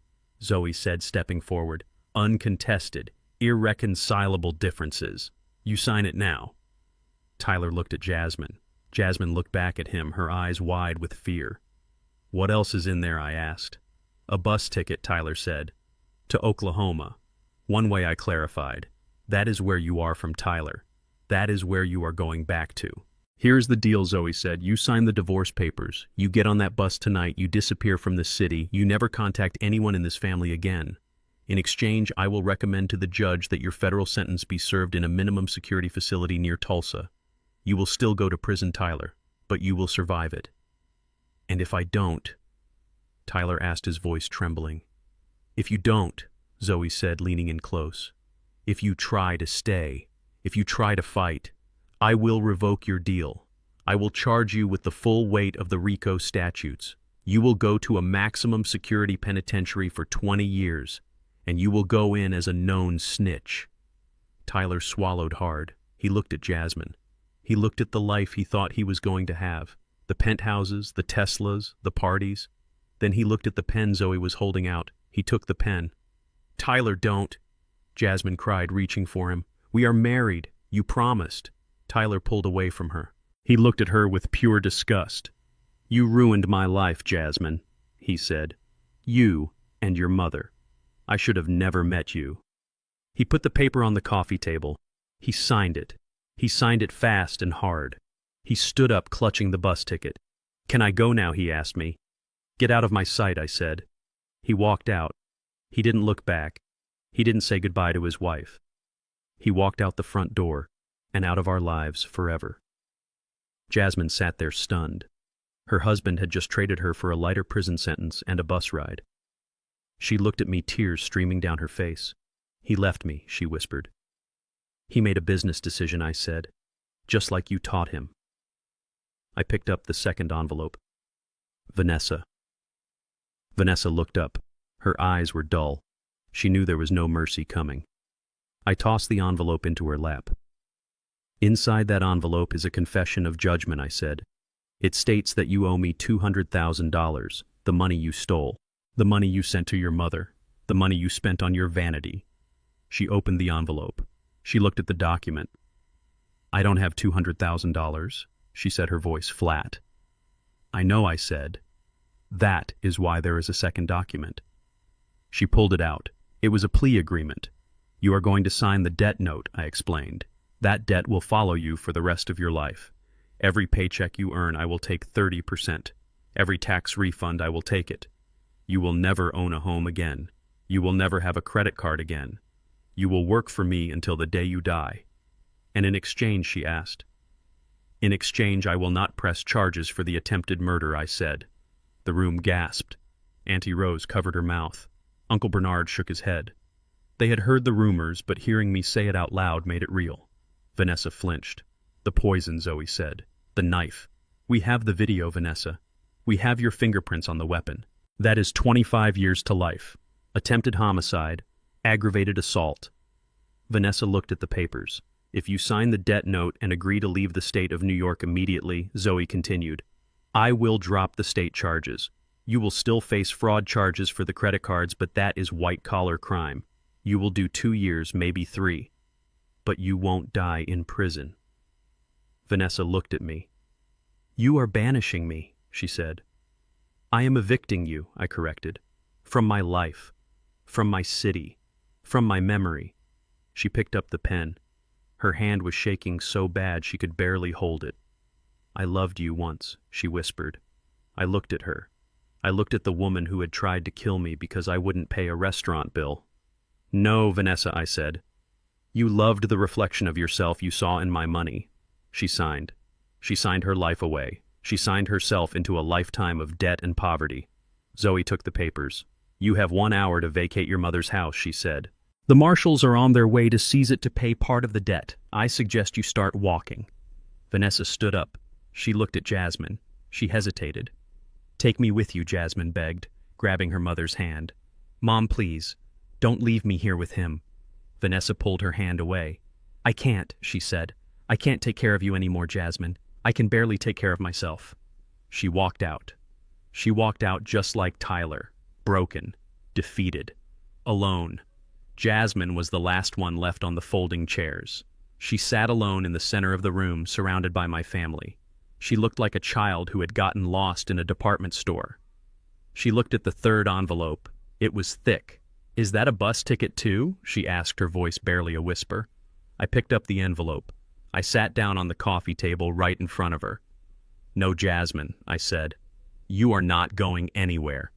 Zoe said, stepping forward. "Uncontested, irreconcilable differences. You sign it now." Tyler looked at Jasmine. Jasmine looked back at him, her eyes wide with fear. "What else is in there?" I asked. "A bus ticket," Tyler said. "To Oklahoma." One way, I clarified. "That is where you are from, Tyler. That is where you are going back to." "Here's the deal," Zoe said. "You sign the divorce papers. You get on that bus tonight. You disappear from this city. You never contact anyone in this family again. In exchange, I will recommend to the judge that your federal sentence be served in a minimum security facility near Tulsa. You will still go to prison, Tyler, but you will survive it. And if I don't..." Tyler asked, his voice trembling. If you don't, Zoe said, leaning in close. If you try to stay, if you try to fight, I will revoke your deal. I will charge you with the full weight of the RICO statutes. You will go to a maximum security penitentiary for 20 years, and you will go in as a known snitch. Tyler swallowed hard. He looked at Jasmine. He looked at the life he thought he was going to have. The penthouses, the Teslas, the parties. Then he looked at the pen Zoe was holding out. He took the pen. Tyler, don't, Jasmine cried, reaching for him. We are married. You promised. Tyler pulled away from her. He looked at her with pure disgust. You ruined my life, Jasmine, he said. You and your mother. I should have never met you. He put the paper on the coffee table. He signed it. He signed it fast and hard. He stood up, clutching the bus ticket. Can I go now, he asked me. Get out of my sight, I said. He walked out. He didn't look back. He didn't say goodbye to his wife. He walked out the front door and out of our lives forever. Jasmine sat there stunned. Her husband had just traded her for a lighter prison sentence and a bus ride. She looked at me, tears streaming down her face. He left me, she whispered. He made a business decision, I said, just like you taught him. I picked up the second envelope. Vanessa. Vanessa looked up. Her eyes were dull. She knew there was no mercy coming. I tossed the envelope into her lap. Inside that envelope is a confession of judgment, I said. It states that you owe me $200,000, the money you stole, the money you sent to your mother, the money you spent on your vanity. She opened the envelope. She looked at the document. I don't have $200,000, she said, her voice flat. I know, I said. That is why there is a second document. She pulled it out. It was a plea agreement. You are going to sign the debt note, I explained. That debt will follow you for the rest of your life. Every paycheck you earn, I will take 30%. Every tax refund, I will take it. You will never own a home again. You will never have a credit card again. You will work for me until the day you die. And in exchange, she asked. In exchange, I will not press charges for the attempted murder, I said. The room gasped. Auntie Rose covered her mouth. Uncle Bernard shook his head. They had heard the rumors, but hearing me say it out loud made it real. Vanessa flinched. The poison, Zoe said. The knife. We have the video, Vanessa. We have your fingerprints on the weapon. That is 25 years to life. Attempted homicide. Aggravated assault. Vanessa looked at the papers. If you sign the debt note and agree to leave the state of New York immediately, Zoe continued, I will drop the state charges. You will still face fraud charges for the credit cards, but that is white-collar crime. You will do 2 years, maybe 3. But you won't die in prison. Vanessa looked at me. You are banishing me, she said. I am evicting you, I corrected. From my life. From my city. From my memory. She picked up the pen. Her hand was shaking so bad she could barely hold it. I loved you once, she whispered. I looked at her. I looked at the woman who had tried to kill me because I wouldn't pay a restaurant bill. No, Vanessa, I said. You loved the reflection of yourself you saw in my money. She signed. She signed her life away. She signed herself into a lifetime of debt and poverty. Zoe took the papers. You have 1 hour to vacate your mother's house, she said. The marshals are on their way to seize it to pay part of the debt. I suggest you start walking. Vanessa stood up. She looked at Jasmine. She hesitated. Take me with you, Jasmine begged, grabbing her mother's hand. Mom, please, don't leave me here with him. Vanessa pulled her hand away. I can't, she said. I can't take care of you anymore, Jasmine. I can barely take care of myself. She walked out. She walked out just like Tyler, broken, defeated, alone. Jasmine was the last one left on the folding chairs. She sat alone in the center of the room, surrounded by my family. She looked like a child who had gotten lost in a department store. She looked at the third envelope. It was thick. Is that a bus ticket too? She asked, her voice barely a whisper. I picked up the envelope. I sat down on the coffee table right in front of her. No, Jasmine, I said. You are not going anywhere.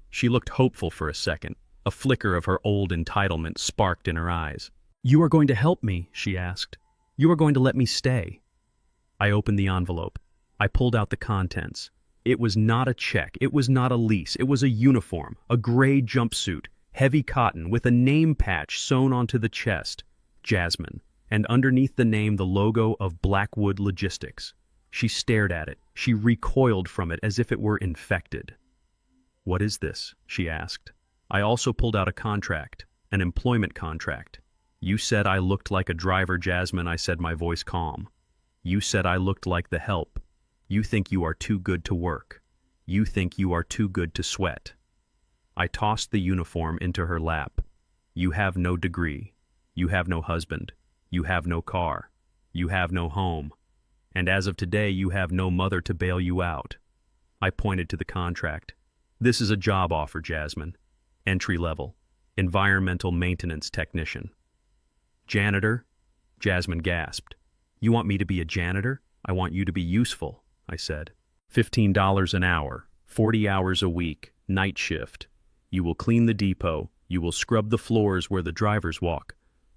She looked hopeful for a second. A flicker of her old entitlement sparked in her eyes. You are going to help me, she asked. You are going to let me stay. I opened the envelope. I pulled out the contents. It was not a check, it was not a lease, it was a uniform, a gray jumpsuit, heavy cotton with a name patch sewn onto the chest, Jasmine, and underneath the name the logo of Blackwood Logistics. She stared at it. She recoiled from it as if it were infected. "What is this?" she asked. I also pulled out a contract, an employment contract. "You said I looked like a driver, Jasmine," I said, my voice calm. "You said I looked like the help. You think you are too good to work. You think you are too good to sweat." I tossed the uniform into her lap. "You have no degree. You have no husband. You have no car. You have no home. And as of today, you have no mother to bail you out." I pointed to the contract. "This is a job offer, Jasmine. Entry level. Environmental maintenance technician." "Janitor?" Jasmine gasped. "You want me to be a janitor? I want you to be useful," I said. $15 an hour, 40 hours a week, night shift. You will clean the depot. You will scrub the floors where the drivers walk.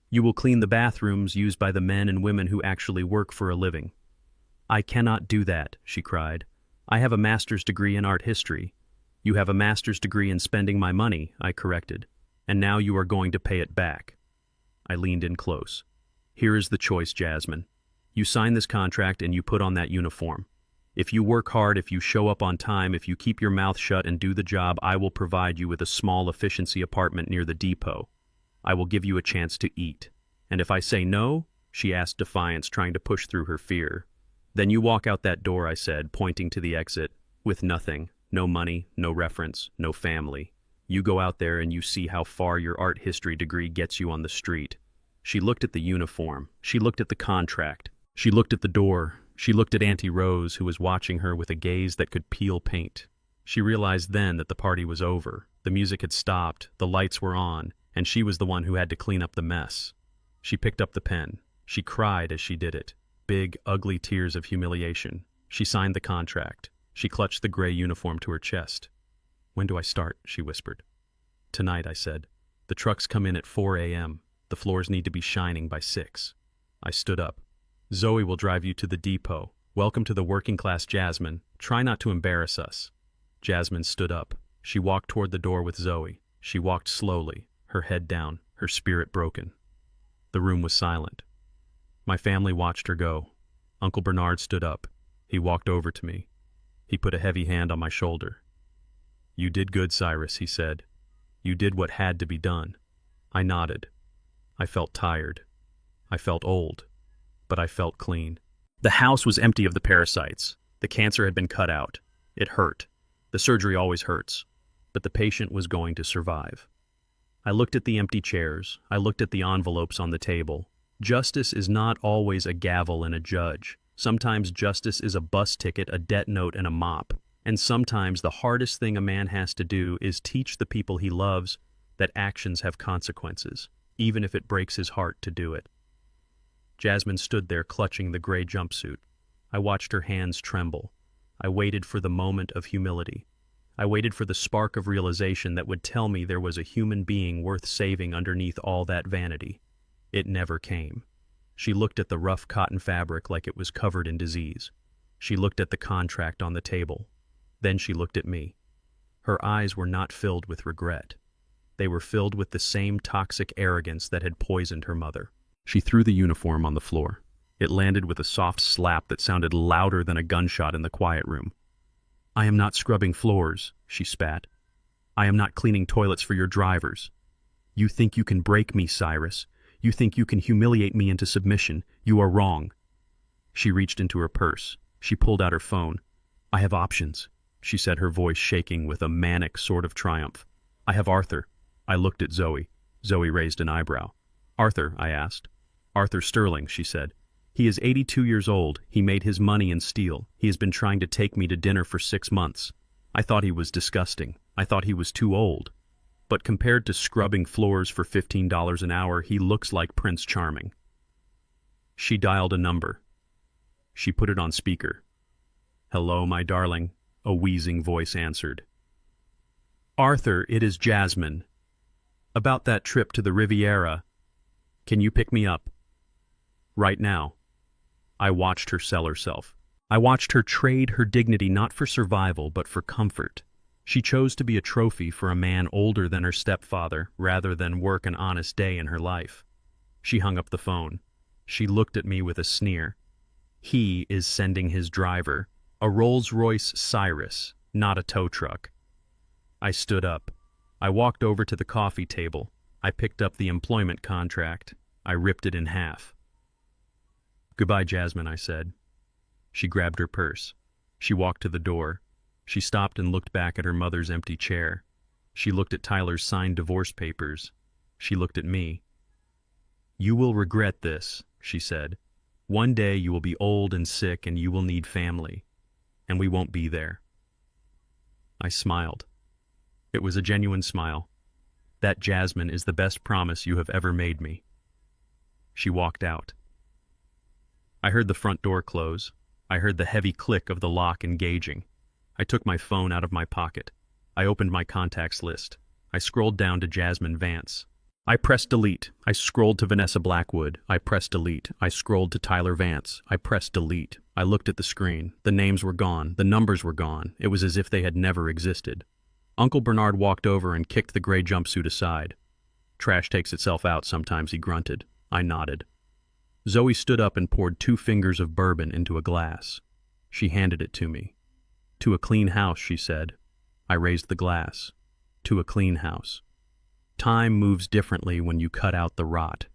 You will clean the bathrooms used by the men and women who actually work for a living." "I cannot do that," she cried. "I have a master's degree in art history." "You have a master's degree in spending my money," I corrected. "And now you are going to pay it back." I leaned in close. "Here is the choice, Jasmine. You sign this contract and you put on that uniform. If you work hard, if you show up on time, if you keep your mouth shut and do the job, I will provide you with a small efficiency apartment near the depot. I will give you a chance to eat. And if I say no," she asked, defiance trying to push through her fear. "Then you walk out that door," I said, pointing to the exit, "with nothing, no money, no reference, no family. You go out there and you see how far your art history degree gets you on the street." She looked at the uniform. She looked at the contract. She looked at the door. She looked at Auntie Rose, who was watching her with a gaze that could peel paint. She realized then that the party was over. The music had stopped, the lights were on, and she was the one who had to clean up the mess. She picked up the pen. She cried as she did it. Big, ugly tears of humiliation. She signed the contract. She clutched the gray uniform to her chest. "When do I start?" she whispered. "Tonight," I said. "The trucks come in at 4 a.m. The floors need to be shining by 6. I stood up. "Zoe will drive you to the depot. Welcome to the working class, Jasmine. Try not to embarrass us." Jasmine stood up. She walked toward the door with Zoe. She walked slowly, her head down, her spirit broken. The room was silent. My family watched her go. Uncle Bernard stood up. He walked over to me. He put a heavy hand on my shoulder. "You did good, Cyrus," he said. "You did what had to be done." I nodded. I felt tired. I felt old. But I felt clean. The house was empty of the parasites. The cancer had been cut out. It hurt. The surgery always hurts. But the patient was going to survive. I looked at the empty chairs. I looked at the envelopes on the table. Justice is not always a gavel and a judge. Sometimes justice is a bus ticket, a debt note, and a mop. And sometimes the hardest thing a man has to do is teach the people he loves that actions have consequences, even if it breaks his heart to do it. Jasmine stood there clutching the gray jumpsuit. I watched her hands tremble. I waited for the moment of humility. I waited for the spark of realization that would tell me there was a human being worth saving underneath all that vanity. It never came. She looked at the rough cotton fabric like it was covered in disease. She looked at the contract on the table. Then she looked at me. Her eyes were not filled with regret. They were filled with the same toxic arrogance that had poisoned her mother. She threw the uniform on the floor. It landed with a soft slap that sounded louder than a gunshot in the quiet room. "I am not scrubbing floors," she spat. "I am not cleaning toilets for your drivers. You think you can break me, Cyrus. You think you can humiliate me into submission. You are wrong." She reached into her purse. She pulled out her phone. "I have options," she said, her voice shaking with a manic sort of triumph. "I have Arthur." I looked at Zoe. Zoe raised an eyebrow. "Arthur?" I asked. "Arthur Sterling," she said. "He is 82 years old. He made his money in steel. He has been trying to take me to dinner for 6 months. I thought he was disgusting. I thought he was too old. But compared to scrubbing floors for $15 an hour, he looks like Prince Charming." She dialed a number. She put it on speaker. "Hello, my darling," a wheezing voice answered. "Arthur, it is Jasmine. About that trip to the Riviera. Can you pick me up? Right now." I watched her sell herself. I watched her trade her dignity not for survival but for comfort. She chose to be a trophy for a man older than her stepfather rather than work an honest day in her life. She hung up the phone. She looked at me with a sneer. He is sending his driver, a Rolls-Royce Cyrus, not a tow truck. I stood up. I walked over to the coffee table. I picked up the employment contract. I ripped it in half. "Goodbye, Jasmine," I said. She grabbed her purse. She walked to the door. She stopped and looked back at her mother's empty chair. She looked at Tyler's signed divorce papers. She looked at me. "You will regret this," she said. "One day you will be old and sick and you will need family. And we won't be there." I smiled. It was a genuine smile. "That, Jasmine, is the best promise you have ever made me." She walked out. I heard the front door close. I heard the heavy click of the lock engaging. I took my phone out of my pocket. I opened my contacts list. I scrolled down to Jasmine Vance. I pressed delete. I scrolled to Vanessa Blackwood. I pressed delete. I scrolled to Tyler Vance. I pressed delete. I looked at the screen. The names were gone. The numbers were gone. It was as if they had never existed. Uncle Bernard walked over and kicked the gray jumpsuit aside. "Trash takes itself out sometimes," he grunted. I nodded. Zoe stood up and poured 2 fingers of bourbon into a glass. She handed it to me. "To a clean house," she said. I raised the glass. "To a clean house." Time moves differently when you cut out the rot.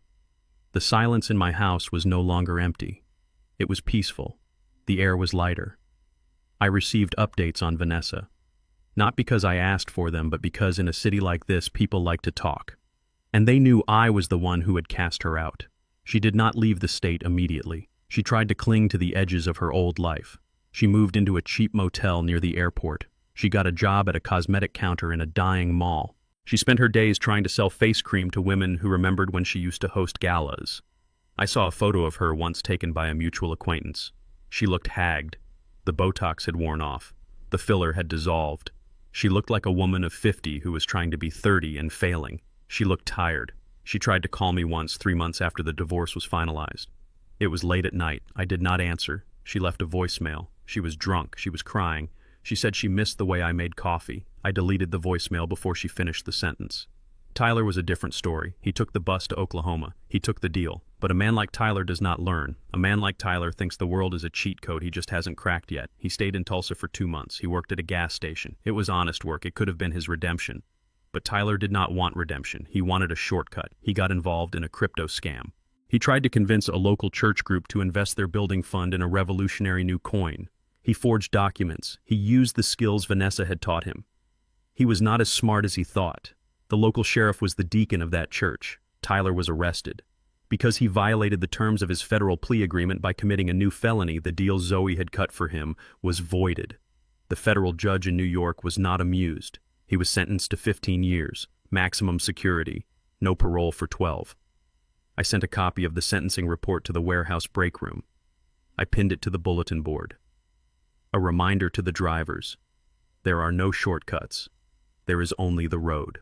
The silence in my house was no longer empty. It was peaceful. The air was lighter. I received updates on Vanessa. Not because I asked for them, but because in a city like this, people like to talk. And they knew I was the one who had cast her out. She did not leave the state immediately. She tried to cling to the edges of her old life. She moved into a cheap motel near the airport. She got a job at a cosmetic counter in a dying mall. She spent her days trying to sell face cream to women who remembered when she used to host galas. I saw a photo of her once taken by a mutual acquaintance. She looked hagged. The Botox had worn off. The filler had dissolved. She looked like a woman of 50 who was trying to be 30 and failing. She looked tired. She tried to call me once 3 months after the divorce was finalized. It was late at night. I did not answer. She left a voicemail. She was drunk. She was crying. She said she missed the way I made coffee. I deleted the voicemail before she finished the sentence. Tyler was a different story. He took the bus to Oklahoma. He took the deal. But a man like Tyler does not learn. A man like Tyler thinks the world is a cheat code he just hasn't cracked yet. He stayed in Tulsa for 2 months. He worked at a gas station. It was honest work. It could have been his redemption. But Tyler did not want redemption. He wanted a shortcut. He got involved in a crypto scam. He tried to convince a local church group to invest their building fund in a revolutionary new coin. He forged documents. He used the skills Vanessa had taught him. He was not as smart as he thought. The local sheriff was the deacon of that church. Tyler was arrested. Because he violated the terms of his federal plea agreement by committing a new felony, the deal Zoe had cut for him was voided. The federal judge in New York was not amused. He was sentenced to 15 years, maximum security, no parole for 12. I sent a copy of the sentencing report to the warehouse break room. I pinned it to the bulletin board. A reminder to the drivers. There are no shortcuts. There is only the road.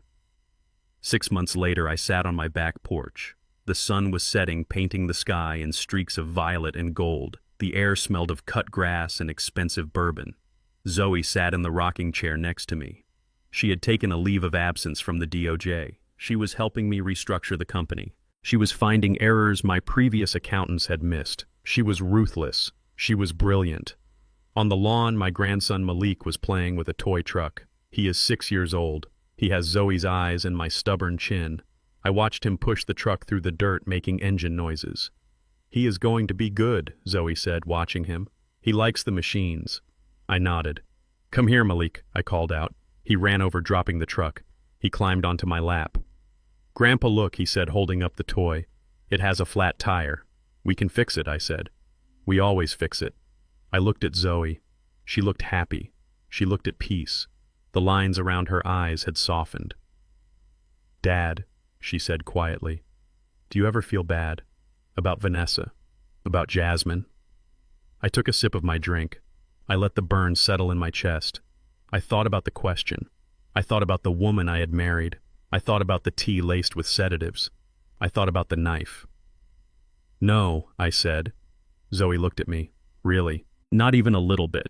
6 months later, I sat on my back porch. The sun was setting, painting the sky in streaks of violet and gold. The air smelled of cut grass and expensive bourbon. Zoe sat in the rocking chair next to me. She had taken a leave of absence from the DOJ. She was helping me restructure the company. She was finding errors my previous accountants had missed. She was ruthless. She was brilliant. On the lawn, my grandson Malik was playing with a toy truck. He is 6 years old. He has Zoe's eyes and my stubborn chin. I watched him push the truck through the dirt, making engine noises. "He is going to be good," Zoe said, watching him. "He likes the machines." I nodded. "Come here, Malik," I called out. He ran over, dropping the truck. He climbed onto my lap. "Grandpa, look," he said, holding up the toy. "It has a flat tire." "We can fix it," I said. "We always fix it." I looked at Zoe. She looked happy. She looked at peace. The lines around her eyes had softened. "Dad," she said quietly, "do you ever feel bad? About Vanessa? About Jasmine?" I took a sip of my drink. I let the burn settle in my chest. I thought about the question. I thought about the woman I had married. I thought about the tea laced with sedatives. I thought about the knife. "No," I said. Zoe looked at me. "Really?" Not even a little bit.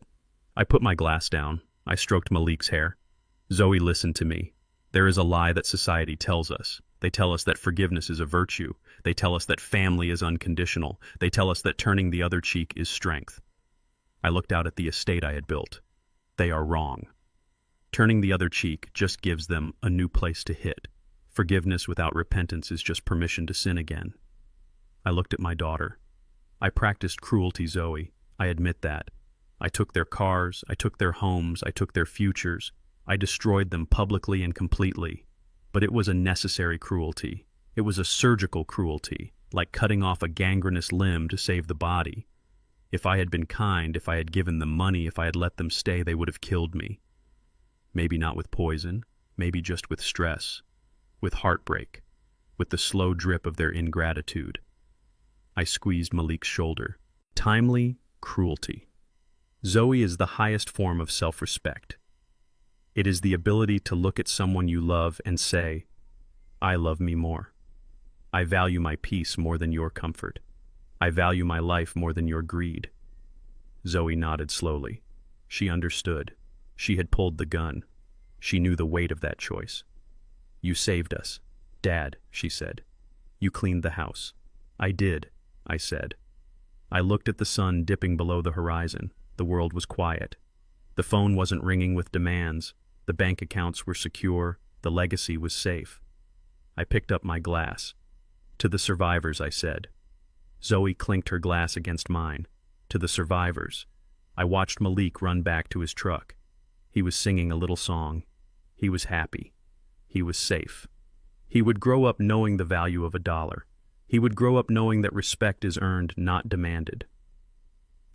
I put my glass down. I stroked Malik's hair. Zoe listened to me. There is a lie that society tells us. They tell us that forgiveness is a virtue. They tell us that family is unconditional. They tell us that turning the other cheek is strength. I looked out at the estate I had built. They are wrong. Turning the other cheek just gives them a new place to hit. Forgiveness without repentance is just permission to sin again. I looked at my daughter. I practiced cruelty, Zoe. I admit that. I took their cars, I took their homes, I took their futures. I destroyed them publicly and completely. But it was a necessary cruelty. It was a surgical cruelty, like cutting off a gangrenous limb to save the body. If I had been kind, if I had given them money, if I had let them stay, they would have killed me. Maybe not with poison, maybe just with stress, with heartbreak, with the slow drip of their ingratitude. I squeezed Malik's shoulder. Timely cruelty. Zoe is the highest form of self-respect. It is the ability to look at someone you love and say, I love me more. I value my peace more than your comfort. I value my life more than your greed. Zoe nodded slowly. She understood. She had pulled the gun. She knew the weight of that choice. You saved us, Dad, she said. You cleaned the house. I did, I said. I looked at the sun dipping below the horizon. The world was quiet. The phone wasn't ringing with demands. The bank accounts were secure. The legacy was safe. I picked up my glass. To the survivors, I said. Zoe clinked her glass against mine. To the survivors. I watched Malik run back to his truck. He was singing a little song. He was happy. He was safe. He would grow up knowing the value of $1. He would grow up knowing that respect is earned, not demanded.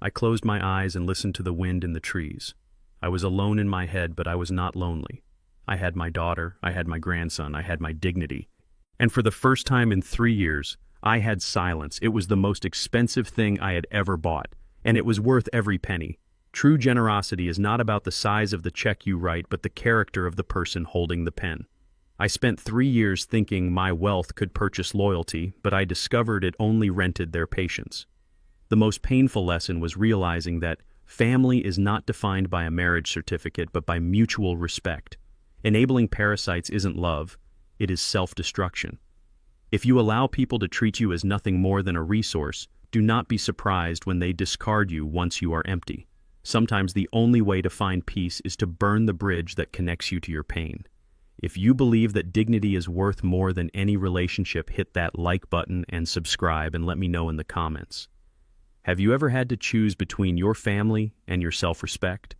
I closed my eyes and listened to the wind in the trees. I was alone in my head, but I was not lonely. I had my daughter, I had my grandson, I had my dignity. And for the first time in 3 years, I had silence. It was the most expensive thing I had ever bought, and it was worth every penny. True generosity is not about the size of the check you write, but the character of the person holding the pen. I spent 3 years thinking my wealth could purchase loyalty, but I discovered it only rented their patience. The most painful lesson was realizing that family is not defined by a marriage certificate, but by mutual respect. Enabling parasites isn't love, it is self-destruction. If you allow people to treat you as nothing more than a resource, do not be surprised when they discard you once you are empty. Sometimes the only way to find peace is to burn the bridge that connects you to your pain. If you believe that dignity is worth more than any relationship, hit that like button and subscribe and let me know in the comments. Have you ever had to choose between your family and your self-respect?